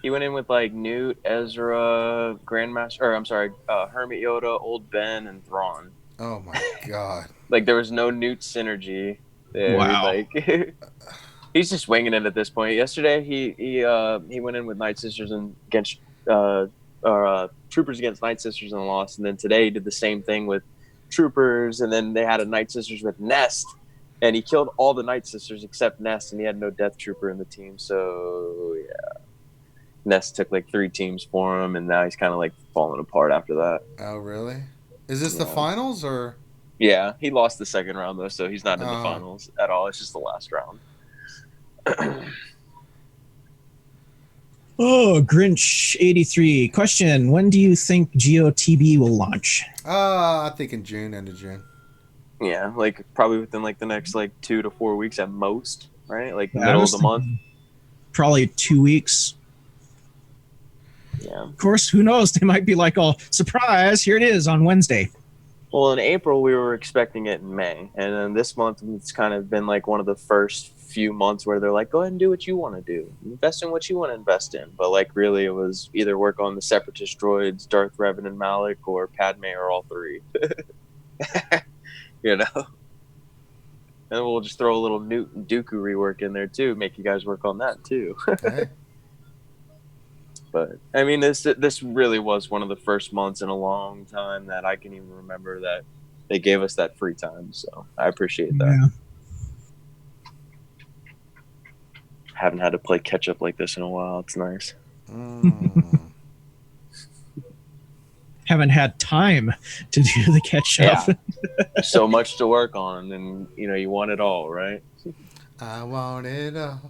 Speaker 3: He went in with like Newt, Ezra, Grandmaster, or I'm sorry, Hermit Yoda, Old Ben, and Thrawn.
Speaker 1: Oh my god.
Speaker 3: Like there was no Newt synergy there.
Speaker 2: Wow.
Speaker 3: Like he's just winging it at this point. Yesterday he went in with Night Sisters and against Troopers against Night Sisters and lost, and then today he did the same thing with Troopers, and then they had a Night Sisters with Nest, and he killed all the Night Sisters except Nest, and he had no Death Trooper in the team. So yeah, Nest took like 3 teams for him, and now he's kind of like falling apart after that.
Speaker 1: Oh really? Is this the
Speaker 3: Yeah.
Speaker 1: finals or?
Speaker 3: Yeah, he lost the second round though, so he's not in the
Speaker 1: Oh.
Speaker 3: finals at all. It's just the last round.
Speaker 2: Oh, Grinch83. Question: when do you think GOTB will launch?
Speaker 1: I think in June, end of June.
Speaker 3: Yeah, like probably within like the next like 2 to 4 weeks at most, right? Like
Speaker 2: Yeah, I
Speaker 3: middle of
Speaker 2: was
Speaker 3: the month.
Speaker 2: thinking probably 2 weeks.
Speaker 3: Yeah.
Speaker 2: Of course, who knows? They might be like, "Oh, surprise! Here it is on Wednesday."
Speaker 3: Well, in April we were expecting it in May, and then this month it's kind of been like one of the first few months where they're like, "Go ahead and do what you want to do, invest in what you want to invest in." But like, really, it was either work on the Separatist droids, Darth Revan and Malik, or Padme, or all 3. You know. And we'll just throw a little Newt and Dooku rework in there too, make you guys work on that too.
Speaker 1: Okay.
Speaker 3: But I mean, this really was one of the first months in a long time that I can even remember that they gave us that free time. So I appreciate that.
Speaker 2: Yeah.
Speaker 3: Haven't had to play catch up like this in a while. It's nice.
Speaker 1: Mm.
Speaker 2: Haven't had time to do the catch up.
Speaker 3: Yeah. So much to work on, and you want it all, right?
Speaker 1: I want it all.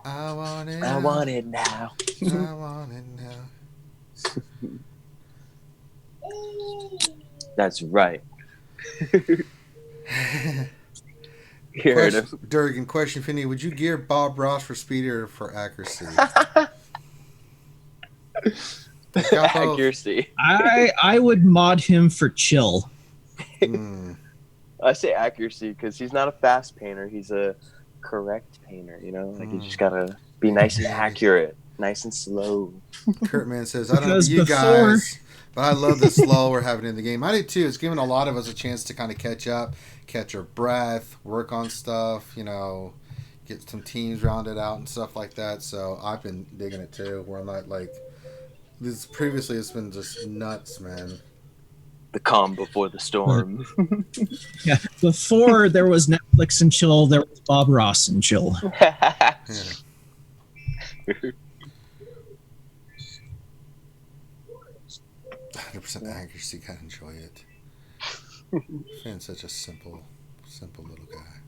Speaker 1: I want it.
Speaker 3: I
Speaker 1: all.
Speaker 3: want it now.
Speaker 1: I want it now.
Speaker 3: That's right. You heard him.
Speaker 1: Durgan, question, Finney. Would you gear Bob Ross for speed or for accuracy?
Speaker 3: Accuracy.
Speaker 2: I would mod him for chill.
Speaker 1: Mm.
Speaker 3: I say accuracy because he's not a fast painter. He's a correct painter. Like you just gotta be nice and accurate, nice and slow.
Speaker 1: Kurtman says, I don't know
Speaker 2: Because
Speaker 1: you
Speaker 2: before-
Speaker 1: guys, but I love the slow we're having in the game. I do too. It's giving a lot of us a chance to kind of catch up, catch our breath, work on stuff, get some teams rounded out and stuff like that. So I've been digging it too, where I'm not like, this previously it's been just nuts, man.
Speaker 3: The calm before the storm.
Speaker 2: Yeah. Before there was Netflix and chill, there was Bob Ross and chill.
Speaker 1: Yeah. 100% accuracy. Gotta enjoy it. Finn's such a simple little guy.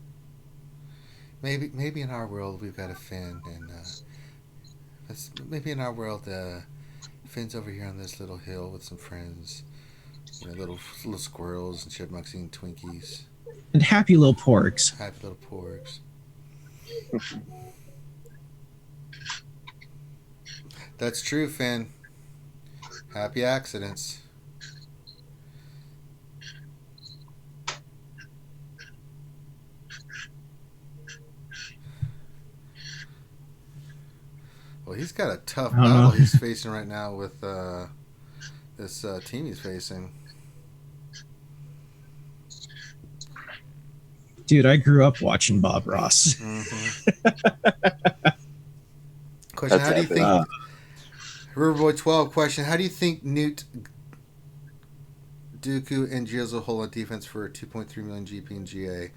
Speaker 1: Maybe in our world we've got a Finn, and maybe in our world Finn's over here on this little hill with some friends. You know, little squirrels and chipmunks eating Twinkies.
Speaker 2: And happy little porks.
Speaker 1: Happy little porks. That's true, Finn. Happy accidents. Well, he's got a tough battle he's facing right now with this team he's facing.
Speaker 2: Dude, I grew up watching Bob Ross.
Speaker 1: Mm-hmm. Question: how do you think? Riverboy 12 question: how do you think Newt, Dooku, and Jizzle hold on defense for 2.3 million GP and GA?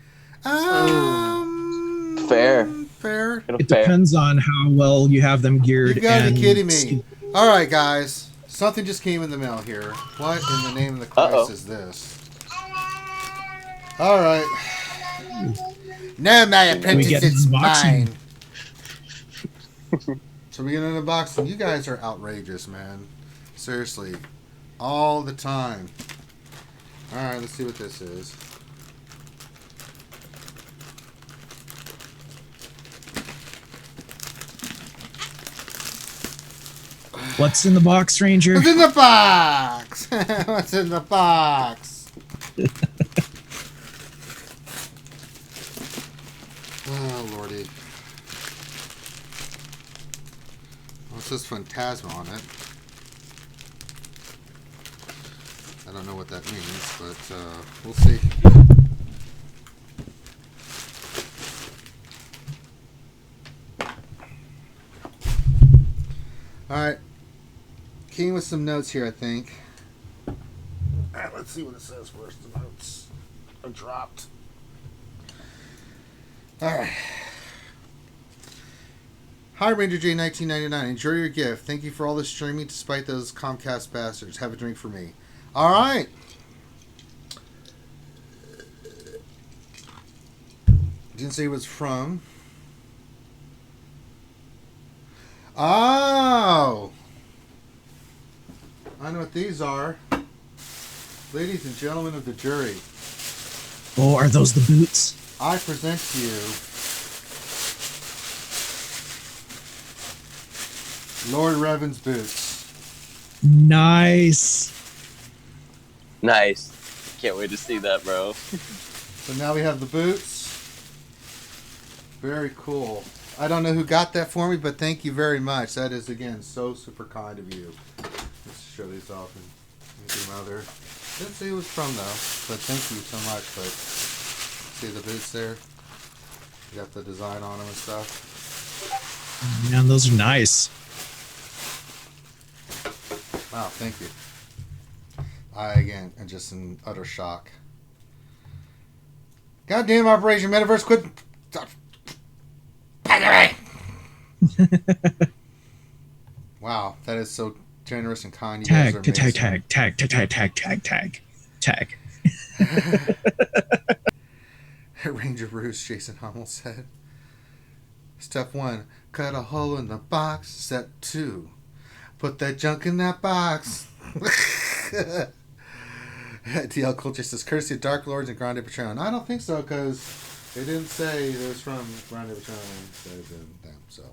Speaker 1: Fair.
Speaker 2: It depends on how well you have them geared.
Speaker 1: You gotta be kidding me! All right, guys, something just came in the mail here. What in the name of the Christ is this? All right. No, my apprentice, it's mine. So we get an unboxing. You guys are outrageous, man. Seriously. All the time. Alright, let's see what this is.
Speaker 2: What's in the box, Ranger?
Speaker 1: What's in the box? What's in the box? Oh, Lordy. What's this Phantasma on it? I don't know what that means, but we'll see. Alright. Came with some notes here, I think. Alright, let's see what it says first. The notes are dropped. Alright. Hi, Ranger J 1999. Enjoy your gift. Thank you for all the streaming despite those Comcast bastards. Have a drink for me. Alright. Didn't say it was from. Oh! I know what these are. Ladies and gentlemen of the jury.
Speaker 2: Oh, are those the boots?
Speaker 1: I present to you Lord Revan's boots.
Speaker 2: Nice.
Speaker 3: Can't wait to see that, bro.
Speaker 1: So now we have the boots. Very cool. I don't know who got that for me, but thank you very much. That is, again, so super kind of you. Let's show these off and do my other. Didn't say who it was from, though, but thank you so much. But see the boots there? You got the design on them and stuff.
Speaker 2: Man, those are nice.
Speaker 1: Wow, thank you. I, again, am just in utter shock. Goddamn Operation Metaverse, quit. Wow, that is so generous and kind. You guys are amazing.
Speaker 2: Tag.
Speaker 1: Ranger Bruce, Jason Hummel said. Step 1, cut a hole in the box. Step 2, put that junk in that box. DL Culture says, courtesy of Dark Lords and Grande Patron. I don't think so, because they didn't say it was from Grande Patron. So,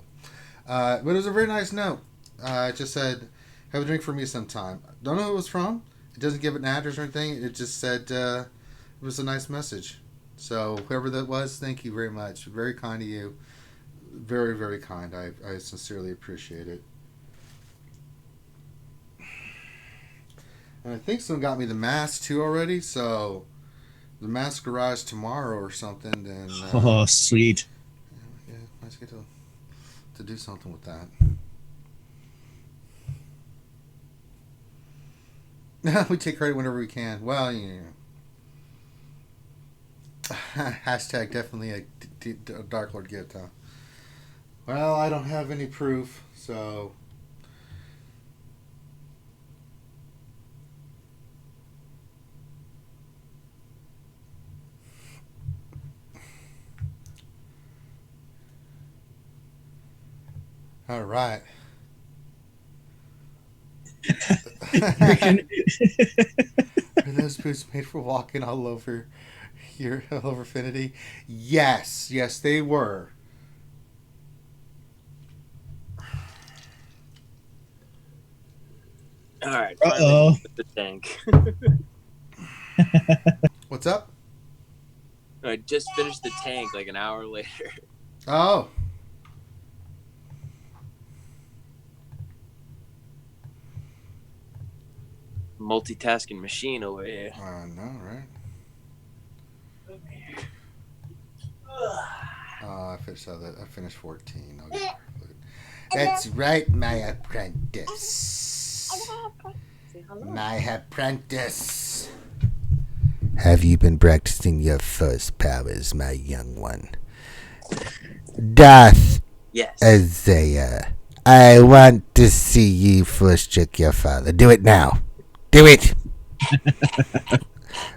Speaker 1: but it was a very nice note. It just said, have a drink for me sometime. Don't know who it was from. It doesn't give an address or anything. It just said it was a nice message. So whoever that was, thank you very much. Very kind of you. Very, very kind. I sincerely appreciate it. And I think someone got me the mask too already. So the mask arrives tomorrow or something. Then
Speaker 2: oh, sweet.
Speaker 1: Yeah, let's get to do something with that. We take credit whenever we can. Well, yeah. Hashtag definitely a Dark Lord gift, huh? Well, I don't have any proof, so All right. Are those boots made for walking all over Finity? Yes, yes, they were.
Speaker 3: All right,
Speaker 2: Uh-oh.
Speaker 3: finally the tank.
Speaker 1: What's up?
Speaker 3: I just finished the tank like an hour later.
Speaker 1: Oh,
Speaker 3: Multitasking machine over here.
Speaker 1: I know, right? I finished that. I finished 14. I'll get food. That's right, my apprentice. My apprentice. Have you been practicing your first powers, my young one? Darth
Speaker 3: Yes.
Speaker 1: Isaiah, I want to see you first trick your father. Do it now. Do it.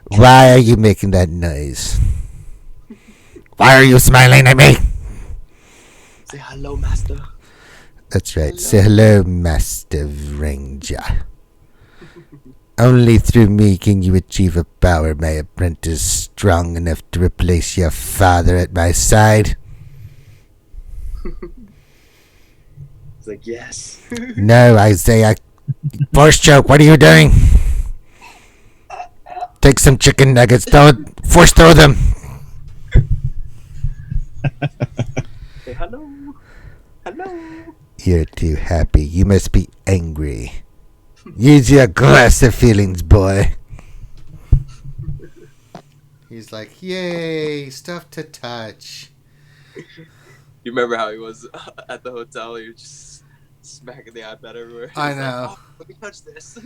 Speaker 1: Why are you making that noise? Why are you smiling at me?
Speaker 3: Say hello, master.
Speaker 1: That's right. Say hello, Master Ranger. Only through me can you achieve a power, my apprentice, strong enough to replace your father at my side.
Speaker 3: It's like, yes.
Speaker 1: No, Isaiah. Force choke. What are you doing? Take some chicken nuggets. Force throw them.
Speaker 3: Say hello. Hello.
Speaker 1: You're too happy. You must be angry. Use your aggressive feelings, boy. He's like, yay, stuff to touch.
Speaker 3: You remember how he was at the hotel? He was just smacking the iPad everywhere.
Speaker 1: I
Speaker 3: He's
Speaker 1: know.
Speaker 3: Like, oh, let me touch this.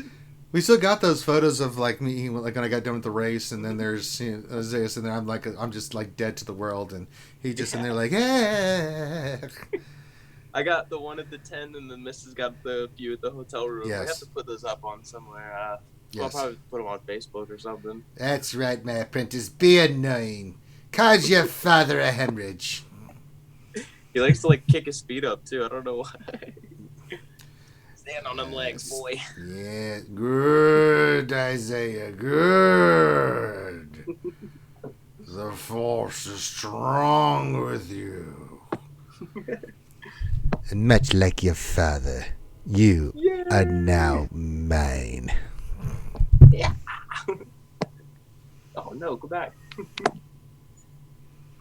Speaker 1: We still got those photos of like me, like when I got done with the race, and then there's Isaiah sitting there. I'm just like dead to the world, and he just in there like, hey.
Speaker 3: I got the one at the 10, and the missus got the few at the hotel room.
Speaker 1: Yes.
Speaker 3: We have to put those up on somewhere. I'll
Speaker 1: Yes.
Speaker 3: probably put them on Facebook or something.
Speaker 1: That's right, my apprentice. Be annoying. Cause your father a hemorrhage.
Speaker 3: He likes to like kick his feet up too. I don't know why. Stand on them legs, boy.
Speaker 1: Yeah, good, Isaiah, good. The force is strong with you. And much like your father, you are now mine.
Speaker 3: Yeah. Oh no, go back.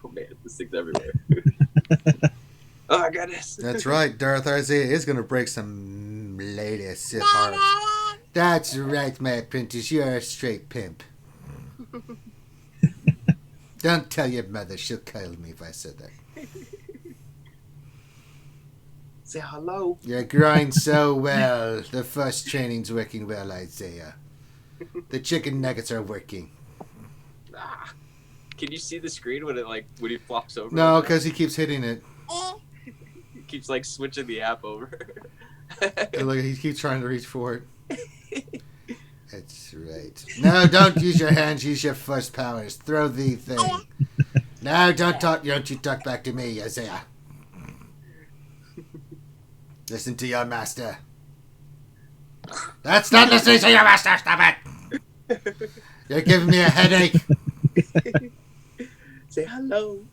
Speaker 3: Oh man, this thing's everywhere. Oh, I got this.
Speaker 1: That's right, Darth Isaiah is going to break some lady Sith hearts. That's right, my apprentice, you're a straight pimp. Don't tell your mother, she'll kill me if I said that.
Speaker 3: Say hello.
Speaker 1: You're growing so well. The first training's working well, Isaiah. The chicken nuggets are working.
Speaker 3: Ah. Can you see the screen when he flops over?
Speaker 1: No, because he keeps hitting it.
Speaker 3: He keeps like switching the app over.
Speaker 1: Look, he keeps trying to reach for it. That's right. No, don't use your hands. Use your first powers. Throw the thing. No, don't you talk back to me, Isaiah. Listen to your master. That's not listening to your master. Stop it. You're giving me a headache.
Speaker 3: Say hello.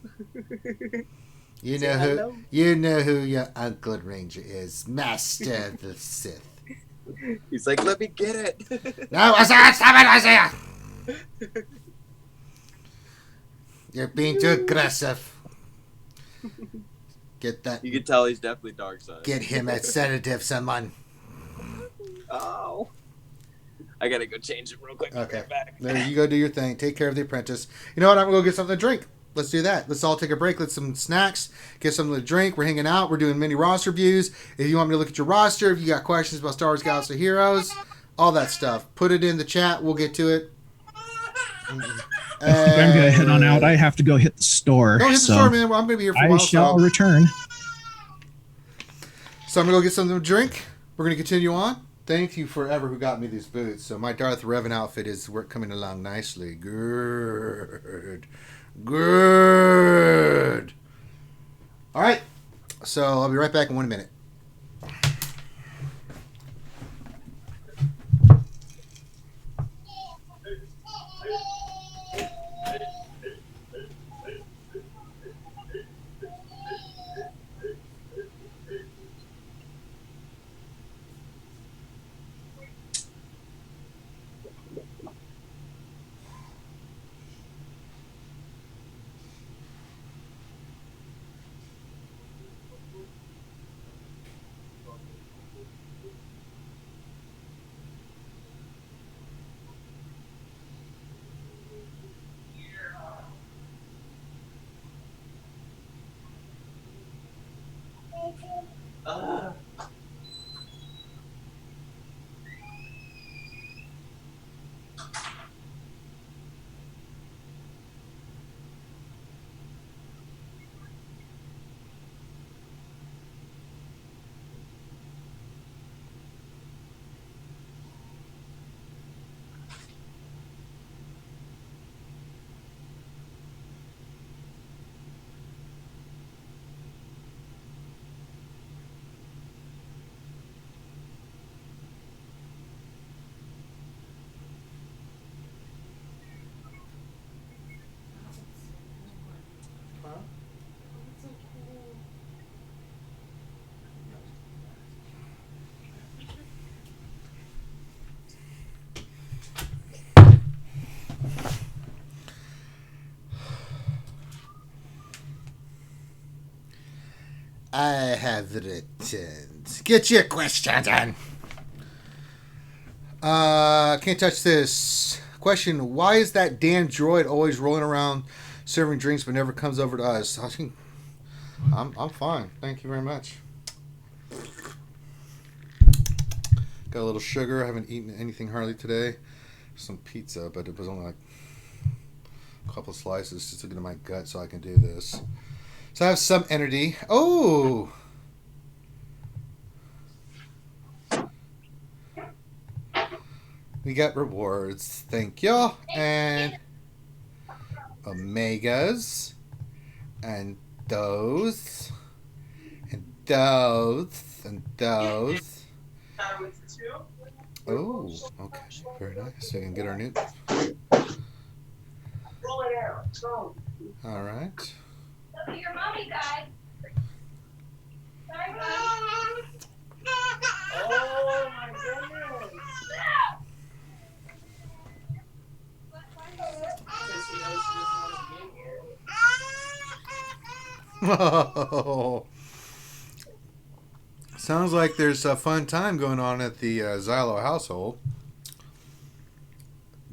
Speaker 1: You know who your Uncle Ranger is, Master the Sith.
Speaker 3: He's like, let me get it.
Speaker 1: No, Isaiah, stop it, Isaiah. You're being too aggressive. Get that.
Speaker 3: You can tell he's definitely dark side.
Speaker 1: Get him a sedative, someone.
Speaker 3: Oh. I gotta go change it real quick.
Speaker 1: Okay.
Speaker 3: Right back.
Speaker 1: There you go, do your thing. Take care of the apprentice. You know what? I'm gonna go get something to drink. Let's do that. Let's all take a break. Let's some snacks. Get something to drink. We're hanging out. We're doing mini roster reviews. If you want me to look at your roster, if you got questions about Star Wars Galaxy Heroes, all that stuff, put it in the chat. We'll get to it.
Speaker 2: I'm gonna head on out. I have to go hit the store.
Speaker 1: Go hit the store, man. Well, I'm gonna be here for a while.
Speaker 2: I shall return.
Speaker 1: So I'm gonna go get something to drink. We're gonna continue on. Thank you forever who got me these boots. So my Darth Revan outfit is coming along nicely. Good. All right. So I'll be right back in 1 minute. I have written. Get your questions in. Can't touch this. Question: why is that damn droid always rolling around serving drinks but never comes over to us? I'm fine. Thank you very much. Got a little sugar. I haven't eaten anything hardly today. Some pizza, but it was only like a couple of slices just to get in my gut so I can do this. So I have some energy. Oh! We got rewards. Thank you. And Omegas. And those. And those. And those. Oh, okay. Very nice. So we can get our new. All right.
Speaker 4: Your mommy died. Sorry, oh my goodness.
Speaker 1: Oh. Sounds like there's a fun time going on at the Xylo household.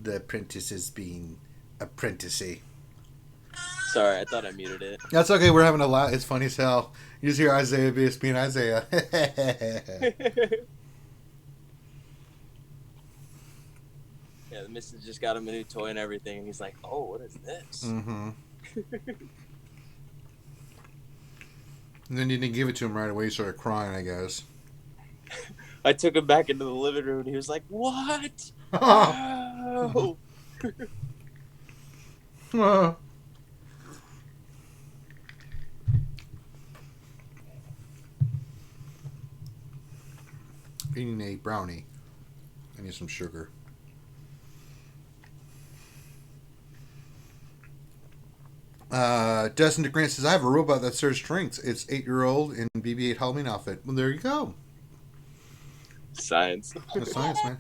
Speaker 1: The apprentice is being apprenticey.
Speaker 3: Sorry, I thought I muted it.
Speaker 1: That's okay. We're having a lot. It's funny as hell. You just hear Isaiah being Isaiah.
Speaker 3: Yeah, the missus just got him a new toy and everything, and he's like, "Oh, what is this?"
Speaker 1: Mm-hmm. And then you didn't give it to him right away. He started crying, I guess.
Speaker 3: I took him back into the living room, and he was like, "What?" Oh. Eating a brownie. I need some sugar. Dustin DeGrant says, I have a robot that serves drinks. It's 8-year-old in BB-8 Halloween outfit. Well, there you go. Science.
Speaker 1: That's science, man.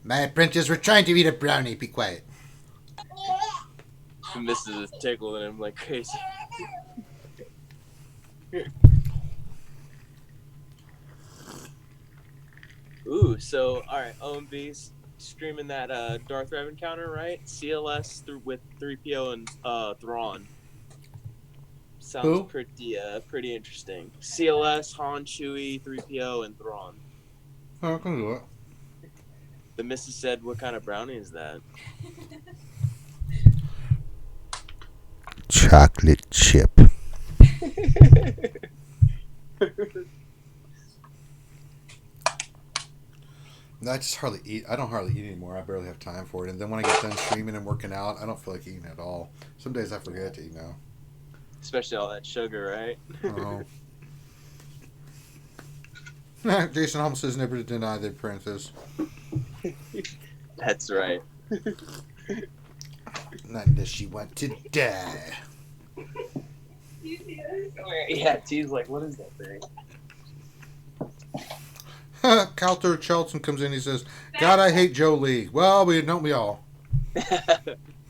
Speaker 1: My apprentice, we're trying to eat a brownie. Be quiet.
Speaker 3: The missus is tickling him like crazy. Ooh, so, alright, OMB's streaming that Darth Rev encounter, right? CLS with 3PO and Thrawn. Sounds
Speaker 1: Who?
Speaker 3: pretty interesting. CLS, Han, Chewie, 3PO, and Thrawn.
Speaker 1: Oh, I can do it.
Speaker 3: The missus said, what kind of brownie is that?
Speaker 1: Chocolate chip. I just hardly eat. I don't hardly eat anymore. I barely have time for it. And then when I get done streaming and working out, I don't feel like eating at all. Some days I forget to eat now.
Speaker 3: Especially all that sugar, right?
Speaker 1: Oh. Jason almost says never to deny the apprentice.
Speaker 3: That's right.
Speaker 1: Not unless she want to die.
Speaker 3: Yeah, T's like, what is that thing?
Speaker 1: Calter Chelton comes in. He says, God, I hate Joe Lee. Well, don't we all?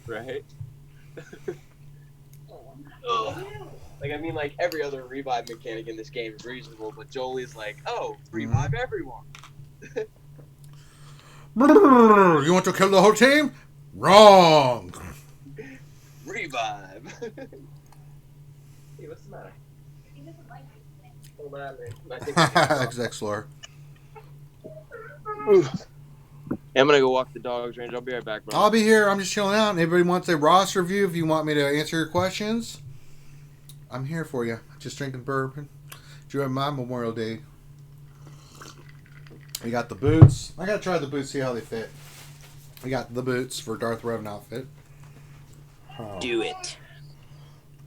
Speaker 3: Right? Like, I mean, like, every other revive mechanic in this game is reasonable, but Jolie's like, oh, revive everyone.
Speaker 1: You want to kill the whole team? Wrong.
Speaker 3: Revive. Hey, what's the matter?
Speaker 4: He doesn't like it.
Speaker 3: Hold on, I think
Speaker 1: XXLore.
Speaker 3: I'm gonna go walk the dogs range. I'll be right back, bro.
Speaker 1: I'll be here. I'm just chilling out. Anybody wants a roster review? If you want me to answer your questions, I'm here for you. Just drinking bourbon. Enjoying my Memorial Day. We got the boots. I gotta try the boots, see how they fit. We got the boots for Darth Revan outfit.
Speaker 3: Do it.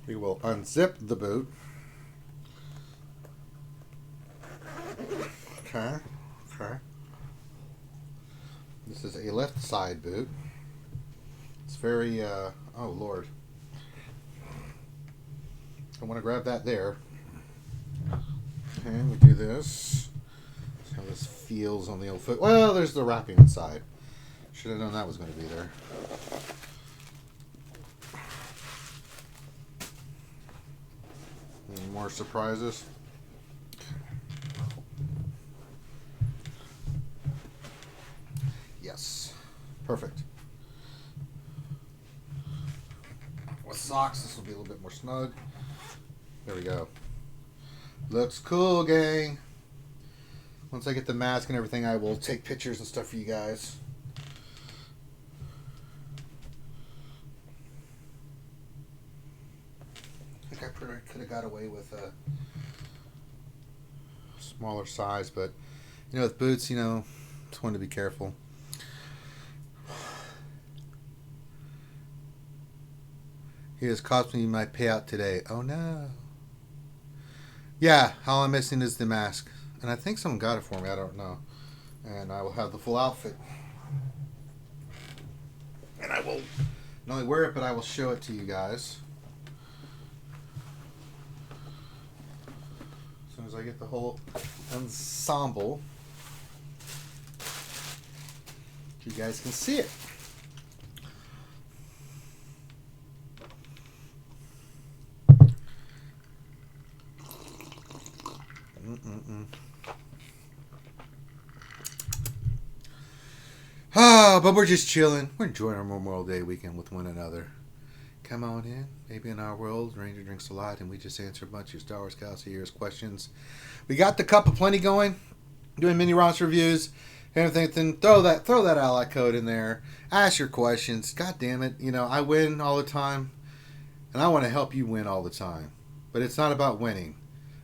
Speaker 1: We will unzip the boot. Okay. Okay. This is a left side boot. It's very, oh Lord. I want to grab that there. Okay, we do this. See how this feels on the old foot. Well, there's the wrapping inside. Should have known that was going to be there. Any more surprises? Yes. Perfect. With socks, this will be a little bit more snug. There we go. Looks cool, gang. Once I get the mask and everything, I will take pictures and stuff for you guys. I think I could have got away with a smaller size, but you know, with boots, you know, just wanted to be careful. He has cost me my payout today. Oh no. Yeah, all I'm missing is the mask. And I think someone got it for me, I don't know. And I will have the full outfit. And I will not only wear it, but I will show it to you guys. As soon as I get the whole ensemble, you guys can see it. Oh, but we're just chilling. We're enjoying our Memorial Day weekend with one another. Come on in. Maybe in our world, Ranger drinks a lot, and we just answer a bunch of Star Wars Galaxy Heroes questions. We got the Cup of Plenty going, doing mini roster reviews. Anything, throw that ally code in there. Ask your questions. God damn it, you know I win all the time, and I want to help you win all the time. But it's not about winning.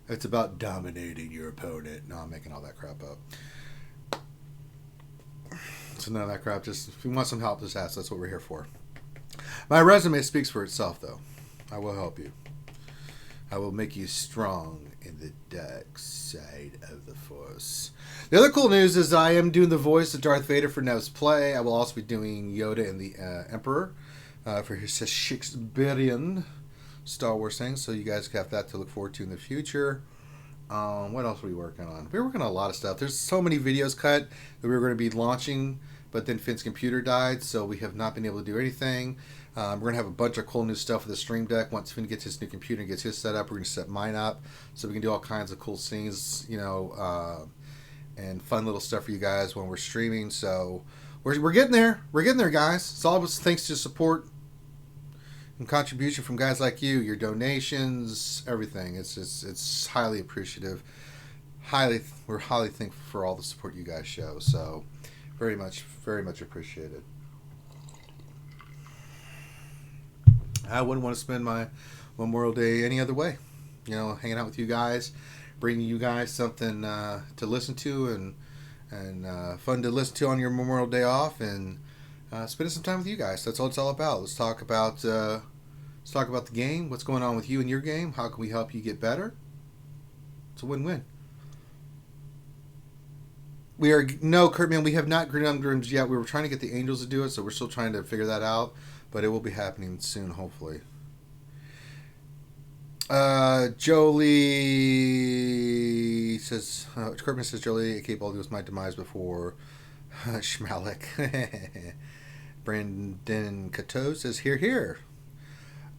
Speaker 1: It's about dominating your opponent. No, I'm making all that crap up. So none of that crap. Just if you want some help, just ask. That's what we're here for. My resume speaks for itself, though. I will help you. I will make you strong in the dark side of the Force. The other cool news is I am doing the voice of Darth Vader for Nev's Play. I will also be doing Yoda and the Emperor for his Shakespearean Star Wars thing. So you guys have that to look forward to in the future. What else are we working on? We're working on a lot of stuff. There's so many videos cut that we were going to be launching, but then Finn's computer died, so we have not been able to do anything. We're going to have a bunch of cool new stuff with the Stream Deck. Once Finn gets his new computer and gets his set up, we're going to set mine up so we can do all kinds of cool scenes, you know, and fun little stuff for you guys when we're streaming. So we're getting there. We're getting there, guys. It's all thanks to support and contribution from guys like you, your donations, everything. It's highly appreciative. We're highly thankful for all the support you guys show. So very much appreciated. I wouldn't want to spend my Memorial Day any other way. You know, hanging out with you guys, bringing you guys something to listen to and fun to listen to on your Memorial Day off, and spending some time with you guys. That's all it's all about. Let's talk about the game. What's going on with you and your game? How can we help you get better? It's a win-win. We have not Grimms yet. We were trying to get the Angels to do it, so we're still trying to figure that out. But it will be happening soon, hopefully. Jolie says, Kirkman says, Jolie, A.K. Baldy was my demise before Schmalik. Brandon Cato says, here.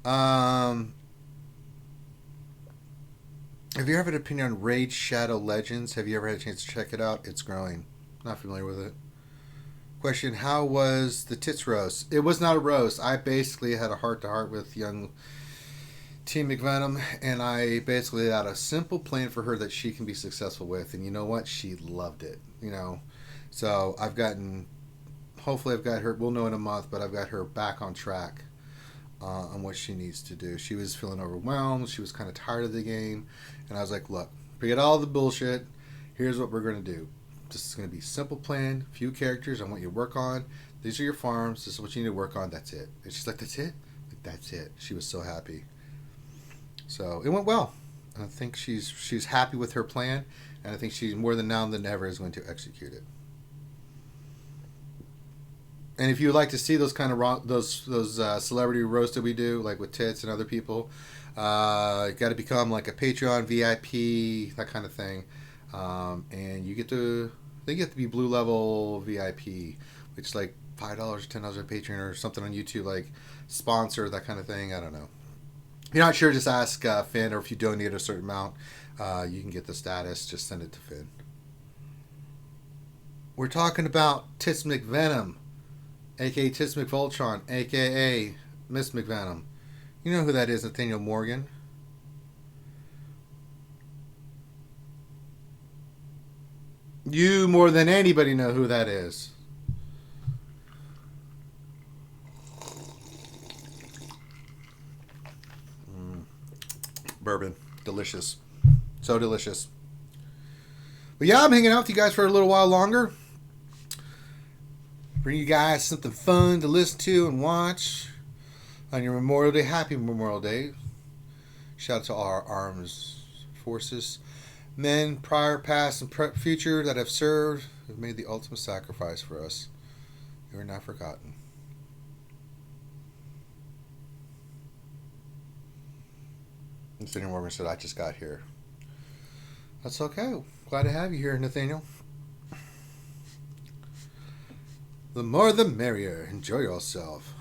Speaker 1: Have you ever had an opinion on Raid Shadow Legends? Have you ever had a chance to check it out? It's growing. Not familiar with it. Question, how was the tits roast? It was not a roast. I basically had a heart-to-heart with young Team McVenom, and I basically had a simple plan for her that she can be successful with, and you know what? She loved it. So hopefully I've got her. We'll know in a month, but I've got her back on track on what she needs to do. She was feeling overwhelmed. She was kind of tired of the game, and I was like, look, forget all the bullshit. Here's what we're going to do. This is going to be a simple plan, few characters I want you to work on. These are your farms. This is what you need to work on. That's it. And she's like, that's it? Like, that's it. She was so happy. So it went well. I think she's happy with her plan, and I think she's more than now than ever is going to execute it. And if you would like to see those kind of those celebrity roasts that we do, like with Tits and other people, you got to become like a Patreon VIP, that kind of thing, and you get to be blue level VIP, which is like $5 or $10 a Patreon or something on YouTube, like sponsor, that kind of thing. I don't know. If you're not sure, just ask Finn, or if you donate a certain amount, you can get the status. Just send it to Finn. We're talking about Tits McVenom, a.k.a. Tits McVoltron, a.k.a. Miss McVenom. You know who that is, Nathaniel Morgan. You, more than anybody, know who that is. Bourbon. Delicious. So delicious. But yeah, I'm hanging out with you guys for a little while longer. Bring you guys something fun to listen to and watch on your Memorial Day. Happy Memorial Day. Shout out to all our armed forces. Men, prior, past, and future that have served, have made the ultimate sacrifice for us. You are not forgotten. Nathaniel Morgan said, I just got here. That's okay. Glad to have you here, Nathaniel. The more the merrier. Enjoy yourself.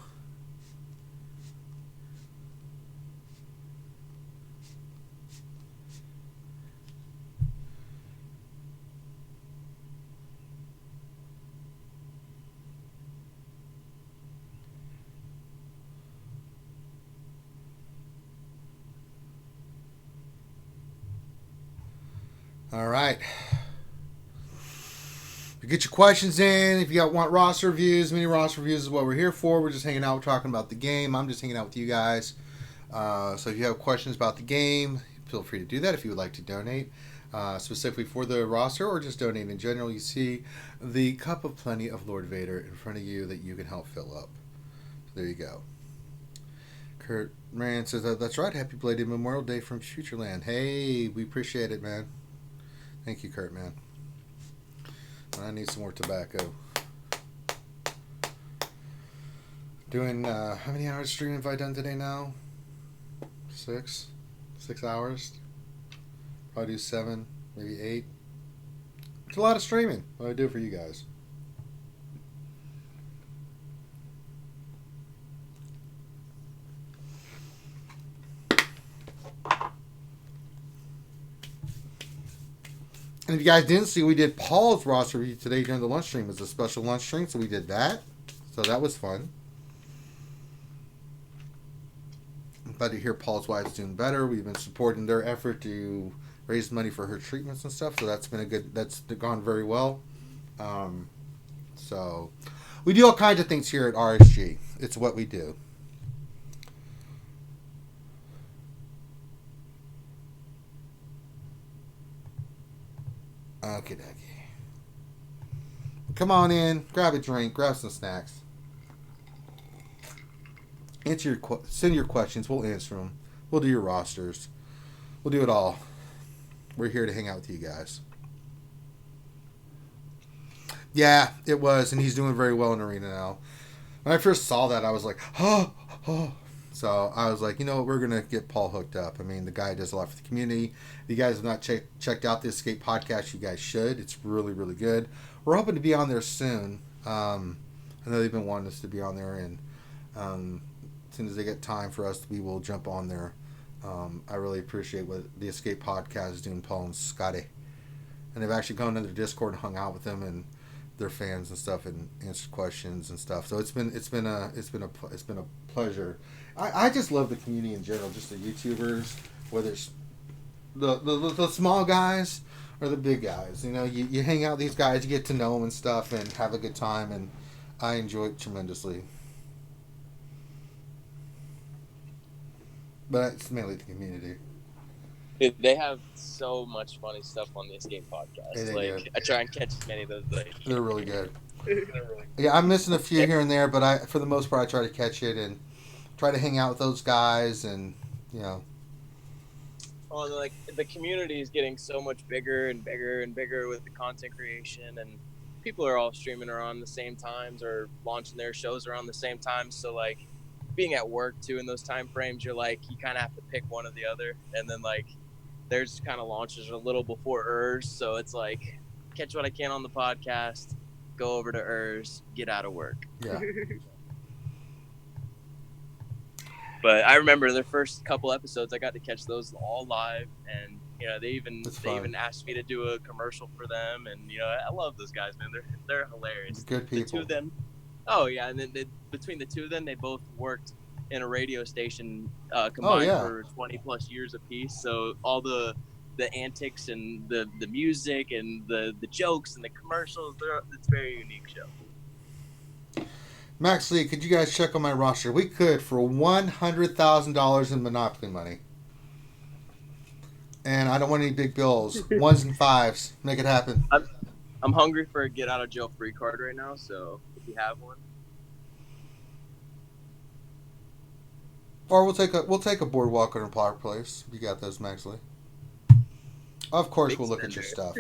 Speaker 1: All right. Get your questions in. If you want roster reviews, mini roster reviews is what we're here for. We're just hanging out, we're talking about the game. I'm just hanging out with you guys. So if you have questions about the game, feel free to do that if you would like to donate, specifically for the roster, or just donate in general. You see the cup of plenty of Lord Vader in front of you that you can help fill up. So there you go. Kurt Rand says, that's right. Happy belated Memorial Day from Futureland. Hey, we appreciate it, man. Thank you, Kurt, man. I need some more tobacco. Doing, how many hours streaming have I done today now? 6 hours. Probably do 7, maybe 8. It's a lot of streaming. What do I do for you guys? And if you guys didn't see, we did Paul's roster review today during the lunch stream. It was a special lunch stream, so we did that. So that was fun. I'm glad to hear Paul's wife's doing better. We've been supporting their effort to raise money for her treatments and stuff. So that's gone very well. So we do all kinds of things here at RSG. It's what we do. Okay, dokie. Come on in, grab a drink, grab some snacks. Send your questions. We'll answer them. We'll do your rosters. We'll do it all. We're here to hang out with you guys. Yeah, it was, and he's doing very well in Arena now. When I first saw that, I was like, oh. So I was like, you know what, we're going to get Paul hooked up. I mean, the guy does a lot for the community. If you guys have not checked out the Escape podcast, you guys should. It's really, really good. We're hoping to be on there soon. I know they've been wanting us to be on there, and as soon as they get time for us, we will jump on there. I really appreciate what the Escape podcast is doing, Paul and Scotty. And they've actually gone into their Discord and hung out with them, and their fans and stuff and answer questions and stuff. So it's been a pleasure. I just love the community in general, just the YouTubers, whether it's the small guys or the big guys. You know, you hang out with these guys, you get to know them and stuff, and have a good time, and I enjoy it tremendously. But it's mainly the community.
Speaker 3: Dude, they have so much funny stuff on the Escape podcast.
Speaker 1: Yeah,
Speaker 3: Like, I try and catch as many of those. Like,
Speaker 1: They're really good. Yeah, I'm missing a few here and there, but for the most part, I try to catch it and try to hang out with those guys, and you know.
Speaker 3: Oh, like the community is getting so much bigger and bigger and bigger with the content creation, and people are all streaming around the same times or launching their shows around the same time. So like, being at work too in those time frames, you're like, you kind of have to pick one or the other, and then like, there's kind of launches a little before ERS, so it's like, catch what I can on the podcast, go over to ERS, get out of work.
Speaker 1: Yeah.
Speaker 3: But I remember the first couple episodes, I got to catch those all live, and you know, they even asked me to do a commercial for them, and you know, I love those guys, man. They're hilarious.
Speaker 1: Good people.
Speaker 3: The two of them. Oh yeah, and then between the two of them, they both worked in a radio station combined for 20 plus years apiece. So all the antics and the music and the jokes and the commercials, it's a very unique show.
Speaker 1: Max Lee, could you guys check on my roster? We could for $100,000 in Monopoly money. And I don't want any big bills. Ones and fives. Make it happen.
Speaker 3: I'm hungry for a get out of jail free card right now, so if you have one.
Speaker 1: Or we'll take a boardwalk or a park place. You got those, Max Lee. Of course, we'll look at your stuff.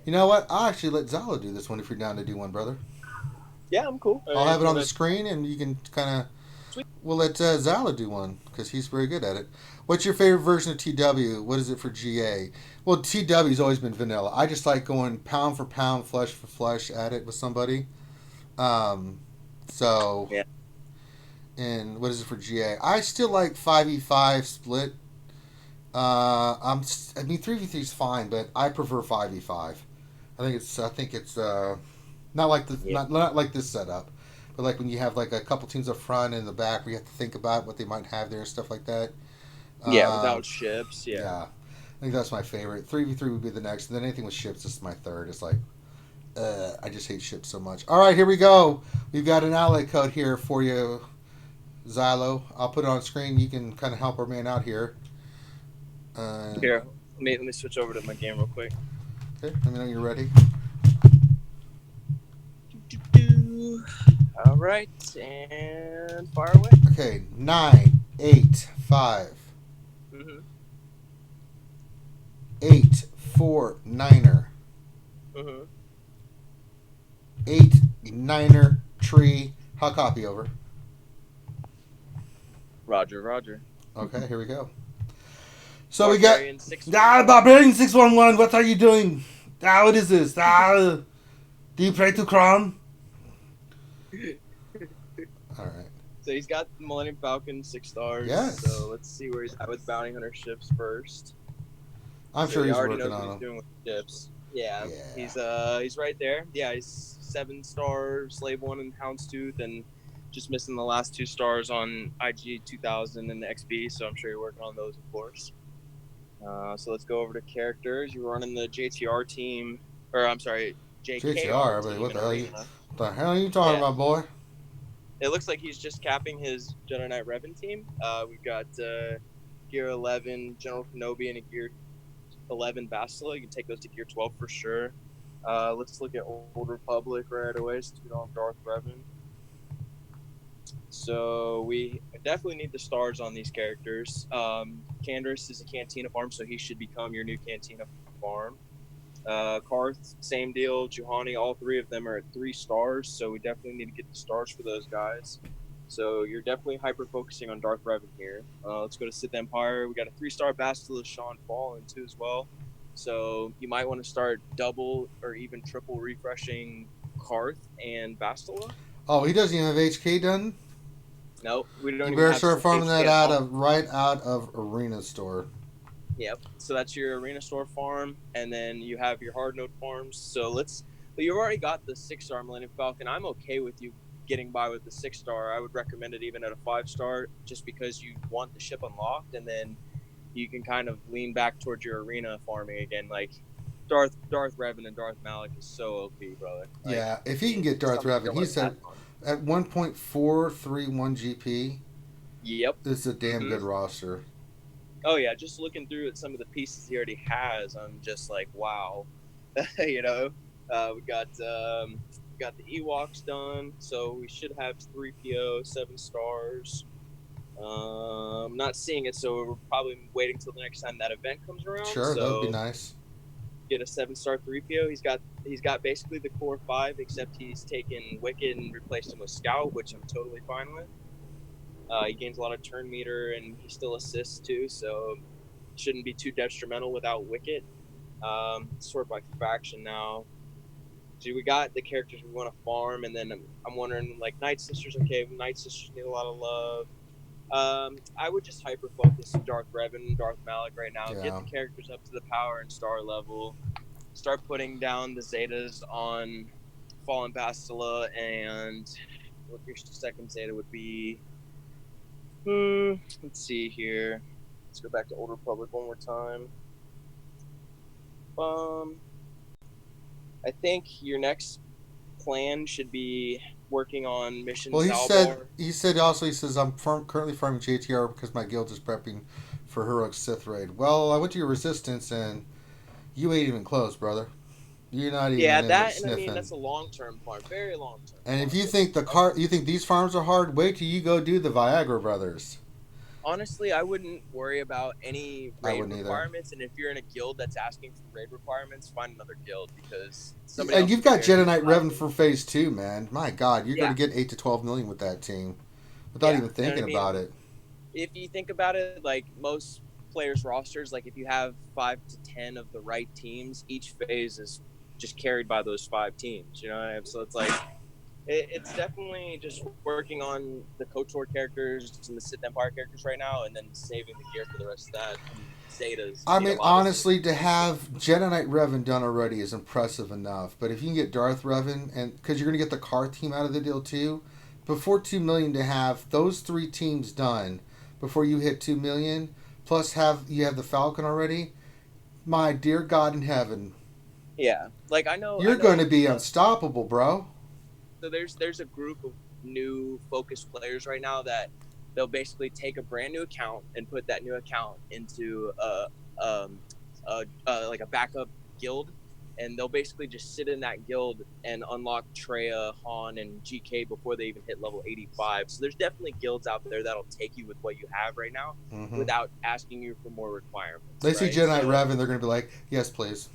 Speaker 1: You know what? I'll actually let Zalo do this one if you're down to do one, brother.
Speaker 3: Yeah, I'm cool.
Speaker 1: I'll have it on the screen, and you can kind of... We'll let Zala do one, because he's very good at it. What's your favorite version of TW? What is it for GA? Well, TW's always been vanilla. I just like going pound for pound, flesh for flesh at it with somebody.
Speaker 3: Yeah.
Speaker 1: And what is it for GA? I still like 5v5 split. I mean 3v3 is fine, but I prefer 5v5. I think it's not like this, not like this setup, but like when you have like a couple teams up front and in the back, where you have to think about what they might have there and stuff like that.
Speaker 3: Yeah, without ships. Yeah.
Speaker 1: I think that's my favorite. 3v3 would be the next, and then anything with ships is my third. It's like, I just hate ships so much. All right, here we go. We've got an ally code here for you, Xylo. I'll put it on screen. You can kind of help our man out here.
Speaker 3: Here, let me switch over to my game real quick.
Speaker 1: Okay, let me know when you're ready.
Speaker 3: All right, and fire away.
Speaker 1: Okay, 9, 8, 5. 8, 4, 9er. 8, 9er, tree. How copy, over?
Speaker 3: Roger.
Speaker 1: Okay, here we go. So we got Barbarian 611. What are you doing? What is this? Do you pray to Kron? All right.
Speaker 3: So he's got the Millennium Falcon 6 stars.
Speaker 1: Yes.
Speaker 3: So let's see where he's at with Bounty Hunter ships first.
Speaker 1: I'm sure he's working on
Speaker 3: what
Speaker 1: them.
Speaker 3: he's doing with ships. Yeah. He's right there. Yeah, he's 7 star Slave 1 and Houndstooth, and just missing the last 2 stars on IG 2000 and the XB. So I'm sure you're working on those, of course. So let's go over to characters. You're running the JTR team, or I'm sorry, JKR team.
Speaker 1: What the hell are you talking about, boy?
Speaker 3: It looks like he's just capping his Jedi Knight Revan team. We've got Gear 11 General Kenobi and a Gear 11 Bastila. You can take those to Gear 12 for sure. Let's look at Old Republic right away since we don't have Darth Revan. So we definitely need the stars on these characters. Canderous is a Cantina farm, so he should become your new Cantina farm. Karth, same deal. Juhani, all 3 of them are at 3 stars, so we definitely need to get the stars for those guys. So you're definitely hyper-focusing on Darth Revan here. Let's go to Sith Empire. We got a 3-star Bastila Sean Fall in 2 as well. So you might want to start double or even triple refreshing Karth and Bastila.
Speaker 1: Oh, he doesn't even have HK done?
Speaker 3: No, we don't.
Speaker 1: You better start farming that right out of Arena Store.
Speaker 3: Yep. So that's your Arena Store farm, and then you have your hard node farms. So let's But you've already got the 6-star Millennium Falcon. I'm okay with you getting by with the 6-star. I would recommend it even at a 5-star, just because you want the ship unlocked, and then you can kind of lean back towards your arena farming again. Like Darth Revan and Darth Malik is so OP, brother. Like,
Speaker 1: Yeah, if he can get Darth Revan, he's at 1.431 GP.
Speaker 3: Yep.
Speaker 1: This is a damn good roster.
Speaker 3: Oh yeah, just looking through at some of the pieces he already has, I'm just like, wow. You know, we got the Ewoks done, so we should have 3PO 7 stars. I'm not seeing it, so we're probably waiting till the next time that event comes around.
Speaker 1: Sure,
Speaker 3: so
Speaker 1: that would be nice.
Speaker 3: Get a 7-star 3PO. He's got basically the core 5, except he's taken Wicked and replaced him with Scout, which I'm totally fine with. He gains a lot of turn meter, and he still assists too, so shouldn't be too detrimental without Wicket. Sort by faction now. So we got the characters we want to farm, and then I'm wondering, like, Night Sisters. Okay, Night Sisters need a lot of love. I would just hyper focus Darth Revan and Darth Malik right now.
Speaker 1: Yeah.
Speaker 3: Get the characters up to the power and star level. Start putting down the Zetas on Fallen Bastila, and what your second Zeta would be. Let's see here. Let's go back to Old Republic one more time. I think your next plan should be working on Mission Salbar.
Speaker 1: He says I'm currently farming JTR because my guild is prepping for Heroic Sith raid. Well, I went to your Resistance and you ain't even close, brother. You're not even
Speaker 3: and
Speaker 1: sniffing.
Speaker 3: I mean that's a long-term farm, very long-term.
Speaker 1: And if you think you think these farms are hard, wait till you go do the Viagra Brothers.
Speaker 3: Honestly, I wouldn't worry about any raid requirements,
Speaker 1: either.
Speaker 3: and if you're in a guild that's asking for raid requirements, find another guild, because
Speaker 1: and you've got Jedi Knight Revan for Phase 2, man. My God, you're going to get 8 to 12 million with that team without even thinking about it.
Speaker 3: If you think about it, like most players' rosters, like if you have 5 to 10 of the right teams, each phase is just carried by those 5 teams. You know what I mean? So it's like it's definitely just working on the KOTOR characters and the Sith Empire characters right now, and then saving the gear for the rest of that. Zetas.
Speaker 1: I mean, honestly, to have Jedi Knight Revan done already is impressive enough. But if you can get Darth Revan, and because you're going to get the car team out of the deal too, before 2 million to have those 3 teams done before you hit 2 million, plus you have the Falcon already. My dear God in heaven.
Speaker 3: Yeah, like I know
Speaker 1: you're going to be unstoppable, bro.
Speaker 3: So there's a group of new focused players right now that they'll basically take a brand new account and put that new account into like a backup guild, and they'll basically just sit in that guild and unlock Traya, Han, and GK before they even hit level 85. So there's definitely guilds out there that'll take you with what you have right now without asking you for more requirements.
Speaker 1: They see Jedi Knight Revan, they're going to be like, yes, please.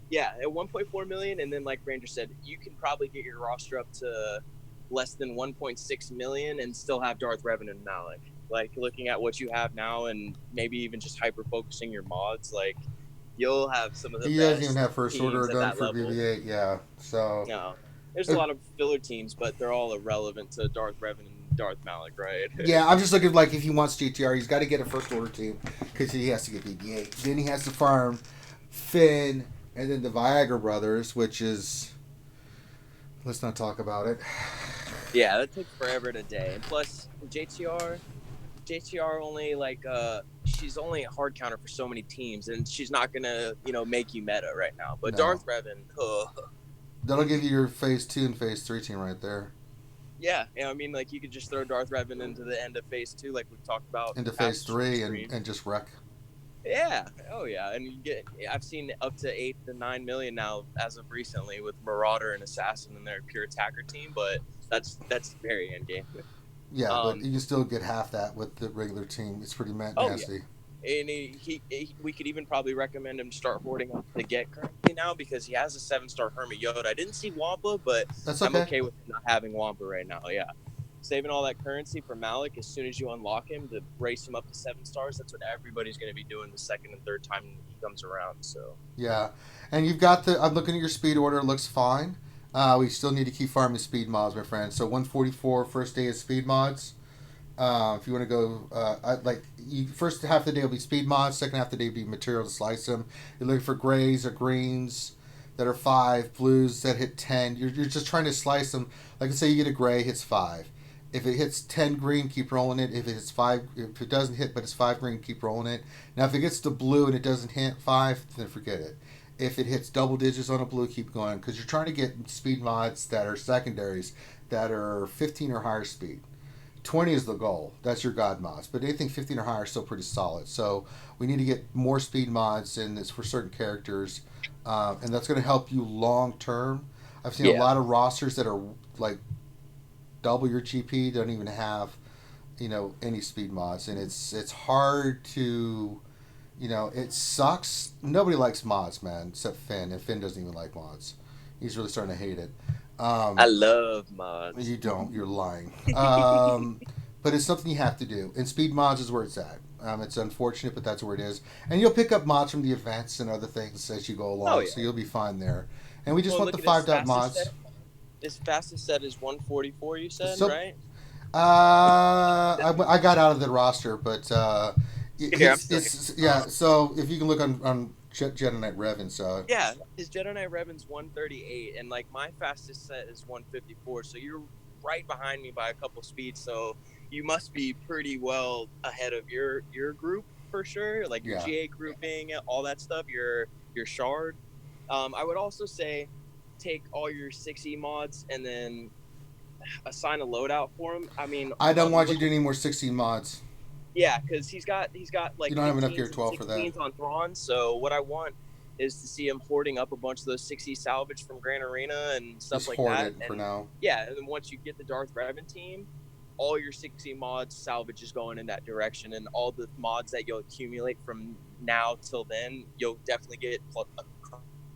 Speaker 3: Yeah, at 1.4 million, and then like Ranger said, you can probably get your roster up to less than 1.6 million and still have Darth Revan and Malik. Like, looking at what you have now and maybe even just hyper-focusing your mods, like, you'll have some of the best.
Speaker 1: He doesn't even have First Order done for BB-8, yeah. So
Speaker 3: no. There's a lot of filler teams, but they're all irrelevant to Darth Revan and Darth Malik, right?
Speaker 1: Yeah, I'm just looking like if he wants GTR, he's got to get a First Order team because he has to get BB-8. Then he has to farm Finn, and then the Viagra Brothers, which is... Let's not talk about it.
Speaker 3: Yeah, that took forever to day. And plus, JTR only, like, she's only a hard counter for so many teams, and she's not going to, make you meta right now. But no. Darth Revan,
Speaker 1: that'll give you your Phase 2 and Phase 3 team right there.
Speaker 3: Yeah, I mean, like, you could just throw Darth Revan into the end of Phase 2, like we've talked about.
Speaker 1: Into Phase 3 and just wreck.
Speaker 3: Yeah. Oh, yeah. And I've seen up to 8 to 9 million now as of recently with Marauder and Assassin and their pure attacker team, but that's very end game.
Speaker 1: Yeah, but you can still get half that with the regular team. It's pretty nasty.
Speaker 3: Yeah. And we could even probably recommend him start hoarding up the get currency now because he has a 7-star Hermit Yoda. I didn't see Wampa, but I'm okay with not having Wampa right now. Yeah. Saving all that currency for Malik as soon as you unlock him to race him up to 7 stars. That's what everybody's going to be doing the second and third time he comes around. So yeah,
Speaker 1: and you've got I'm looking at your speed order. It looks fine. We still need to keep farming speed mods, my friend. So 144 first day is speed mods. If you want to go, first half of the day will be speed mods. Second half of the day will be material to slice them. You're looking for grays or greens. that are 5, blues that hit 10. You're just trying to slice them. Like, say you get a gray, hits 5. If it hits 10 green, keep rolling it. If it hits 5, if it doesn't hit but it's 5 green, keep rolling it. Now, if it gets to blue and it doesn't hit 5, then forget it. If it hits double digits on a blue, keep going, because you're trying to get speed mods that are secondaries that are 15 or higher speed. 20 is the goal. That's your god mods. But anything 15 or higher is still pretty solid. So we need to get more speed mods, and it's for certain characters. And that's going to help you long term. I've seen a lot of rosters that are like double your GP, don't even have, any speed mods. And it's hard to, it sucks. Nobody likes mods, man, except Finn. And Finn doesn't even like mods. He's really starting to hate it.
Speaker 3: I love mods.
Speaker 1: You don't. You're lying. But it's something you have to do. And speed mods is where it's at. It's unfortunate, but that's where it is. And you'll pick up mods from the events and other things as you go along, so you'll be fine there. And we just want the 5 dot mods.
Speaker 3: His fastest set is 144, you said, right?
Speaker 1: I got out of the roster, but so if you can look on Jedi Knight Revan's.
Speaker 3: Yeah, his Jedi Knight Revan's 138, and like my fastest set is 154. So you're right behind me by a couple speeds. So you must be pretty well ahead of your group for sure. Like your GA grouping, all that stuff. Your shard. I would also say take all your 6E mods and then assign a loadout for him. I mean,
Speaker 1: I don't want you to do any more 16 mods.
Speaker 3: Yeah, because he's got like
Speaker 1: you don't have enough gear 12 for that
Speaker 3: on Thrawn. So what I want is to see him hoarding up a bunch of those 60 salvage from Grand Arena and stuff
Speaker 1: just
Speaker 3: like
Speaker 1: hoard
Speaker 3: that.
Speaker 1: It for now.
Speaker 3: Yeah, and then once you get the Darth Revan team, all your 60 mods salvage is going in that direction, and all the mods that you'll accumulate from now till then, you'll definitely get a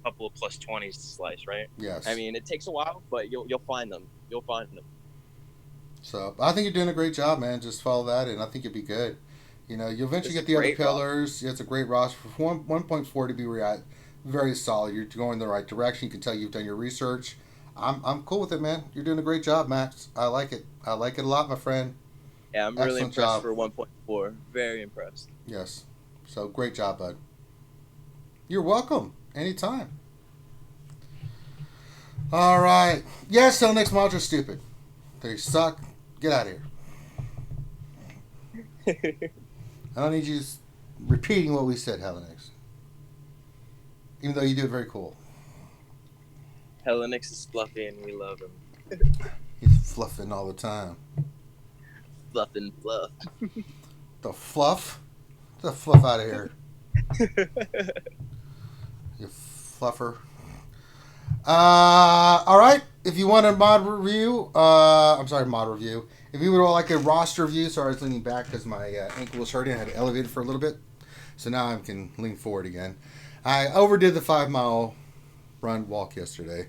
Speaker 3: couple of plus 20s to slice, right?
Speaker 1: Yes.
Speaker 3: I mean, it takes a while, but you'll find them. You'll find them.
Speaker 1: So I think you're doing a great job, man. Just follow that, and I think you'll be good. You'll eventually get the other pillars. Yeah, it's a great roster. For 1.4 to be where you're at, very solid. You're going in the right direction. You can tell you've done your research. I'm cool with it, man. You're doing a great job, Max. I like it. I like it a lot, my friend.
Speaker 3: Yeah, I'm really impressed for 1.4. Very impressed.
Speaker 1: Yes. So great job, bud. You're welcome. Anytime. All right. Yes, so next mods are stupid. They suck. Get out of here. I don't need you repeating what we said, Hellenix. Even though you do it very cool.
Speaker 3: Hellenix is fluffy and we love him.
Speaker 1: He's fluffing all the time.
Speaker 3: Fluffing fluff.
Speaker 1: The fluff? Get the fluff out of here. You fluffer. All right. If you want a mod review, mod review. If you would like a roster review, sorry, I was leaning back because my ankle was hurting. I had to elevate it for a little bit. So now I can lean forward again. I overdid the 5-mile run walk yesterday.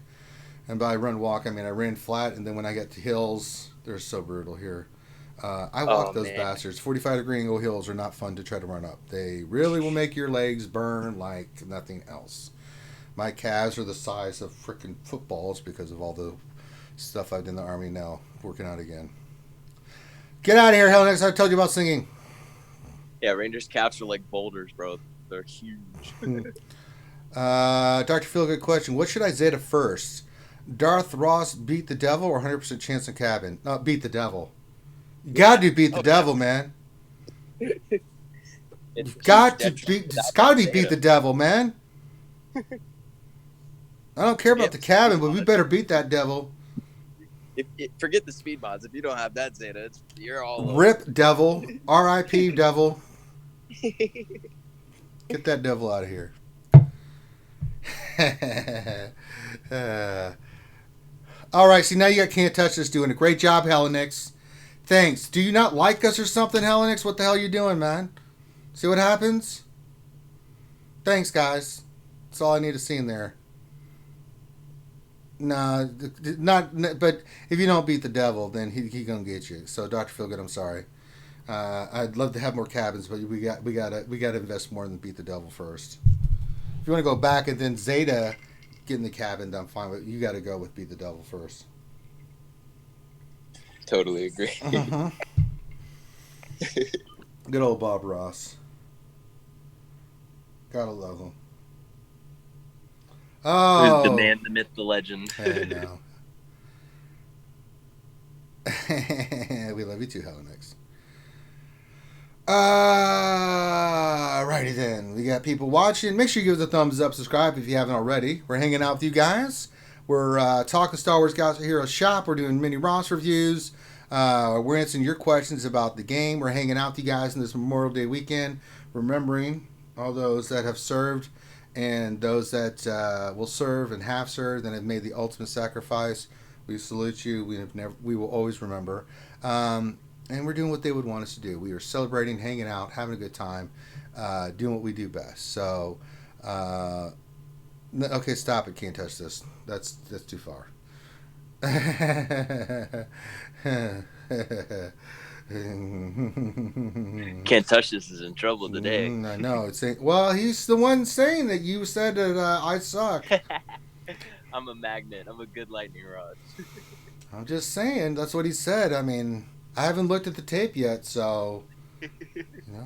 Speaker 1: And by run walk, I mean I ran flat, and then when I got to hills, they're so brutal here. I walked those bastards. 45-degree angle hills are not fun to try to run up. They really will make your legs burn like nothing else. My calves are the size of freaking footballs because of all the stuff I've done in the Army now. Working out again. Get out of here, Hellenix. I told you about singing.
Speaker 3: Yeah, Rangers' calves are like boulders, bro. They're huge.
Speaker 1: Dr. Phil, good question. What should I Zeta first? Darth Ross beat the devil or 100% chance in cabin? No, beat the devil. You got to beat the devil, man. It's got to be beat the devil, man. I don't care about the cabin, but we better beat that devil.
Speaker 3: Forget the speed mods. If you don't have that Zeta, you're all
Speaker 1: rip over. Devil. R.I.P. devil. Get that devil out of here. All right, see, now you got Can't Touch This doing a great job, Hellenix. Thanks. Do you not like us or something, Hellenix? What the hell are you doing, man? See what happens? Thanks, guys. That's all I need to see in there. Nah, but if you don't beat the devil, then he gonna get you. So, Dr. Feelgood, I'm sorry. I'd love to have more cabins, but we gotta invest more than beat the devil first. If you want to go back and then Zeta get in the cabin, then I'm fine. But you got to go with beat the devil first.
Speaker 3: Totally agree.
Speaker 1: Uh-huh. Good old Bob Ross. Gotta love him. Oh.
Speaker 3: The man, the myth, the legend.
Speaker 1: Hey, no. We love you too, Helenix. Righty then. We got people watching. Make sure you give us a thumbs up, subscribe if you haven't already. We're hanging out with you guys. We're talking Star Wars Galaxy Hero Shop. We're doing mini roster reviews. We're answering your questions about the game. We're hanging out with you guys in this Memorial Day weekend, remembering all those that have served and those that will serve and have served and have made the ultimate sacrifice. We salute you. We will always remember. And we're doing what they would want us to do. We are celebrating, hanging out, having a good time, doing what we do best. So, okay, stop it. Can't touch this. That's too far.
Speaker 3: Can't touch this is in trouble today.
Speaker 1: I know. Well, he's the one saying that you said that I suck.
Speaker 3: I'm a magnet. I'm a good lightning rod.
Speaker 1: I'm just saying. That's what he said. I mean, I haven't looked at the tape yet, so I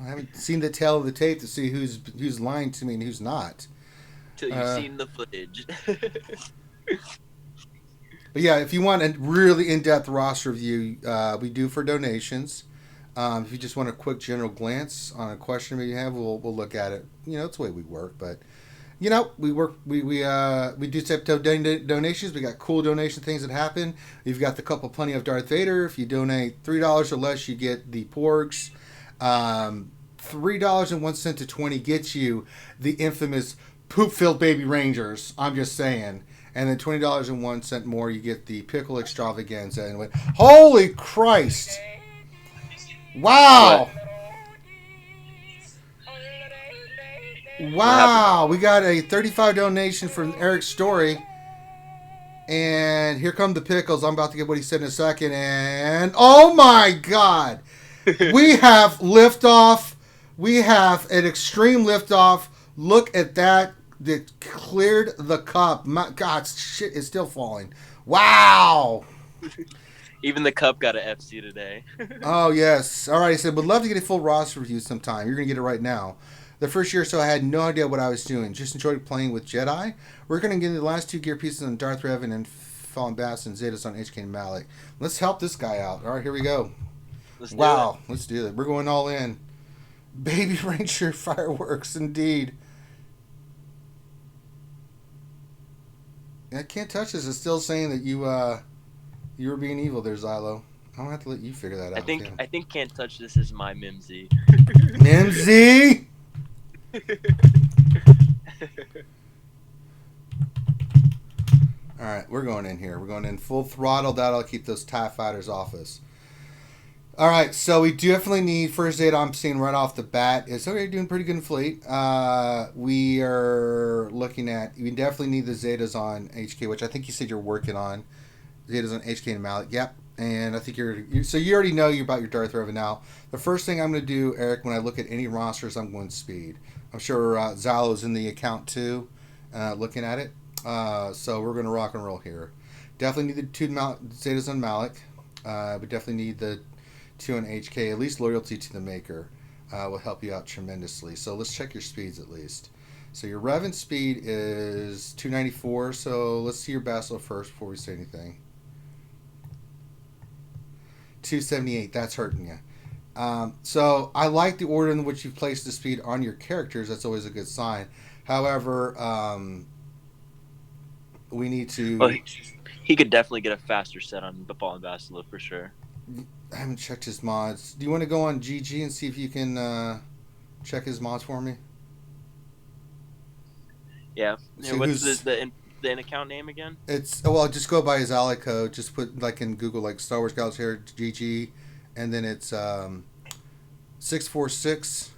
Speaker 1: haven't seen the tail of the tape to see who's lying to me and who's not.
Speaker 3: Till you've seen the footage.
Speaker 1: But yeah, if you want a really in-depth roster review, we do for donations. If you just want a quick general glance on a question you have, we'll look at it. It's the way we work. But we work. We do type donations. We got cool donation things that happen. You've got the couple plenty of Darth Vader. If you donate $3 or less, you get the Porgs. $3.01 to $20 gets you the infamous poop-filled baby Rangers. I'm just saying. And then $20.01 more, you get the pickle extravaganza. And holy Christ! Wow! Wow! We got a $35 donation from Eric Story. And here come the pickles. I'm about to get what he said in a second. And oh my God! We have liftoff. We have an extreme liftoff. Look at that. That cleared the cup. My God, shit is still falling. Wow.
Speaker 3: Even the cup got an FC today.
Speaker 1: Oh, yes. All right, he said, would love to get a full roster review sometime. You're going to get it right now. The first year or so, I had no idea what I was doing. Just enjoyed playing with Jedi. We're going to get into the last two gear pieces on Darth Revan and Fallen Bass and Zetas on HK and Malik. Let's help this guy out. All right, here we go. Let's do it. We're going all in. Baby Ranger fireworks, indeed. I can't touch this. It's still saying that you were being evil there, Xylo. I'm gonna have to let you figure that out.
Speaker 3: I think Can't Touch This is my Mimsy.
Speaker 1: Mimsy! Alright, we're going in here. We're going in full throttle. That'll keep those TIE fighters off us. Alright, so we definitely need first aid. I'm seeing right off the bat is already doing pretty good in fleet. We are looking at, we definitely need the Zetas on HK, which I think you said you're working on. Zetas on HK and Malik. Yep. And I think so you already know about your Darth Revan now. The first thing I'm going to do, Eric, when I look at any rosters, I'm going speed. I'm sure Xylo's in the account too, looking at it. So we're going to rock and roll here. Definitely need the two Zetas on Malik. We definitely need the 2 on HK. At least loyalty to the maker will help you out tremendously. So let's check your speeds at least. So your Revan speed is 294. So let's see your Bastila first before we say anything. 278. That's hurting you. So I like the order in which you've placed the speed on your characters. That's always a good sign. However, we need to...
Speaker 3: Well, he could definitely get a faster set on the Fallen Bastila for sure.
Speaker 1: I haven't checked his mods. Do you want to go on GG and see if you can check his mods for me?
Speaker 3: Yeah. What's the in-account name again?
Speaker 1: It's just go by his ally code. Just put like in Google like Star Wars Galaxy here GG, and then it's 646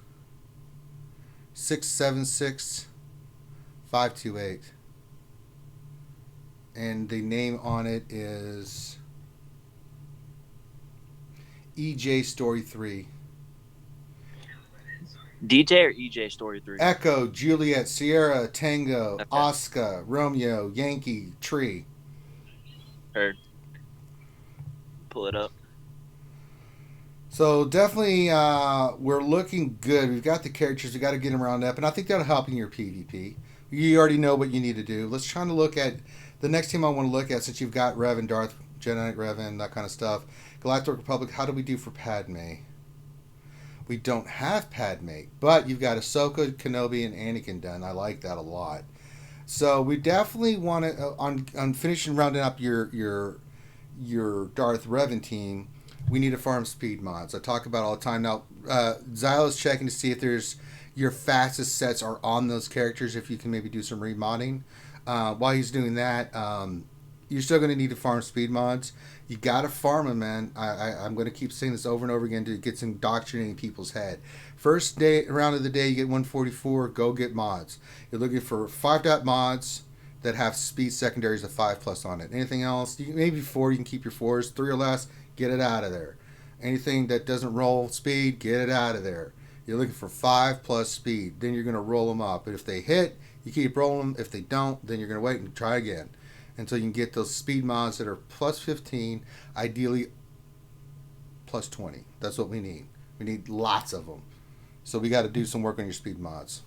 Speaker 1: 676 528, and the name on it is EJ Story 3.
Speaker 3: DJ or EJ Story 3?
Speaker 1: Echo, Juliet, Sierra, Tango, okay. Oscar, Romeo, Yankee, Tree.
Speaker 3: Heard. Pull it up.
Speaker 1: So definitely we're looking good. We've got the characters. We've got to get them rounded up. And I think that'll help in your PvP. You already know what you need to do. Let's try to look at the next team I want to look at, since you've got Revan, Darth, Jedi Knight Revan, that kind of stuff. Galactic Republic, how do we do for Padme? We don't have Padme, but you've got Ahsoka, Kenobi, and Anakin done. I like that a lot. So we definitely want to, on finishing rounding up your Darth Revan team, we need to farm speed mods. I talk about it all the time. Now, Zylo's checking to see if there's your fastest sets are on those characters, if you can maybe do some remodding. While he's doing that, you're still going to need to farm speed mods. You got to farm them, man. I'm going to keep saying this over and over again to get some indoctrinating people's head. First day round of the day, you get 144, go get mods. You're looking for 5 mods that have speed secondaries of 5+ on it. Anything else, maybe 4, you can keep your 4s. 3 or less, get it out of there. Anything that doesn't roll speed, get it out of there. You're looking for 5+ speed. Then you're going to roll them up. But if they hit, you keep rolling them. If they don't, then you're going to wait and try again until you can get those speed mods that are +15, ideally +20. That's what we need. We need lots of them. So we got to do some work on your speed mods.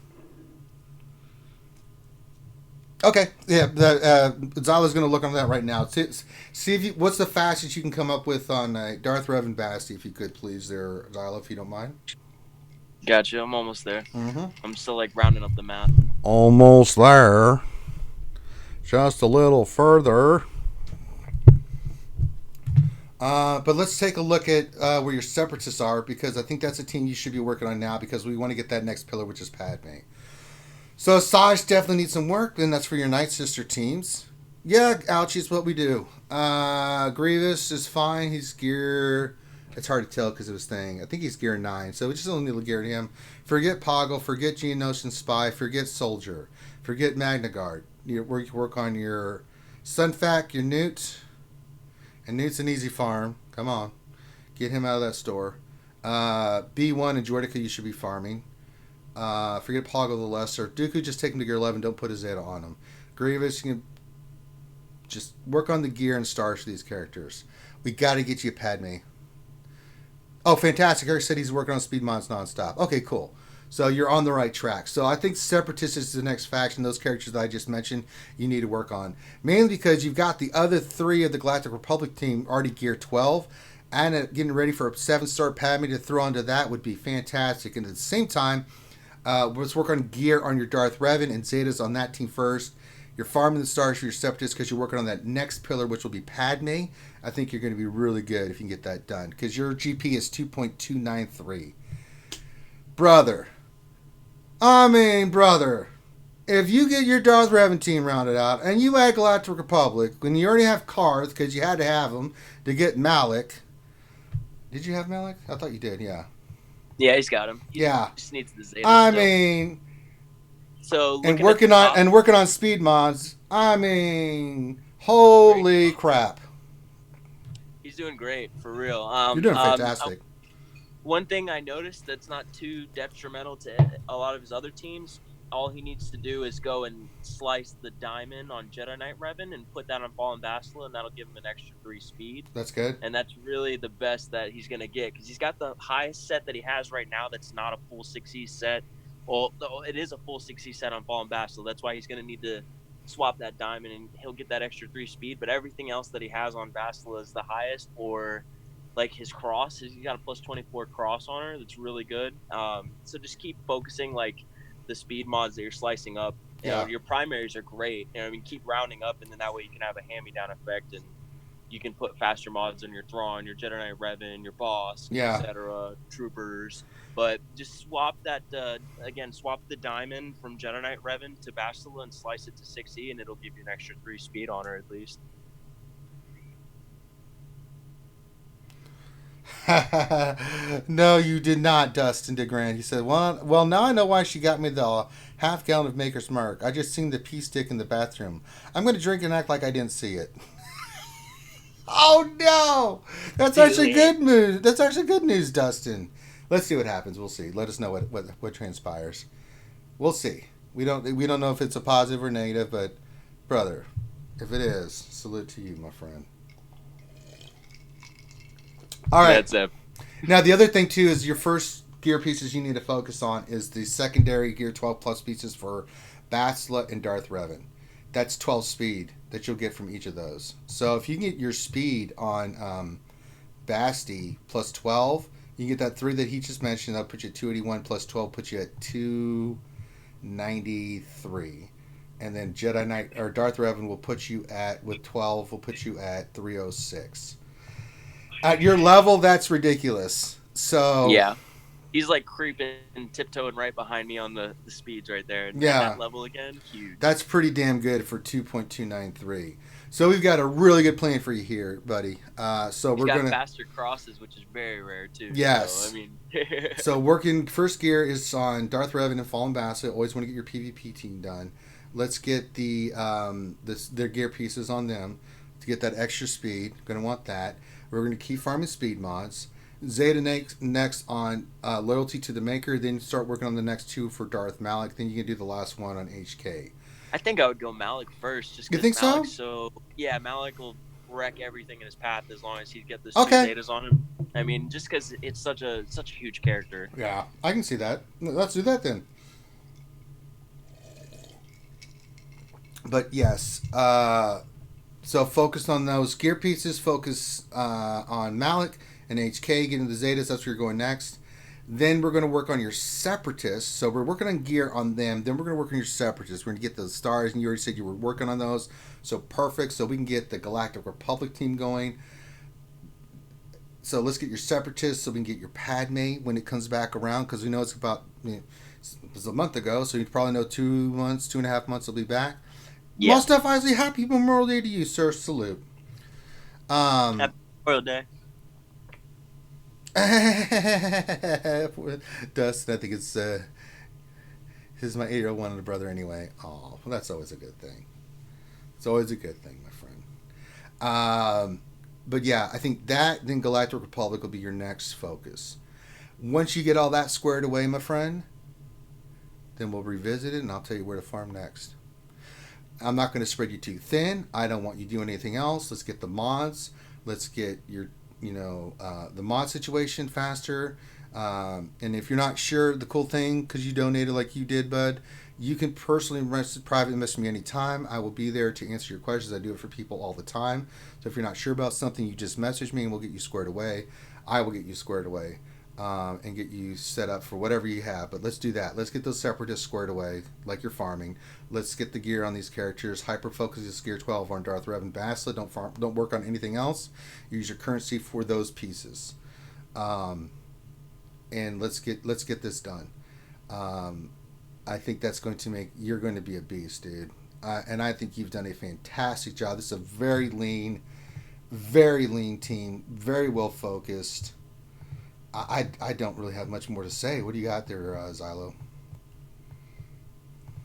Speaker 1: Okay, yeah, Zyla's going to look on that right now. See if what's the fastest you can come up with on Darth Revan Basti, if you could, please, there, Zyla, if you don't mind.
Speaker 3: Gotcha. I'm almost there.
Speaker 1: Mm-hmm.
Speaker 3: I'm still like rounding up the math.
Speaker 1: Almost there. Just a little further. But let's take a look at where your Separatists are, because I think that's a team you should be working on now, because we want to get that next pillar, which is Padme. So Saj definitely needs some work, and that's for your Night Sister teams. Yeah, ouchies, what we do. Grievous is fine. He's gear. It's hard to tell because of his thing. I think he's gear 9, so we just only need to gear him. Forget Poggle. Forget Geonosian Spy. Forget Soldier. Forget Magna Guard. You work on your Sunfac, your Newt. And Newt's an easy farm. Come on. Get him out of that store. B1 and Jordica you should be farming. Forget Poggle the Lesser. Dooku, just take him to gear 11. Don't put his Zeta on him. Grievous, you can just work on the gear and stars for these characters. We got to get you a Padme. Oh, fantastic. Eric said he's working on speed mods nonstop. Okay, cool. So you're on the right track. So I think Separatists is the next faction. Those characters that I just mentioned, you need to work on. Mainly because you've got the other 3 of the Galactic Republic team already gear 12. And getting ready for a 7-star Padme to throw onto that would be fantastic. And at the same time, let's work on gear on your Darth Revan and Zetas on that team first. You're farming the stars for your Separatists because you're working on that next pillar, which will be Padme. I think you're going to be really good if you can get that done, because your GP is 2.293. Brother, if you get your Darth Revan team rounded out and you add Galactic Republic, when you already have Karth, because you had to have them to get Malik. Did you have Malik? I thought you did, yeah.
Speaker 3: Yeah, he's got him. He just needs the Zeta. Working
Speaker 1: on speed mods. Holy crap.
Speaker 3: He's doing great, for real.
Speaker 1: You're doing fantastic.
Speaker 3: One thing I noticed that's not too detrimental to a lot of his other teams, all he needs to do is go and slice the diamond on Jedi Knight Revan and put that on Fallen Bastila, and that'll give him an extra 3 speed.
Speaker 1: That's good.
Speaker 3: And that's really the best that he's going to get, because he's got the highest set that he has right now that's not a full 6E set. Well, it is a full 6E set on Fallen Bastila. That's why he's going to need to swap that diamond, and he'll get that extra 3 speed. But everything else that he has on Bastila is the highest, or like his cross. He's got a +24 cross on her. That's really good. So just keep focusing like the speed mods that you're slicing up. You know, your primaries are great. You know, I mean, keep rounding up, and then that way you can have a hand-me-down effect, and you can put faster mods on your Thrawn, your Jedi Knight Revan, your boss, etc., troopers. But just swap that swap the diamond from Jedi Knight Revan to Bastila and slice it to 6E, and it'll give you an extra 3 speed on her at least.
Speaker 1: No, you did not, Dustin DeGrand. He said, well, now I know why she got me the half gallon of Maker's Mark. I just seen the pee stick in the bathroom. I'm going to drink and act like I didn't see it. Oh, no. That's actually good news. That's actually good news, Dustin. Let's see what happens. We'll see. Let us know what transpires. We'll see. We don't know if it's a positive or negative, but brother, if it is, salute to you, my friend. All right.
Speaker 3: That's it.
Speaker 1: Now the other thing too is your first gear pieces you need to focus on is the secondary gear 12+ pieces for Bastila, and Darth Revan. That's 12 speed that you'll get from each of those. So if you can get your speed on Basti plus 12, you get that 3 that he just mentioned. That'll put you at 281 plus 12, put you at 293. And then Jedi Knight or Darth Revan will put you at, with 12, will put you at 306. At your level, that's ridiculous. So
Speaker 3: yeah, he's like creeping, tiptoeing right behind me on the speeds right there. And
Speaker 1: Yeah.
Speaker 3: at that level again, huge.
Speaker 1: That's pretty damn good for 2.293. So we've got a really good plan for you here, buddy. So
Speaker 3: He's
Speaker 1: we're
Speaker 3: got
Speaker 1: gonna
Speaker 3: faster crosses, which is very rare too.
Speaker 1: Yes.
Speaker 3: So, I mean,
Speaker 1: so working first gear is on Darth Revan and Fallen Bastila. Always want to get your PvP team done. Let's get their gear pieces on them to get that extra speed. Going to want that. We're going to keep farming speed mods. Zeta next on loyalty to the maker. Then start working on the next 2 for Darth Malik. Then you can do the last one on HK.
Speaker 3: I think I would go Malik first. Just
Speaker 1: You think so?
Speaker 3: So yeah, Malik will wreck everything in his path as long as he get those
Speaker 1: Okay.
Speaker 3: two Zetas on him. I mean, just because it's such a huge character.
Speaker 1: Yeah, I can see that. Let's do that then. But yes, so focus on those gear pieces. Focus on Malik and HK. Get into the Zetas. That's where you're going next. Then we're going to work on your Separatists. So we're working on gear on them. Then we're going to work on your Separatists. We're going to get those stars, and you already said you were working on those. So perfect. So we can get the Galactic Republic team going. So let's get your Separatists so we can get your Padme when it comes back around, because we know it's about, it was a month ago, so you probably know 2 months, 2.5 months will be back.
Speaker 3: Yeah.
Speaker 1: Most definitely, happy Memorial Day to you, sir. Salute.
Speaker 3: Happy Memorial Day.
Speaker 1: Dustin, I think it's this is my 8-year-old one and a brother anyway. Oh, well, that's always a good thing. It's always a good thing, my friend. But yeah, I think that then Galactic Republic will be your next focus. Once you get all that squared away, my friend, then we'll revisit it and I'll tell you where to farm next. I'm not going to spread you too thin. I don't want you doing anything else. Let's get the mods. Let's get your the mod situation faster. And if you're not sure, the cool thing, because you donated like you did, bud, you can personally private message me anytime. I will be there to answer your questions. I do it for people all the time. So if you're not sure about something, you just message me and we'll get you squared away. I will get you squared away and get you set up for whatever you have. But let's do that. Let's get those Separatists squared away like you're farming. Let's get the gear on these characters. Hyper focus is gear 12 on Darth Revan Bastila. Don't work on anything else. Use your currency for those pieces. And let's get this done. I think that's going to make you're going to be a beast, dude. And I think you've done a fantastic job. This is a very lean team, very well focused. I don't really have much more to say. What do you got there, Xylo?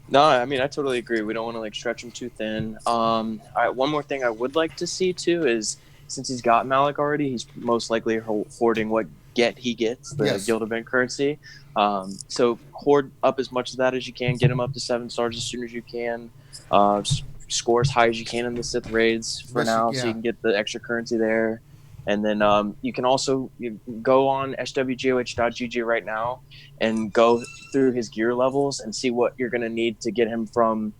Speaker 3: No, I mean, I totally agree. We don't want to like stretch him too thin. All right, one more thing I would like to see too is, since he's got Malik already, he's most likely hoarding what he gets, the
Speaker 1: Yes.
Speaker 3: Guild event currency. So hoard up as much of that as you can. Get him up to 7 stars as soon as you can. Score as high as you can in the Sith raids for now, so you can get the extra currency there. And then you can also go on SWGOH.gg right now and go through his gear levels and see what you're going to need to get him from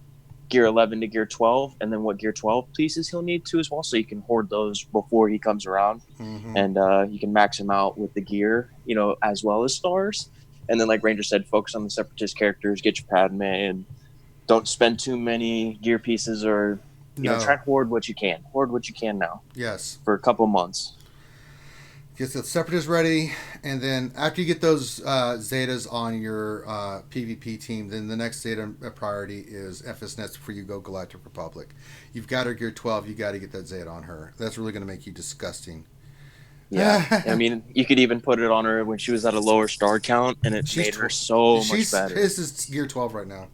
Speaker 3: gear 11 to gear 12, and then what gear 12 pieces he'll need to as well, so you can hoard those before he comes around.
Speaker 1: Mm-hmm.
Speaker 3: And you can max him out with the gear, as well as stars. And then, like Ranger said, focus on the Separatist characters, get your Padme, and don't spend too many gear pieces, or try to hoard what you can. Hoard what you can now.
Speaker 1: Yes.
Speaker 3: For a couple months.
Speaker 1: Get the Separatists ready, and then after you get those Zetas on your PvP team, then the next Zeta priority is FSNets before you go Galactic Republic. You've got her gear 12, you got to get that Zeta on her. That's really going to make you disgusting.
Speaker 3: Yeah, I mean, you could even put it on her when she was at a lower star count, and it made her so much better.
Speaker 1: This is gear 12 right now.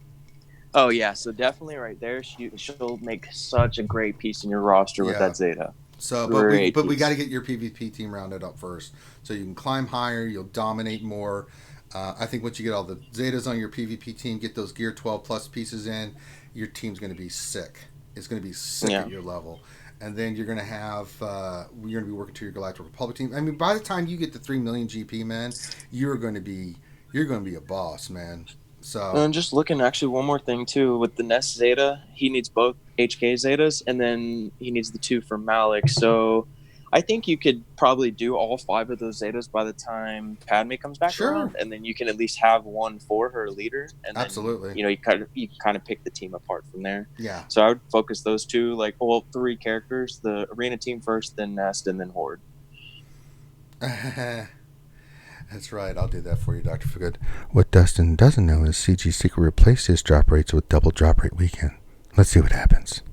Speaker 3: Oh, yeah, so definitely right there, she'll make such a great piece in your roster with that Zeta.
Speaker 1: So, but we got to get your PvP team rounded up first, so you can climb higher. You'll dominate more. I think once you get all the Zetas on your PvP team, get those Gear 12 plus pieces in, your team's going to be sick. It's going to be sick at your level, and then you're going to have you're going to be working to your Galactic Republic team. I mean, by the time you get to 3 million GP, man, you're going to be a boss, man. So
Speaker 3: And just looking, actually, one more thing too with the Nest Zeta, he needs both HK Zetas, and then he needs the 2 from Malik. So I think you could probably do all 5 of those Zetas by the time Padme comes back
Speaker 1: sure,
Speaker 3: around, and then you can at least have one for her leader, and then
Speaker 1: absolutely,
Speaker 3: you kind of pick the team apart from there.
Speaker 1: yeah.
Speaker 3: So I would focus those 2, like, well, 3 characters: the arena team first, then Nest, and then Horde.
Speaker 1: That's right. I'll do that for you, Dr. Forgood. What Dustin doesn't know is CG Secret replaced his drop rates with double drop rate weekend. Let's see what happens.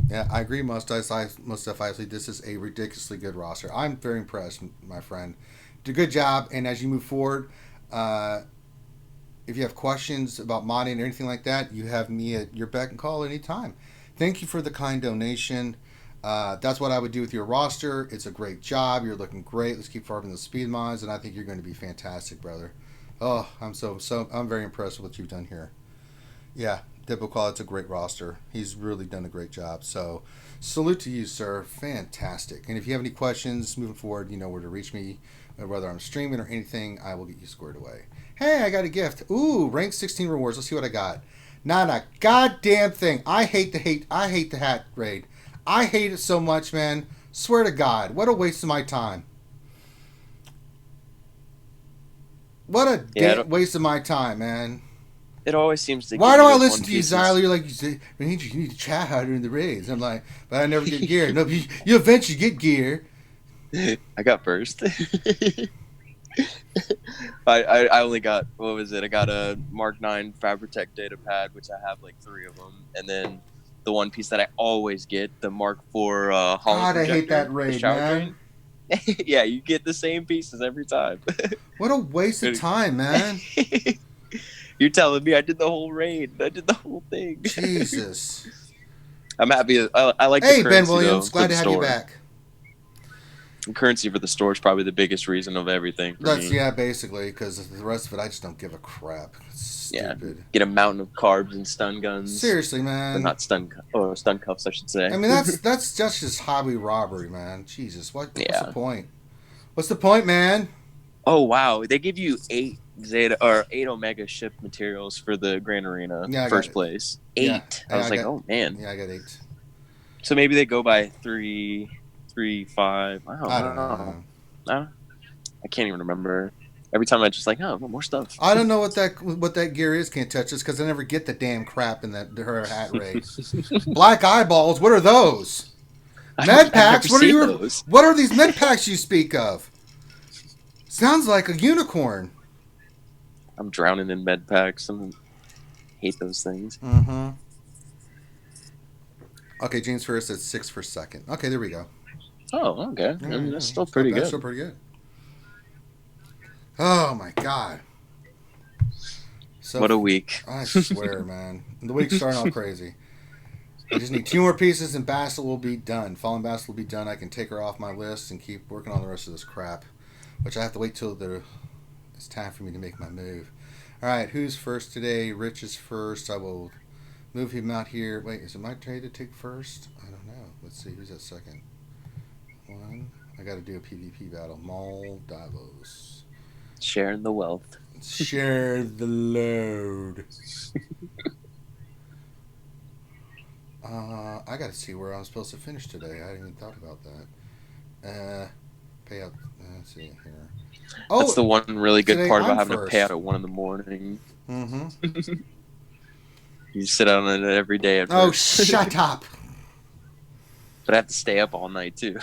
Speaker 1: Yeah, I agree most definitely. This is a ridiculously good roster. I'm very impressed, my friend. Did a good job, and as you move forward, if you have questions about modding or anything like that, you have me at your beck and call anytime. Thank you for the kind donation. That's what I would do with your roster. It's a great job. You're looking great. Let's keep farming the speed mods, and I think you're going to be fantastic, brother. Oh, I'm very impressed with what you've done here. Yeah, Diplocal, it's a great roster. He's really done a great job. So, salute to you, sir. Fantastic. And if you have any questions moving forward, you know where to reach me. Whether I'm streaming or anything, I will get you squared away. Hey, I got a gift. Ooh, rank 16 rewards. Let's see what I got. Not a goddamn thing. I hate the hat raid. I hate it so much, man. Swear to God. What a waste of my time. What a waste of my time, man.
Speaker 3: It always seems to.
Speaker 1: Why do I listen to you, Zyler? You're like, you say, you need to chat harder in the raids. I'm like, but I never get gear. No, you eventually get gear.
Speaker 3: I got first. I only got, what was it? I got a Mark 9 Fabritech data pad, which I have like 3 of them, and then the one piece that I always get, the Mark 4 Holland
Speaker 1: God, I hate
Speaker 3: projector,
Speaker 1: that raid, man.
Speaker 3: Yeah, you get the same pieces every time.
Speaker 1: What a waste of time, man.
Speaker 3: You're telling me I did the whole raid. I did the whole thing.
Speaker 1: Jesus.
Speaker 3: I'm happy. I like
Speaker 1: Hey,
Speaker 3: the currency,
Speaker 1: Ben Williams.
Speaker 3: though,
Speaker 1: Glad to have you back.
Speaker 3: The currency for the store is probably the biggest reason of everything for me.
Speaker 1: Yeah, basically, because the rest of it, I just don't give a crap. It's stupid.
Speaker 3: Yeah, get a mountain of carbs and stun guns.
Speaker 1: Seriously, man.
Speaker 3: Or not stun cuffs, I should say.
Speaker 1: I mean, that's just hobby robbery, man. Jesus, what's the point? What's the point, man?
Speaker 3: Oh wow, they give you 8 Zeta or 8 Omega ship materials for the Grand Arena first place. 8.
Speaker 1: Yeah,
Speaker 3: I was like, oh man.
Speaker 1: Yeah, I got 8.
Speaker 3: So maybe they go by 3, 5. I don't know. I can't even remember. Every time I just like, oh, more stuff.
Speaker 1: I don't know what that gear is. Can't touch this because I never get the damn crap in her hat raid. Black eyeballs. What are those? Med packs. What are these med packs you speak of? Sounds like a unicorn.
Speaker 3: I'm drowning in med packs. I hate those things.
Speaker 1: Mm-hmm. Okay, James Ferris at 6 per second. Okay, there we go.
Speaker 3: Oh, okay. I mean, that's still pretty good.
Speaker 1: That's still pretty good. Oh my God. So,
Speaker 3: what a week.
Speaker 1: I swear, man. The week's starting all crazy. I just need 2 more pieces and Bassett will be done. Fallen Bassett will be done. I can take her off my list and keep working on the rest of this crap. Which I have to wait till it's time for me to make my move. Alright, who's first today? Rich is first. I will move him out here. Wait, is it my trade to take first? I don't know. Let's see, who's at second? 1. I gotta do a PvP battle. Maul Davos.
Speaker 3: Sharing the wealth.
Speaker 1: Share the load. I gotta see where I'm supposed to finish today. I hadn't even thought about that. Pay out. Let's see here. Oh,
Speaker 3: that's the one really good part about having
Speaker 1: first.
Speaker 3: to pay out at 1 in the morning.
Speaker 1: Mm-hmm.
Speaker 3: You sit on it every day at
Speaker 1: first. Shut up.
Speaker 3: But I have to stay up all night too.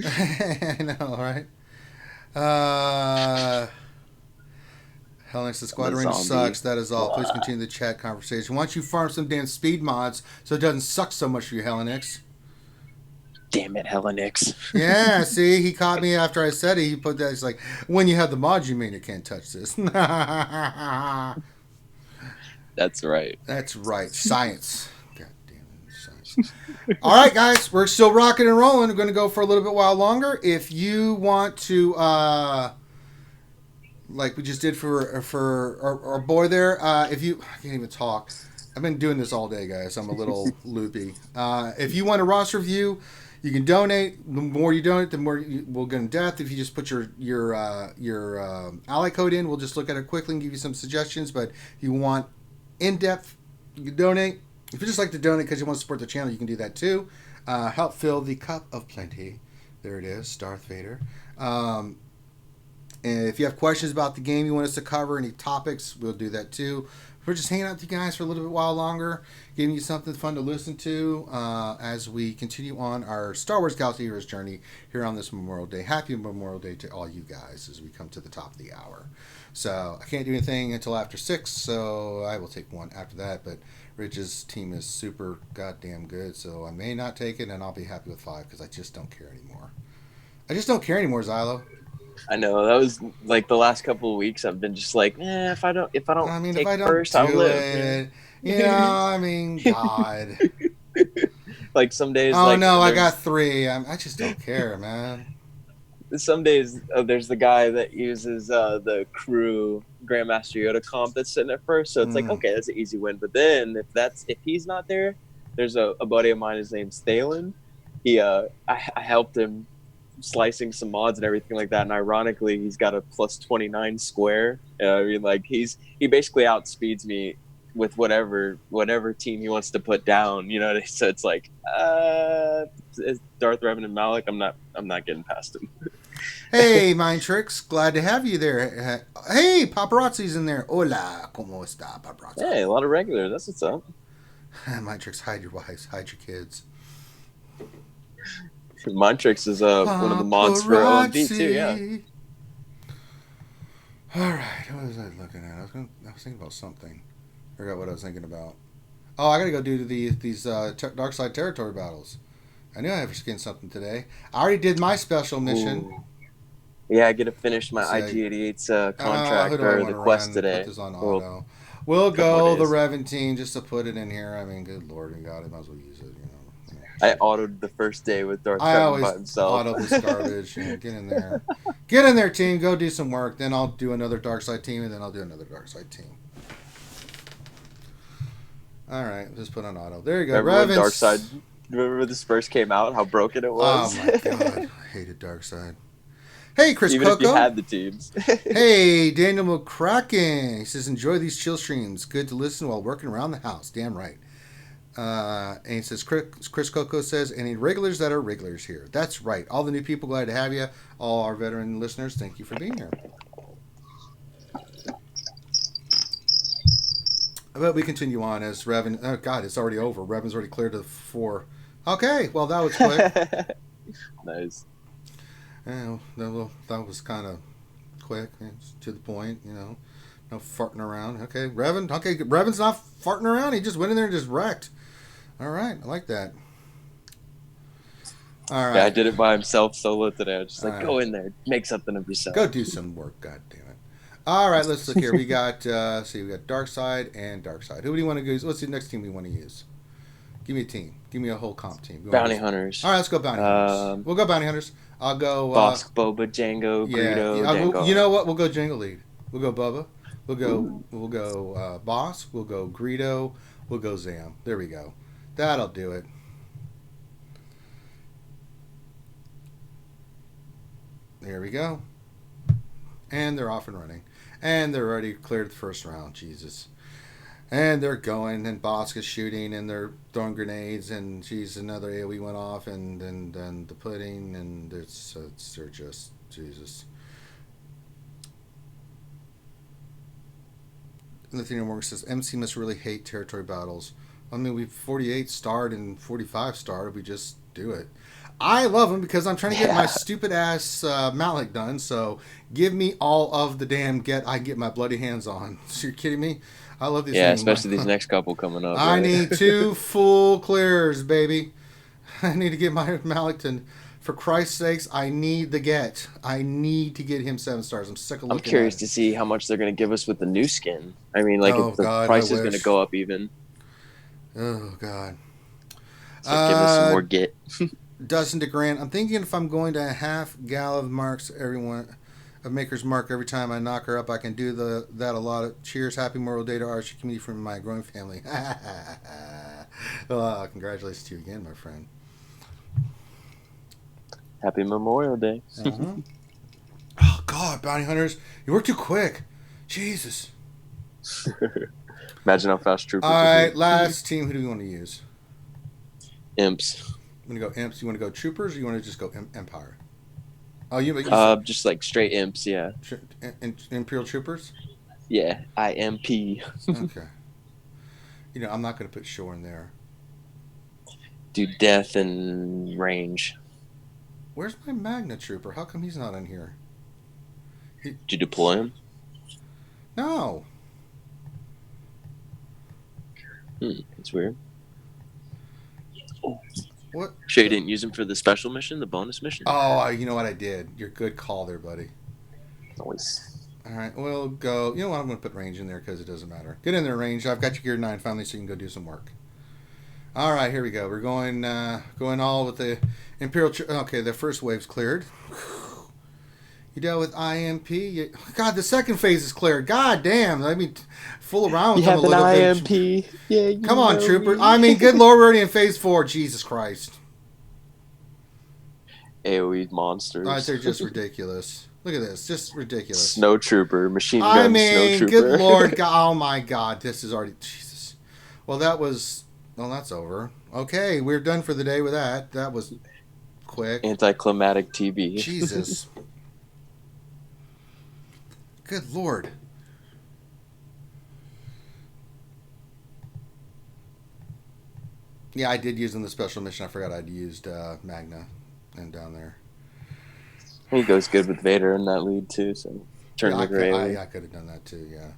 Speaker 1: I know, right? Hellnix, the squad range sucks. That is all. Please continue the chat conversation. Why don't you farm some damn speed mods so it doesn't suck so much for you, Hellnix?
Speaker 3: Damn it, Hellnix.
Speaker 1: Yeah, see, he caught me after I said it. He put that. He's like, when you have the mods, you mean you can't touch this.
Speaker 3: That's right.
Speaker 1: That's right. Science. God damn it, science. All right, guys, we're still rocking and rolling. We're going to go for a little bit while longer. If you want to, like we just did for our boy there, if you, I can't even talk. I've been doing this all day, guys. I'm a little loopy. If you want a roster review, You can donate. The more you donate, the more we'll get in depth. If you just put your ally code in, we'll just look at it quickly and give you some suggestions. But if you want in depth, you can donate. If you just like to donate because you want to support the channel, you can do that too. Help fill the cup of plenty. There it is, Darth Vader. And if you have questions about the game you want us to cover, any topics, we'll do that too. We're just hanging out with you guys for a little bit while longer, giving you something fun to listen to as we continue on our Star Wars Galaxy Heroes journey here on this Memorial Day. Happy Memorial Day to all you guys as we come to the top of the hour. So I can't do anything until after 6, so I will take one after that. But Rich's team is super goddamn good, so I may not take it, and I'll be happy with 5 because I just don't care anymore. I just don't care anymore, Xylo.
Speaker 3: I know that was like the last couple of weeks. I've been just like, if I don't take first, I'll live.
Speaker 1: I mean, God.
Speaker 3: Like some days.
Speaker 1: Oh
Speaker 3: like,
Speaker 1: no, I got 3. I just don't care, man.
Speaker 3: Some days there's the guy that uses the crew Grandmaster Yoda comp that's sitting at first, so it's like, okay, that's an easy win. But then if he's not there, there's a buddy of mine. His name's Thalen. I helped him slicing some mods and everything like that, and ironically he's got a plus 29 square. I mean, like he basically outspeeds me with whatever team he wants to put down, so it's like Darth Revan and Malik, I'm not getting past him.
Speaker 1: Hey, Mind Tricks, glad to have you there. Hey, Paparazzi's in there. Hola, ¿cómo está, Paparazzi?
Speaker 3: Hey, a lot of regulars, that's what's up.
Speaker 1: Mind Tricks, hide your wives, hide your kids.
Speaker 3: Montrix is one of the mods for OMD too, yeah.
Speaker 1: Alright, what was I looking at? I was thinking about something. I forgot what I was thinking about. Oh, I gotta go do these Dark Side Territory battles. I knew I had to skin something today. I already did my special mission.
Speaker 3: Ooh. Yeah, I get to finish my IG-88's contract or the quest today.
Speaker 1: Put this on auto. We'll go the Revan team just to put it in here. I mean, good lord, we got it. Might as well use it,
Speaker 3: I autoed the first day with Darth Revan by himself.
Speaker 1: I always auto this garbage. Get in there. Get in there, team. Go do some work. Then I'll do another Dark Side team, and then I'll do another Dark Side team. All right, just put on auto. There you go.
Speaker 3: Remember Dark Side? Remember when this first came out? How broken it was?
Speaker 1: Oh my god, I hated Dark Side. Hey, Chris
Speaker 3: Even
Speaker 1: Coco.
Speaker 3: if you had the teams.
Speaker 1: Hey, Daniel McCracken. He says, enjoy these chill streams. Good to listen while working around the house. Damn right. And he says, Chris Coco says, any regulars that are regulars here. That's right. All the new people, glad to have you. All our veteran listeners, thank you for being here. But we continue on as Revan. Oh, God, it's already over. Revan's already cleared to 4. Okay, well, that was quick.
Speaker 3: Nice.
Speaker 1: Yeah, that was kind of quick. It's to the point, No farting around. Okay, Revan's not farting around. He just went in there and just wrecked. All right, I like that. All right.
Speaker 3: Yeah, I did it by himself solo today. I was just like, go in there, make something of yourself.
Speaker 1: Go do some work, God damn it. All right, let's look here. We got, we got Dark Side and Dark Side. Who do you want to use? What's the next team we want to use? Give me a team. Give me a whole comp team.
Speaker 3: Bounty Hunters.
Speaker 1: All right, let's go Bounty Hunters. We'll go Bounty Hunters. I'll go...
Speaker 3: Bosk, Boba, Django, Greedo, Django.
Speaker 1: You know what? We'll go Django lead. We'll go Bubba. We'll go Boss. We'll go Greedo. We'll go Zam. There we go. That'll do it. There we go. And they're off and running. And they're already cleared the first round. Jesus. And they're going, and Bosk is shooting, and they're throwing grenades, and geez, another AoE went off, and then the pudding, and they're just, Jesus. Nathaniel Morgan says, MC must really hate territory battles. I mean, we've 48 starred and 45 starred. We just do it. I love them because I'm trying to get my stupid ass Malik done. So give me all of the damn I get my bloody hands on. So you're kidding me? I love these.
Speaker 3: Yeah, especially these next couple coming up.
Speaker 1: I need 2 full clears, baby. I need to get my Malik done. For Christ's sakes, I need I need to get him 7 stars. I'm sick of looking.
Speaker 3: I'm curious to see how much they're going to give us with the new skin. I mean, like if the price is going to go up even.
Speaker 1: Oh God.
Speaker 3: So give us some more get.
Speaker 1: Dustin DeGrant, I'm thinking if I'm going to half gal of Maker's Mark every time I knock her up, I can do that a lot. Cheers, happy Memorial Day to our community from my growing family. Well, congratulations to you again, my friend.
Speaker 3: Happy Memorial Day.
Speaker 1: Mhm. Oh, God, bounty hunters. You work too quick. Jesus.
Speaker 3: Imagine how fast troopers
Speaker 1: All
Speaker 3: would be.
Speaker 1: right, last team. Who do we want to use?
Speaker 3: Imps.
Speaker 1: You want to go imps? You want to go troopers? Or you want to just go empire? Oh, you
Speaker 3: Just like straight imps, yeah.
Speaker 1: Imperial troopers?
Speaker 3: Yeah, IMP.
Speaker 1: Okay. I'm not going to put shore in there.
Speaker 3: Do death and range.
Speaker 1: Where's my Magna trooper? How come he's not in here?
Speaker 3: Did you deploy him?
Speaker 1: No.
Speaker 3: That's weird.
Speaker 1: What?
Speaker 3: Sure you didn't use him for the special mission, the bonus mission?
Speaker 1: Oh, you know what I did? You're a good call there, buddy.
Speaker 3: Nice.
Speaker 1: All right, we'll go. You know what? I'm going to put range in there because it doesn't matter. Get in there, range. I've got you gear 9 finally, so you can go do some work. All right, here we go. We're going all with the Imperial. Okay, the first wave's cleared. You dealt with IMP. God, the second phase is cleared. God damn. Let me fool around with them a little
Speaker 3: IMP.
Speaker 1: bit.
Speaker 3: Yeah,
Speaker 1: Come on, trooper. I mean, good lord, we're already in phase 4. Jesus Christ.
Speaker 3: AoE monsters.
Speaker 1: They're just ridiculous. Look at this. Just ridiculous.
Speaker 3: Snow trooper, machine gun, snow trooper.
Speaker 1: Good lord. God, oh my God. This is already. Jesus. Well, that's over. Okay, we're done for the day with that. That was quick.
Speaker 3: Anticlimactic TB.
Speaker 1: Jesus. Good lord. Yeah, I did use in the special mission. I forgot I'd used Magna and down there.
Speaker 3: He goes good with Vader in that lead too, so turn the gray.
Speaker 1: I could have done that too, yeah.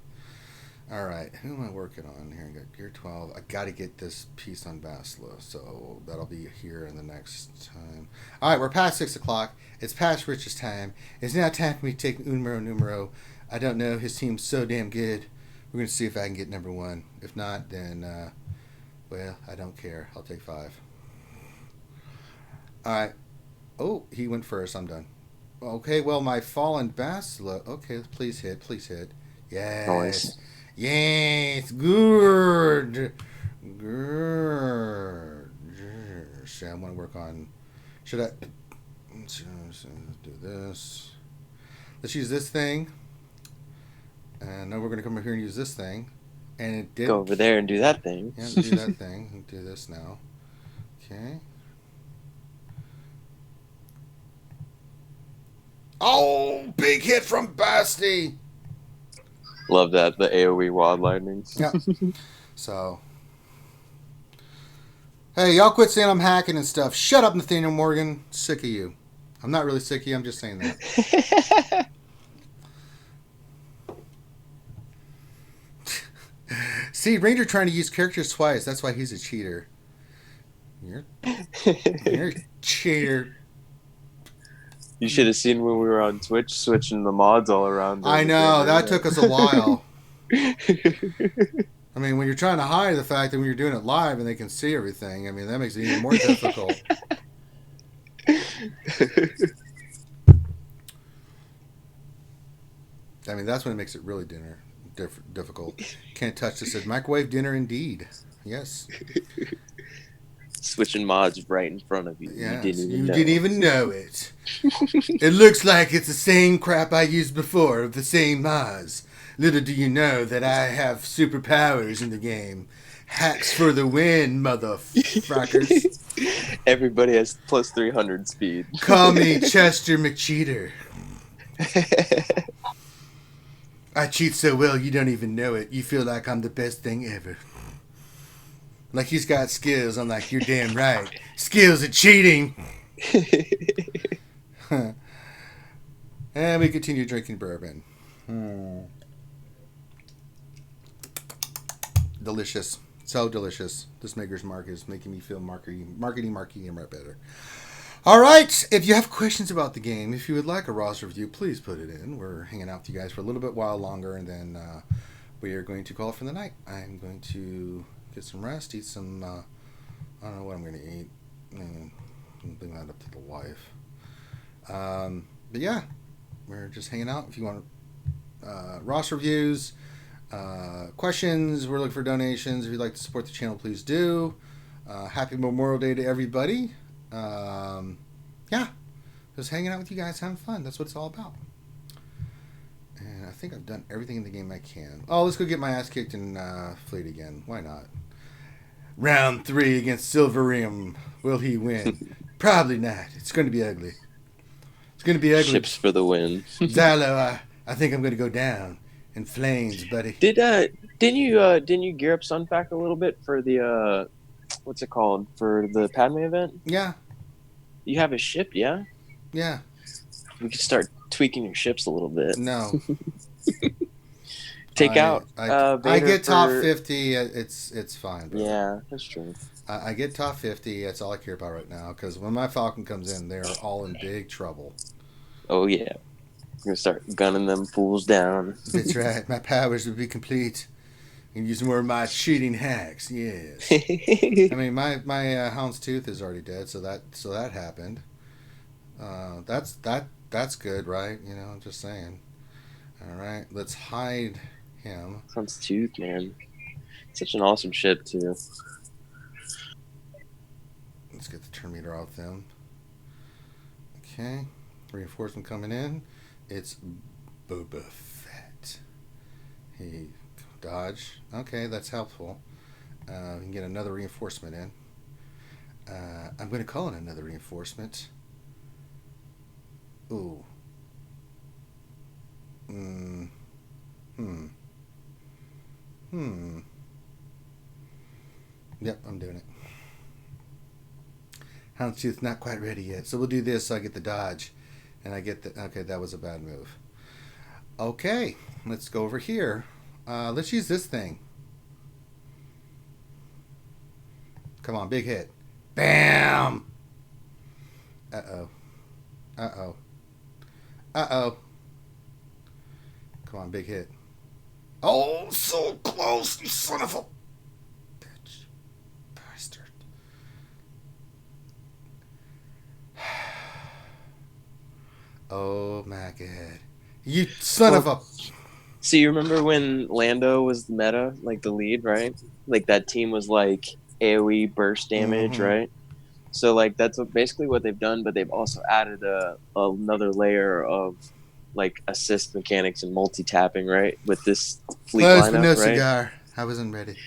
Speaker 1: All right, who am I working on here? I got Gear 12. I got to get this piece on Basla, so that'll be here in the next time. All right, we're past 6 o'clock. It's past Rich's time. It's now time for me to take numero. I don't know. His team's so damn good. We're going to see if I can get number 1. If not, then, well, I don't care. I'll take 5. All right. Oh, he went first. I'm done. Okay, well, my fallen Basla. Okay, please hit. Please hit. Yes.
Speaker 3: Nice.
Speaker 1: Yes. Good. Good. See, I want to work on. Should I? Let's do this. Let's use this thing. And now we're going to come over here and use this thing. And it did.
Speaker 3: Go over there and do that thing.
Speaker 1: Yeah, do that thing. Do this now. Okay. Oh, big hit from Basti.
Speaker 3: Love that, the AoE wild lightning.
Speaker 1: Yeah. So. Hey, y'all quit saying I'm hacking and stuff. Shut up, Nathaniel Morgan. Sick of you. I'm not really sick of you. I'm just saying that. See, Ranger trying to use characters twice. That's why he's a cheater. You're a cheater.
Speaker 3: You should have seen when we were on Twitch switching the mods all around.
Speaker 1: I know. That took us a while. I mean, when you're trying to hide the fact that when you're doing it live and they can see everything, I mean, that makes it even more difficult. I mean, that's when it makes it really difficult. Can't touch this. Said microwave dinner indeed. Yes.
Speaker 3: Switching mods right in front of you.
Speaker 1: Yes.
Speaker 3: You
Speaker 1: didn't even know it. It looks like it's the same crap I used before of the same mods. Little do you know that I have superpowers in the game. Hacks for the win, motherfuckers.
Speaker 3: Everybody has plus 300 speed.
Speaker 1: Call me Chester McCheater. I cheat so well you don't even know it. You feel like I'm the best thing ever. Like he's got skills. I'm like, you're damn right. Skills at cheating. And we continue drinking bourbon. Delicious. So delicious. This Maker's Mark is making me feel marketing right better. All right. If you have questions about the game, if you would like a roster review, please put it in. We're hanging out with you guys for a little bit while longer, and then we are going to call it for the night. I'm going to get some rest, eat some, I don't know what I'm going to eat. I'm leaving that up to the wife. But yeah, we're just hanging out. If you want roster reviews, questions, we're looking for donations. If you'd like to support the channel, please do. Happy Memorial Day to everybody. Yeah, Just hanging out with you guys, having fun. That's what it's all about. And I think I've done everything in the game I can. Oh, let's go get my ass kicked in Fleet again. Why not? Round 3 against Silverium. Will he win? Probably not. It's going to be ugly. It's going to be ugly.
Speaker 3: Ships for the win.
Speaker 1: Zalo, I think I'm going to go down in flames, buddy.
Speaker 3: Didn't you gear up Sunpack a little bit for the what's it called, for the Padme event?
Speaker 1: Yeah.
Speaker 3: You have a ship, yeah?
Speaker 1: Yeah.
Speaker 3: We could start tweaking your ships a little bit.
Speaker 1: No.
Speaker 3: I
Speaker 1: get top 50. It's fine. Bro.
Speaker 3: Yeah, that's true.
Speaker 1: I get top 50. That's all I care about right now. Because when my Falcon comes in, they're all in big trouble.
Speaker 3: Oh yeah, we're gonna start gunning them fools down.
Speaker 1: That's right. My powers would be complete. And use more of my cheating hacks. Yes. I mean, my Houndstooth is already dead, so that happened. That's good, right? You know, I'm just saying. All right, let's hide him.
Speaker 3: Houndstooth, man, such an awesome ship too.
Speaker 1: Let's get the turn meter off them. Okay, reinforcement coming in. It's Boba Fett. He dodge. Okay, that's helpful. We can get another reinforcement in. I'm going to call in another reinforcement. Ooh. Yep, I'm doing it. Houndstooth not quite ready yet, so we'll do this so I get the dodge. And I get the... Okay, that was a bad move. Okay, let's go over here. Let's use this thing. Come on, big hit. Bam! Uh-oh. Uh-oh. Uh-oh. Come on, big hit. Oh, so close, you son of a bitch. Bastard. Oh, my God. You son of a...
Speaker 3: So you remember when Lando was the meta, like the lead, right? Like that team was like AoE burst damage, right? So like that's basically what they've done, but they've also added another layer of like assist mechanics and multi-tapping, right? With this fleet lineup, right?
Speaker 1: Cigar. I wasn't ready.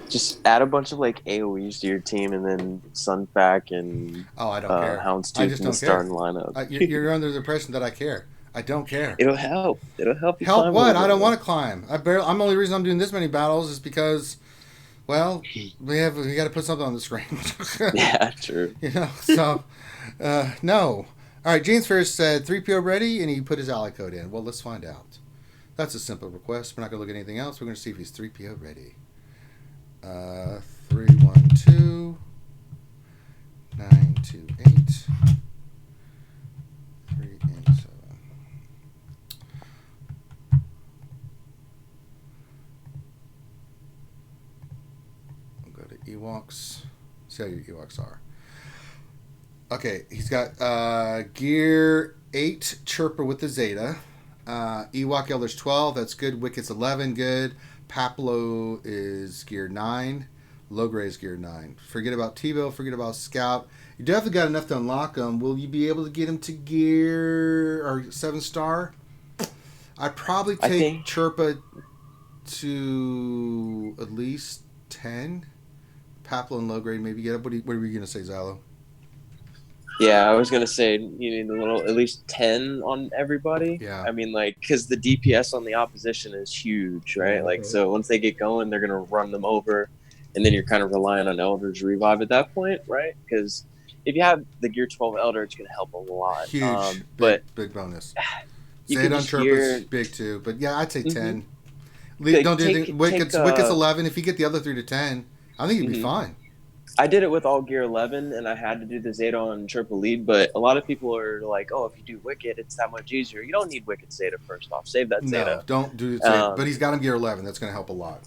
Speaker 3: Just add a bunch of like AoEs to your team, and then Sunpack and
Speaker 1: I don't care.
Speaker 3: Houndstooth in the starting lineup.
Speaker 1: You're under the impression that I care. I don't care.
Speaker 3: It'll help. It'll help you.
Speaker 1: Help what? I don't want to climb. I'm the only reason I'm doing this many battles is because, well, we got to put something on the screen.
Speaker 3: Yeah, true.
Speaker 1: You know, so no. All right, James Ferris said 3PO ready, and he put his ally code in. Well, let's find out. That's a simple request. We're not going to look at anything else. We're going to see if he's 3PO ready. 312 928 387. We'll go to Ewoks. See how your Ewoks are. Okay, he's got Gear 8 Chirper with the Zeta. Ewok Elder's 12, that's good. Wicket's 11, good. Paplo is Gear 9. Logray is Gear 9. Forget about T-Bill, forget about Scout. You definitely got enough to unlock him. Will you be able to get him to Gear or 7-star? I'd probably take Chirpa to at least 10. Paplo and Logray maybe get up. What were you going to say, Zalo?
Speaker 3: Yeah, I was gonna say you need at least 10 on everybody.
Speaker 1: Yeah.
Speaker 3: I mean, like, because the DPS on the opposition is huge, right? Like, so once they get going, they're gonna run them over, and then you're kind of relying on Elders to revive at that point, right? Because if you have the Gear 12 Elder, it's gonna help a lot.
Speaker 1: Huge, big bonus. Say it on Chirpa's big too, but yeah, I'd say 10. Don't do anything. Wicket's 11. If you get the other 3 to 10, I think you'd be fine.
Speaker 3: I did it with all Gear 11, and I had to do the Zeta on Chirpa lead, but a lot of people are like, oh, if you do Wicket, it's that much easier. You don't need Wicket Zeta first off. Save that Zeta.
Speaker 1: No, don't do Zeta. But he's got him Gear 11. That's going to help a lot.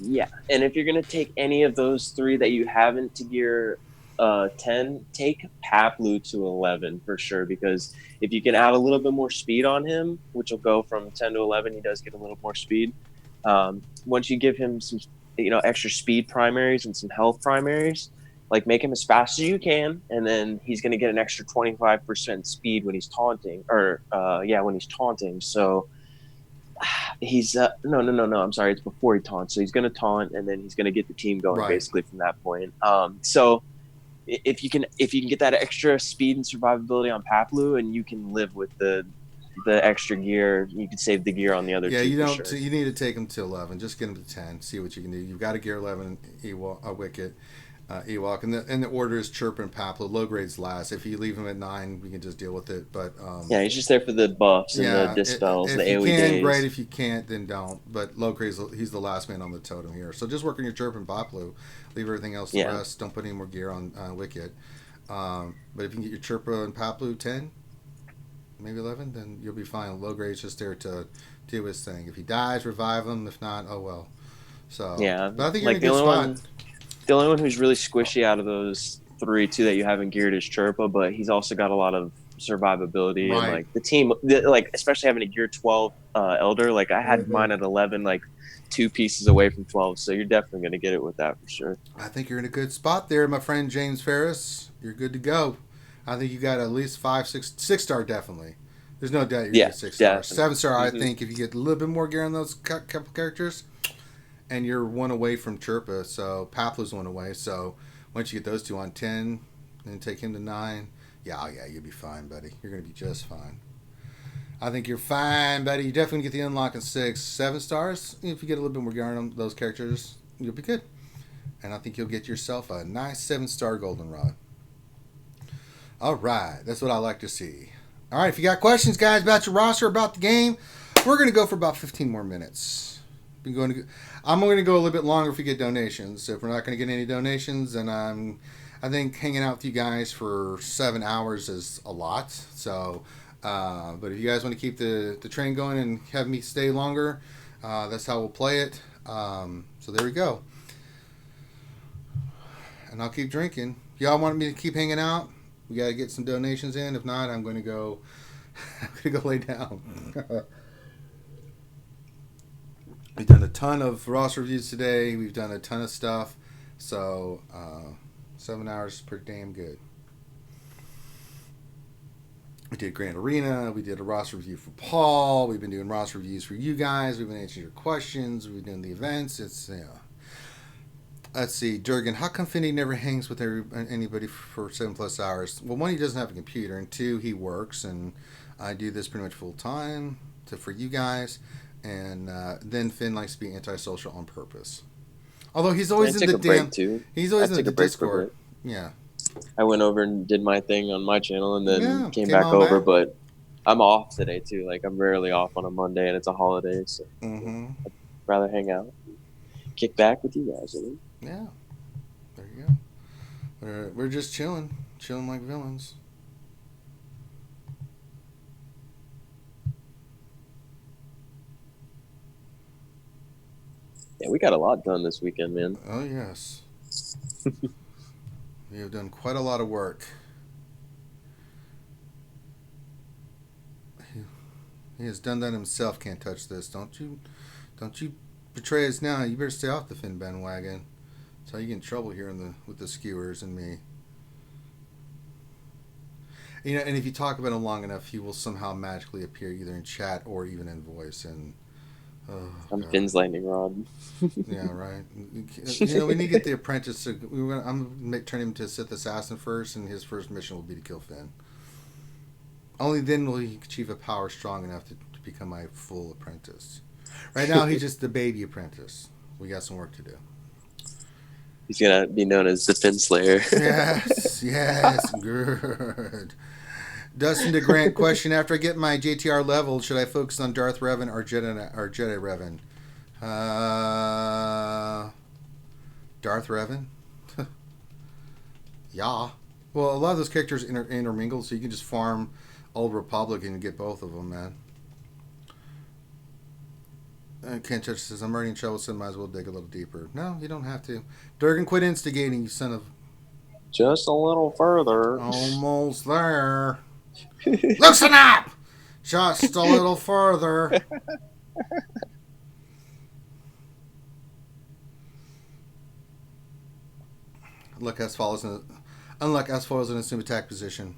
Speaker 3: Yeah, and if you're going to take any of those 3 that you haven't to Gear 10, take Paplu to 11 for sure, because if you can add a little bit more speed on him, which will go from 10 to 11, he does get a little more speed. Once you give him some extra speed primaries and some health primaries, Like, make him as fast as you can, and then he's going to get an extra 25% speed when he's taunting, or when he's taunting. So he's no. I'm sorry, it's before he taunts. So he's going to taunt, and then he's going to get the team going basically from that point. So if you can get that extra speed and survivability on Paplu, and you can live with the extra gear, you can save the gear on the other.
Speaker 1: Yeah,
Speaker 3: two
Speaker 1: you don't.
Speaker 3: for sure.
Speaker 1: You need to take him to 11. Just get him to 10. See what you can do. You've got a gear 11 Wicket. Ewok, and the order is Chirp and Paplu. Low grades last. If you leave him at 9, we can just deal with it. But
Speaker 3: he's just there for the buffs and the dispels,
Speaker 1: if
Speaker 3: the
Speaker 1: you
Speaker 3: AoE
Speaker 1: can,
Speaker 3: days.
Speaker 1: great. If you can't, then don't. But low grades, he's the last man on the totem here. So just work on your Chirp and Paplu. Leave everything else to rest. Don't put any more gear on Wicket. But if you can get your Chirpa and Paplu 10, maybe 11, then you'll be fine. Low grade's just there to do his thing. If he dies, revive him. If not, oh well. So but I think you're in a good spot.
Speaker 3: The only one who's really squishy out of those 3 too that you haven't geared is Chirpa, but he's also got a lot of survivability and like the team, like especially having a gear 12 Elder. Like I had mine at 11, like 2 pieces away from 12, so you're definitely going to get it with that for sure.
Speaker 1: I think you're in a good spot there, my friend James Ferris. You're good to go. I think you got at least 5, 6 star definitely. There's no doubt you're going to get 6 stars. 7 star, I think if you get a little bit more gear on those couple characters. And you're 1 away from Chirpa, so Paplu's 1 away. So once you get those 2 on 10, and take him to 9, you'll be fine, buddy. You're gonna be just fine. I think you're fine, buddy. You definitely get the unlock in 6, 7 stars. If you get a little bit more gear on those characters, you'll be good. And I think you'll get yourself a nice 7-star goldenrod. All right, that's what I like to see. All right, if you got questions, guys, about your roster, about the game, we're gonna go for about 15 more minutes. I'm going to go a little bit longer if we get donations. If we're not going to get any donations, then I think hanging out with you guys for 7 hours is a lot. So, but if you guys want to keep the train going and have me stay longer, that's how we'll play it. So there we go. And I'll keep drinking. Y'all want me to keep hanging out? We got to get some donations in. If not, I'm going to go. I'm going to go lay down. We've done a ton of roster reviews today. We've done a ton of stuff. So, 7 hours is pretty damn good. We did Grand Arena. We did a roster review for Paul. We've been doing roster reviews for you guys. We've been answering your questions. We've been doing the events. Let's see. Durgan, how come Finney never hangs with anybody for 7+ hours? Well, 1, he doesn't have a computer. And 2, he works. And I do this pretty much full time for you guys. And then Finn likes to be antisocial on purpose. Although he's always in the damn. He's always in the Discord. Yeah.
Speaker 3: I went over and did my thing on my channel, and then came back over. But I'm off today too. Like I'm rarely off on a Monday, and it's a holiday, so I'd rather hang out, kick back with you guys.
Speaker 1: Yeah. There you go. We're just chilling like villains.
Speaker 3: Yeah, we got a lot done this weekend, man.
Speaker 1: Oh, yes. We have done quite a lot of work. He has done that himself. Can't touch this. Don't you betray us now. You better stay off the Finn bandwagon. That's how you get in trouble here with the skewers and me. You know, and if you talk about him long enough, he will somehow magically appear either in chat or even in voice. And
Speaker 3: I'm Finn's lightning rod.
Speaker 1: Yeah, right. You know, we need to get the apprentice. I'm gonna turn him to Sith assassin first, and his first mission will be to kill Finn. Only then will he achieve a power strong enough to become my full apprentice. Right now, he's just the baby apprentice. We got some work to do.
Speaker 3: He's gonna be known as the Finn Slayer.
Speaker 1: Yes, good. Dustin DeGrant question: after I get my JTR level, should I focus on Darth Revan or Jedi Revan? Darth Revan. Yeah. Well, a lot of those characters intermingle, so you can just farm Old Republic and get both of them, man. Can't touch says, I'm already in trouble, so might as well dig a little deeper. No, you don't have to. Durgan, quit instigating, you son of...
Speaker 3: Just a little further.
Speaker 1: Almost there. Loosen up! Just a little further. Unlock S follows in assume attack position.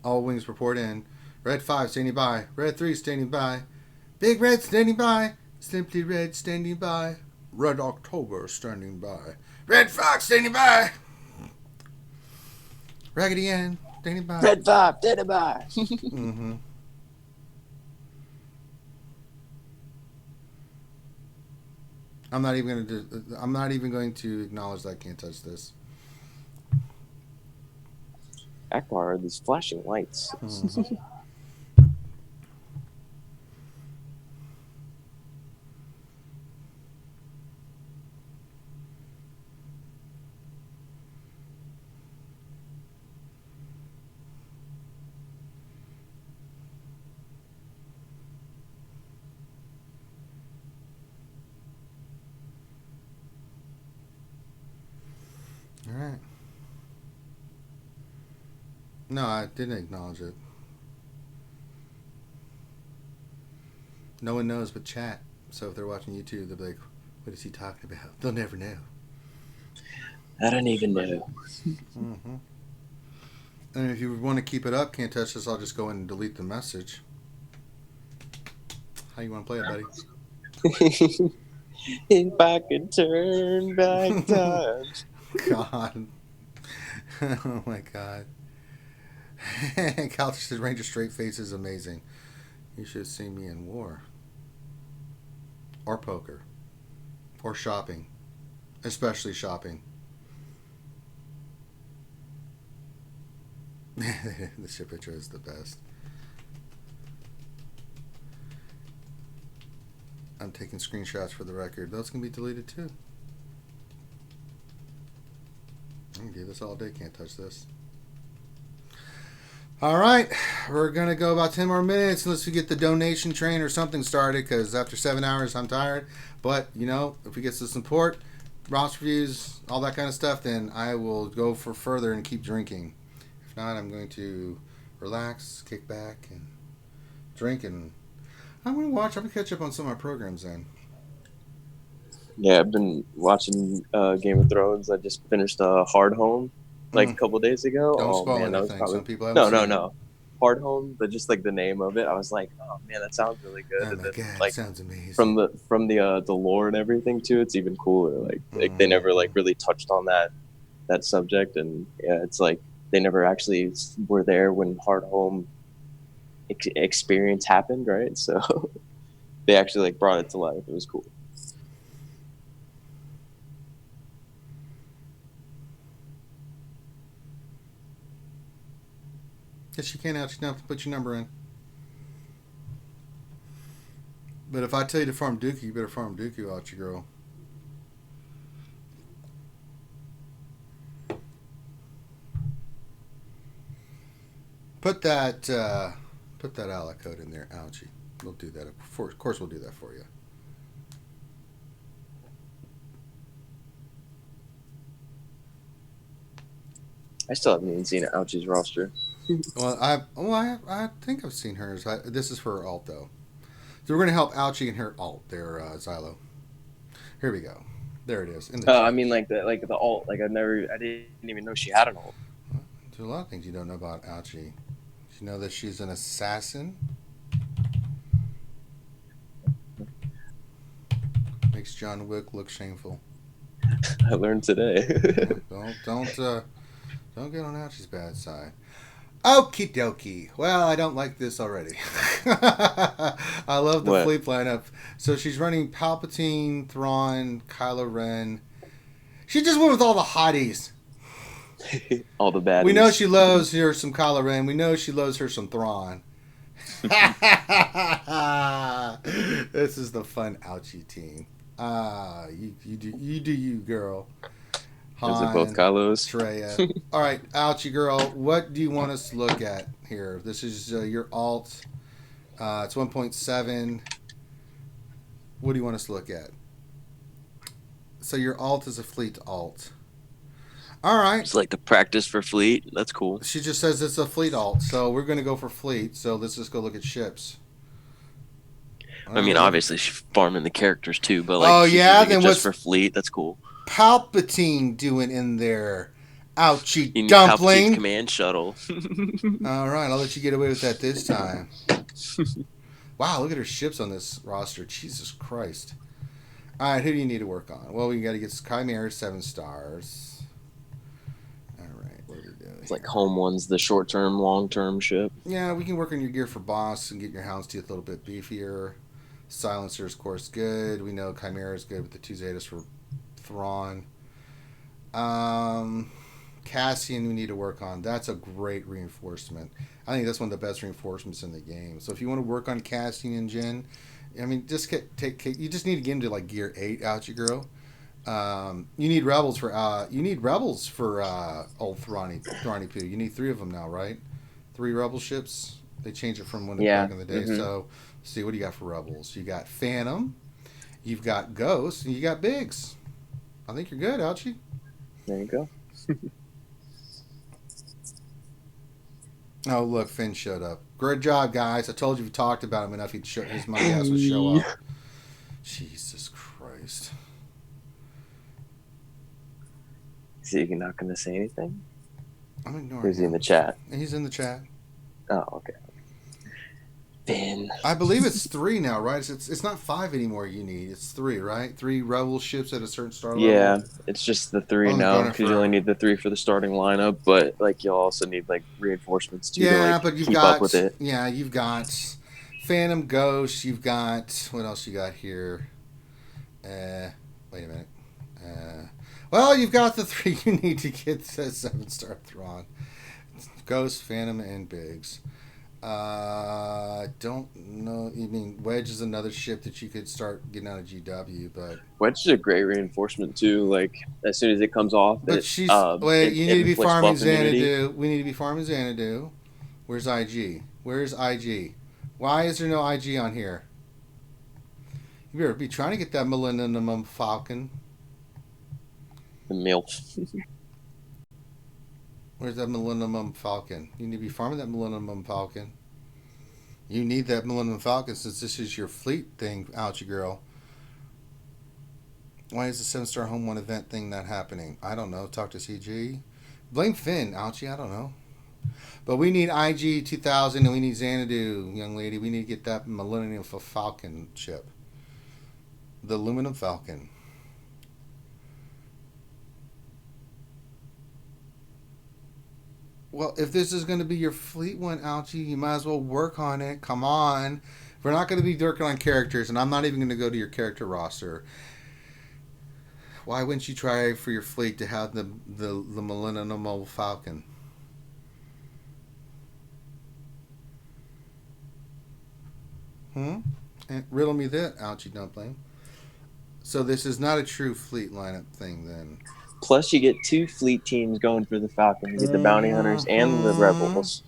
Speaker 1: All wings report in. Red 5 standing by. Red 3 standing by. Big Red standing by. Simply Red standing by. Red October standing by. Red Fox standing by. Raggedy Ann standing by.
Speaker 3: Red 5 standing by.
Speaker 1: Mm-hmm. I'm not even going to acknowledge that I can't touch this.
Speaker 3: Akbar, these flashing lights.
Speaker 1: Mm-hmm. All right. No, I didn't acknowledge it. No one knows but chat. So if they're watching YouTube, they'll be like, what is he talking about? They'll never know.
Speaker 3: I don't even know.
Speaker 1: Mm-hmm. And if you want to keep it up, can't touch this, I'll just go in and delete the message. How you want to play it, buddy?
Speaker 3: If I could turn back time.
Speaker 1: God. Oh my God. Calter says Ranger straight face is amazing. You should see me in war. Or poker. Or shopping. Especially shopping. The ship picture is the best. I'm taking screenshots for the record. Those can be deleted too. I can do this all day. Can't touch this. All right. We're going to go about 10 more minutes unless we get the donation train or something started, because after 7 hours, I'm tired. But, you know, if we get some support, roster reviews, all that kind of stuff, then I will go for further and keep drinking. If not, I'm going to relax, kick back, and drink. And I'm going to catch up on some of my programs then.
Speaker 3: Yeah, I've been watching Game of Thrones. I just finished Hard Home like a couple days ago.
Speaker 1: Don't spoil
Speaker 3: man,
Speaker 1: anything.
Speaker 3: Probably...
Speaker 1: Some people haven't seen it.
Speaker 3: No. Hard Home, but just like the name of it, I was like, oh man, that sounds really good.
Speaker 1: Oh my God,
Speaker 3: like,
Speaker 1: it sounds amazing.
Speaker 3: From the lore and everything too, it's even cooler. Like they never like really touched on that subject, and yeah, it's like they never actually were there when Hard Home experience happened, right? So they actually like brought it to life. It was cool.
Speaker 1: Yes, you can actually have to put your number in. But if I tell you to farm Dookie, you better farm Dookie out, your girl. Put that ally code in there, ouchie. We'll do that. Of course, we'll do that for you.
Speaker 3: I still haven't even seen Ouchie's roster.
Speaker 1: Well, I think I've seen hers. This is for her alt though. So we're gonna help Ouchie and her alt there, Xylo. Here we go. There it is.
Speaker 3: I mean like the alt. Like I didn't even know she had an alt.
Speaker 1: There's a lot of things you don't know about Ouchie. Did you know that she's an assassin? Makes John Wick look shameful.
Speaker 3: I learned today.
Speaker 1: Don't get on Ouchie's bad side. Okie dokie. Well, I don't like this already. I love the fleet lineup. So she's running Palpatine, Thrawn, Kylo Ren. She just went with all the hotties.
Speaker 3: All the baddies.
Speaker 1: We know she loves her some Kylo Ren. We know she loves her some Thrawn. This is the fun Ouchie team. You do you, girl.
Speaker 3: Is it both Kylos?
Speaker 1: Treya. All right, Ouchie girl, what do you want us to look at here? This is your alt. It's 1.7. What do you want us to look at? So your alt is a fleet alt. All right.
Speaker 3: It's like the practice for fleet. That's cool.
Speaker 1: She just says it's a fleet alt, so we're going to go for fleet. So let's just go look at ships.
Speaker 3: I mean, obviously she's farming the characters too, but like, then just for fleet, that's cool.
Speaker 1: Palpatine doing in there? Ouchie
Speaker 3: In Palpatine's
Speaker 1: dumpling.
Speaker 3: command shuttle.
Speaker 1: All right, I'll let you get away with that this time. Wow, look at her ships on this roster. Jesus Christ. All right, who do you need to work on? Well, we got to get Chimera 7 stars. All right, what are we doing?
Speaker 3: It's like home one's the short-term, long-term ship.
Speaker 1: Yeah, we can work on your gear for boss and get your Houndstooth a little bit beefier. Silencer, of course, good. We know Chimera is good with the 2 Zetas for Thrawn. Cassian we need to work on. That's a great reinforcement. I think that's one of the best reinforcements in the game. So if you want to work on Cassian and Jin, I mean, just you just need to get him to like gear 8 out, you girl. You need rebels for old Thrawny Poo. You need 3 of them now, right? 3 rebel ships. They changed it from back in the day.
Speaker 3: Mm-hmm.
Speaker 1: So see, what do you got for rebels? You got Phantom, you've got Ghost, and you got Biggs. I think you're good, Ouchie.
Speaker 3: There you go.
Speaker 1: Oh, look, Finn showed up. Great job, guys. I told you if you talked about him enough, his money ass would show up. Jesus Christ.
Speaker 3: Is he not going to say anything?
Speaker 1: I'm ignoring
Speaker 3: Or is he
Speaker 1: him.
Speaker 3: in the chat?
Speaker 1: He's in the chat.
Speaker 3: Oh, okay. Finn.
Speaker 1: I believe it's 3 now, right? It's not 5 anymore you need. It's 3, right? 3 rebel ships at a certain star level?
Speaker 3: Yeah, it's just the 3
Speaker 1: Oh,
Speaker 3: now
Speaker 1: darn it,
Speaker 3: because you only need the 3 for the starting lineup, but like you'll also need like reinforcements too to like
Speaker 1: but you've
Speaker 3: keep
Speaker 1: got
Speaker 3: up with it.
Speaker 1: Yeah, you've got Phantom Ghost. You've got what else you got here? Wait a minute. Well, you've got the 3 you need to get the 7-star Thrawn. Ghost, Phantom, and Biggs. Don't know. I mean, Wedge is another ship that you could start getting out of GW, but
Speaker 3: Wedge is a great reinforcement too. Like as soon as it comes off,
Speaker 1: you need to be farming Xanadu. We need to be farming Xanadu. Where's IG? Where's IG? Why is there no IG on here? You better be trying to get that Millennium Falcon.
Speaker 3: The MILF.
Speaker 1: Where's that Millennium Falcon? You need to be farming that Millennium Falcon. You need that Millennium Falcon since this is your fleet thing, ouchie girl. Why is the 7-star home 1 event thing not happening? I don't know. Talk to CG. Blame Finn, ouchie. I don't know. But we need IG 2000 and we need Xanadu, young lady. We need to get that Millennium Falcon ship. The Aluminum Falcon. Well, if this is going to be your fleet one, Ouchie, you might as well work on it. Come on. We're not going to be working on characters, and I'm not even going to go to your character roster. Why wouldn't you try for your fleet to have the Millennium Falcon? And riddle me that, Ouchie Dumpling. So this is not a true fleet lineup thing, then.
Speaker 3: Plus, you get 2 fleet teams going for the Falcon. You get the bounty hunters and the rebels.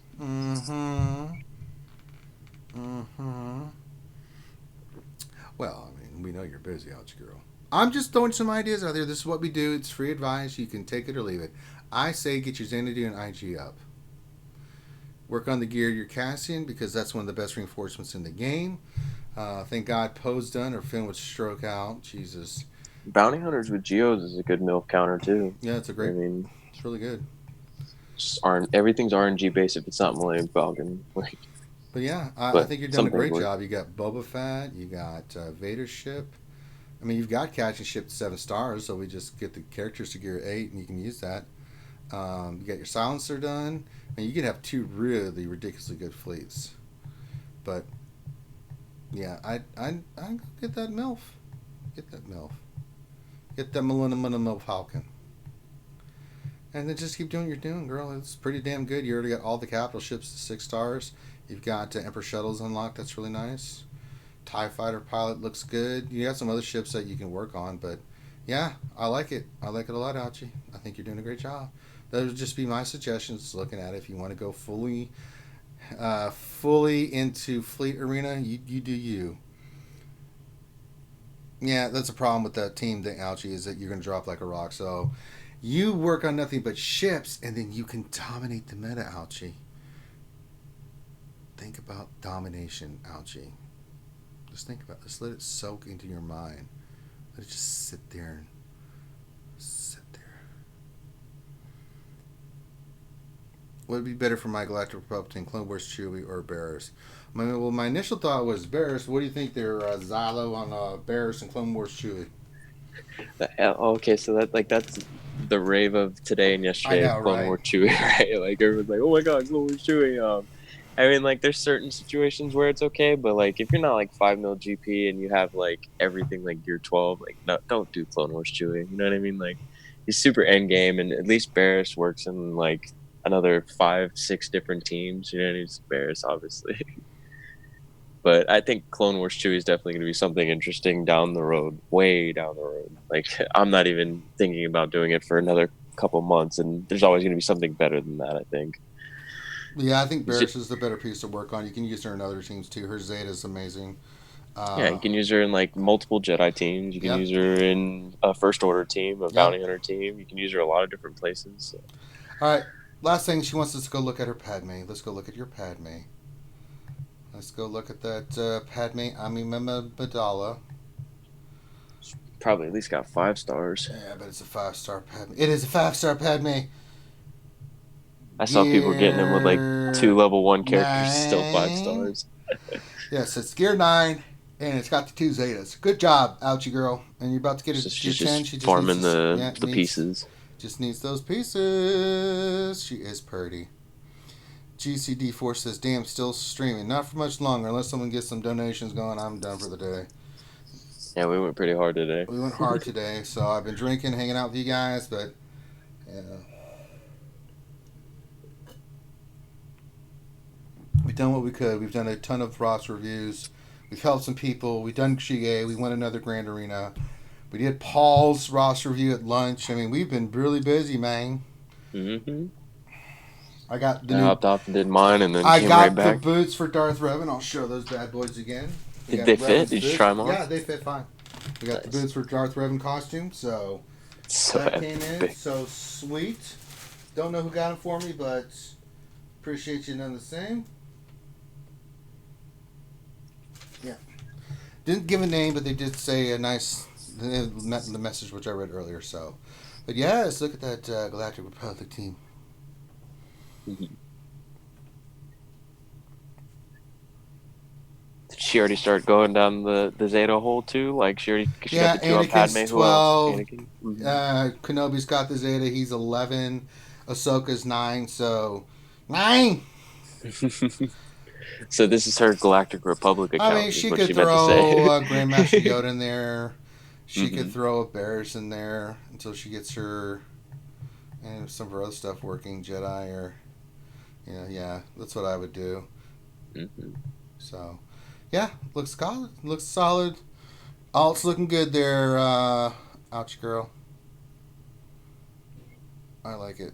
Speaker 1: Well, I mean, we know you're busy, Ouchie girl. I'm just throwing some ideas out there. This is what we do. It's free advice. You can take it or leave it. I say get your Xanadu and IG up. Work on the gear you're Cassian because that's one of the best reinforcements in the game. Thank God Poe's done or Finn would stroke out. Jesus.
Speaker 3: Bounty hunters with Geos is a good MILF counter too.
Speaker 1: Yeah, it's a great.
Speaker 3: I mean,
Speaker 1: it's really good.
Speaker 3: Everything's RNG based if it's not Millennium Falcon.
Speaker 1: But yeah, I think you're doing a great job. You got Boba Fett, you got Vader's ship. I mean, you've got catching ship to 7 stars, so we just get the characters to gear 8, and you can use that. You got your silencer done, and you could have 2 really ridiculously good fleets. But yeah, I get that MILF. Get that MILF. Get that Millennium Falcon. And then just keep doing what you're doing, girl. It's pretty damn good. You already got all the capital ships to 6 stars. You've got Emperor Shuttles unlocked. That's really nice. TIE Fighter pilot looks good. You got some other ships that you can work on. But, yeah, I like it. I like it a lot, Ouchie. I think you're doing a great job. Those would just be my suggestions looking at it. If you want to go fully into Fleet Arena, you do you. Yeah, that's a problem with that team thing, Ouchie, is that you're going to drop like a rock. So you work on nothing but ships, and then you can dominate the meta, Ouchie. Think about domination, Ouchie. Just think about this. Let it soak into your mind. Let it just sit there What would be better for my Galactic Republic team, Clone Wars Chewie or Barriss? My initial thought was Barriss. What do you think there, Xylo on Barriss and Clone Wars Chewie?
Speaker 3: Okay, so that's the rave of today and yesterday.
Speaker 1: I know,
Speaker 3: Clone
Speaker 1: right?
Speaker 3: Wars Chewie, right? Like everyone's like, oh my god, Clone Wars Chewie. I mean, like there's certain situations where it's okay, but like if you're not like 5 mil GP and you have like everything like Gear 12, like no, don't do Clone Wars Chewie. You know what I mean? Like he's super end game, and at least Barriss works in like another 5-6 different teams. You know, and he's Barriss obviously. But I think Clone Wars Chewie is definitely going to be something interesting down the road, way down the road. Like I'm not even thinking about doing it for another couple months, and there's always going to be something better than that, I think.
Speaker 1: Yeah, I think Barriss is the better piece to work on. You can use her in other teams too. Her Zeta is amazing.
Speaker 3: Yeah, you can use her in like multiple Jedi teams. You can use her in a First Order team, a Bounty Hunter team. You can use her a lot of different places. So.
Speaker 1: All right, last thing, she wants us to go look at her Padme. Let's go look at your Padme. Let's go look at that Padme Amidala.
Speaker 3: Probably at least got 5 stars.
Speaker 1: Yeah, but it's a 5-star Padme. It is a 5-star Padme.
Speaker 3: I saw people getting them with like 2 level 1 characters, still 5 stars.
Speaker 1: Yes, it's Gear 9, and it's got the 2 Zetas. Good job, ouchie girl. And you're about to get it to Gear 10. She just
Speaker 3: farming the pieces.
Speaker 1: Just needs those pieces. She is pretty. GCD4 says, damn, still streaming. Not for much longer. Unless someone gets some donations going, I'm done for the day.
Speaker 3: Yeah, we went pretty hard today.
Speaker 1: We went hard today. So I've been drinking, hanging out with you guys, but, yeah. We've done what we could. We've done a ton of roster reviews. We've helped some people. We've done Shige. We won another Grand Arena. We did Paul's roster review at lunch. I mean, we've been really busy, man.
Speaker 3: Mm-hmm.
Speaker 1: I got the
Speaker 3: hopped off and did mine, and then
Speaker 1: I
Speaker 3: came
Speaker 1: got
Speaker 3: right back.
Speaker 1: the boots for Darth Revan. I'll show those bad boys again.
Speaker 3: Did they fit? Did you try them on?
Speaker 1: Yeah, they fit fine. We got the boots for Darth Revan costume, so that came in. So sweet. Don't know who got them for me, but appreciate you none the same. Yeah. Didn't give a name, but they did say a nice the message which I read earlier. So, but yes, look at that Galactic Republic team.
Speaker 3: Mm-hmm. Did she already start going down the Zeta hole too? Like she got the 2 on Padme.
Speaker 1: 12.
Speaker 3: Anakin? Mm-hmm.
Speaker 1: Kenobi's got the Zeta. He's 11. Ahsoka's 9. So 9.
Speaker 3: So this is her Galactic Republic account.
Speaker 1: I mean, she
Speaker 3: could
Speaker 1: throw Grandmaster Yoda in there. She could throw a Barriss in there until she gets her and some of her other stuff working, Jedi or yeah, that's what I would do.
Speaker 3: Mm-hmm.
Speaker 1: So, yeah, looks solid. Looks solid. Alt's looking good there, ouch girl. I like it.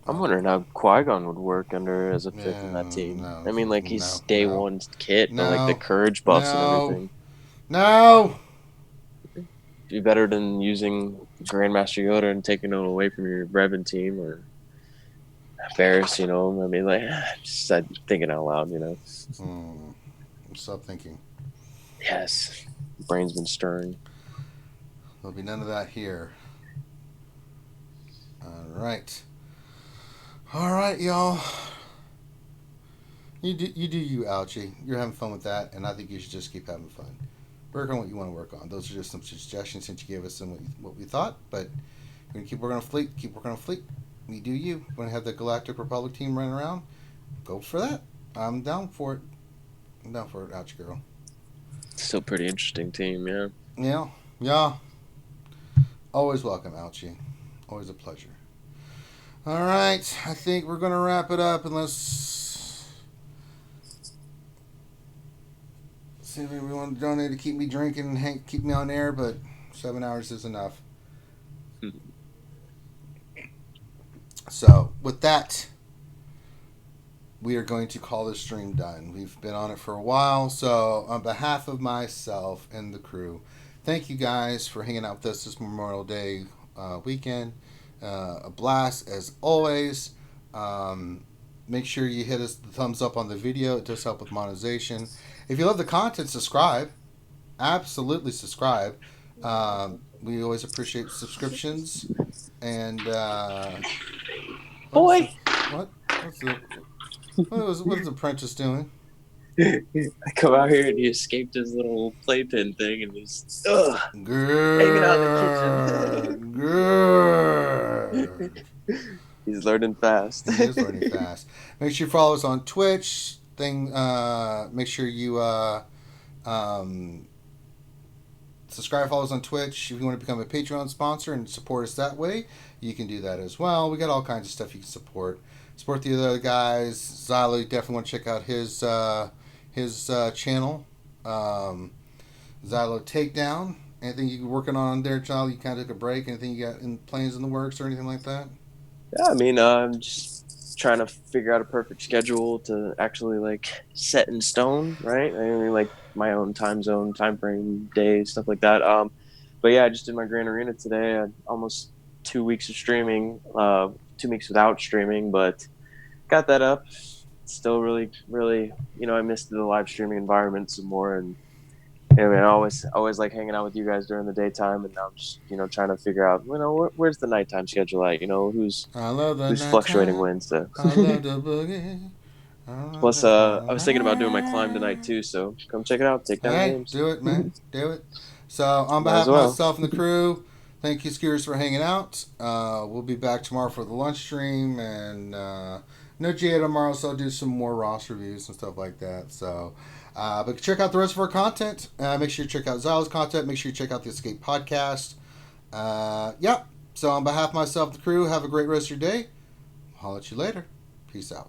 Speaker 3: I'm wondering how Qui-Gon would work under as a fifth in that team.
Speaker 1: No,
Speaker 3: I mean, like he's day one kit, but like the courage buffs and everything.
Speaker 1: No.
Speaker 3: Be better than using Grandmaster Yoda and taking it away from your Revan team or Barriss, I mean, like, just thinking out loud,
Speaker 1: Stop thinking.
Speaker 3: Yes. Brain's been stirring.
Speaker 1: There'll be none of that here. All right, y'all. You do you, Ouchie. You're having fun with that, and I think you should just keep having fun. Work on what you want to work on. Those are just some suggestions since you gave us some what we thought, but we're going to keep working on Fleet. Keep working on Fleet. You do you. Want to have the Galactic Republic team running around? Go for that. I'm down for it. Ouch, girl.
Speaker 3: Still pretty interesting team, yeah.
Speaker 1: Yeah. Always welcome, Ouchie. Always a pleasure. All right. I think we're going to wrap it up unless... See if we want to donate to keep me drinking and keep me on air, but 7 hours is enough. So, with that, we are going to call this stream done. We've been on it for a while, so on behalf of myself and the crew, thank you guys for hanging out with us this Memorial Day weekend. A blast, as always. Make sure you hit us the thumbs up on the video. It does help with monetization. If you love the content, subscribe. Absolutely subscribe. We always appreciate subscriptions. And
Speaker 3: Boy.
Speaker 1: what? What is the apprentice doing?
Speaker 3: I come out here and he escaped his little playpen thing and he's hanging out in the kitchen.
Speaker 1: Good.
Speaker 3: He's learning fast.
Speaker 1: He is learning fast. Make sure you follow us on Twitch. Make sure you subscribe, follow us on Twitch. If you want to become a Patreon sponsor and support us that way, you can do that as well. We got all kinds of stuff you can support. Support the other guys. Zylo, you definitely want to check out his channel. Zylo Takedown. Anything you working on there, Zylo? You kind of took a break. Anything you got in plans in the works or anything like that?
Speaker 3: Yeah, I mean, I'm just trying to figure out a perfect schedule to actually like set in stone, right? I mean, like my own time zone, time frame, day, stuff like that. But yeah, I just did my Grand Arena today. I almost 2 weeks of streaming, 2 weeks without streaming, but got that up. Still really, really, I missed the live streaming environment some more, and I mean, I always like hanging out with you guys during the daytime, and now I'm just, trying to figure out, where's the nighttime schedule at? Who's fluctuating wins. So.
Speaker 1: I love the boogie.
Speaker 3: Plus, I was thinking about doing my climb tonight too, so come check it out. Take down games.
Speaker 1: Do it, man. Do it. So, on behalf of myself and the crew, thank you, Skewers, for hanging out. We'll be back tomorrow for the lunch stream, and no GA tomorrow, so I'll do some more roster reviews and stuff like that. So, but check out the rest of our content. Make sure you check out Zylo's content. Make sure you check out the Escape podcast. So, on behalf of myself and the crew, have a great rest of your day. I'll holler at you later. Peace out.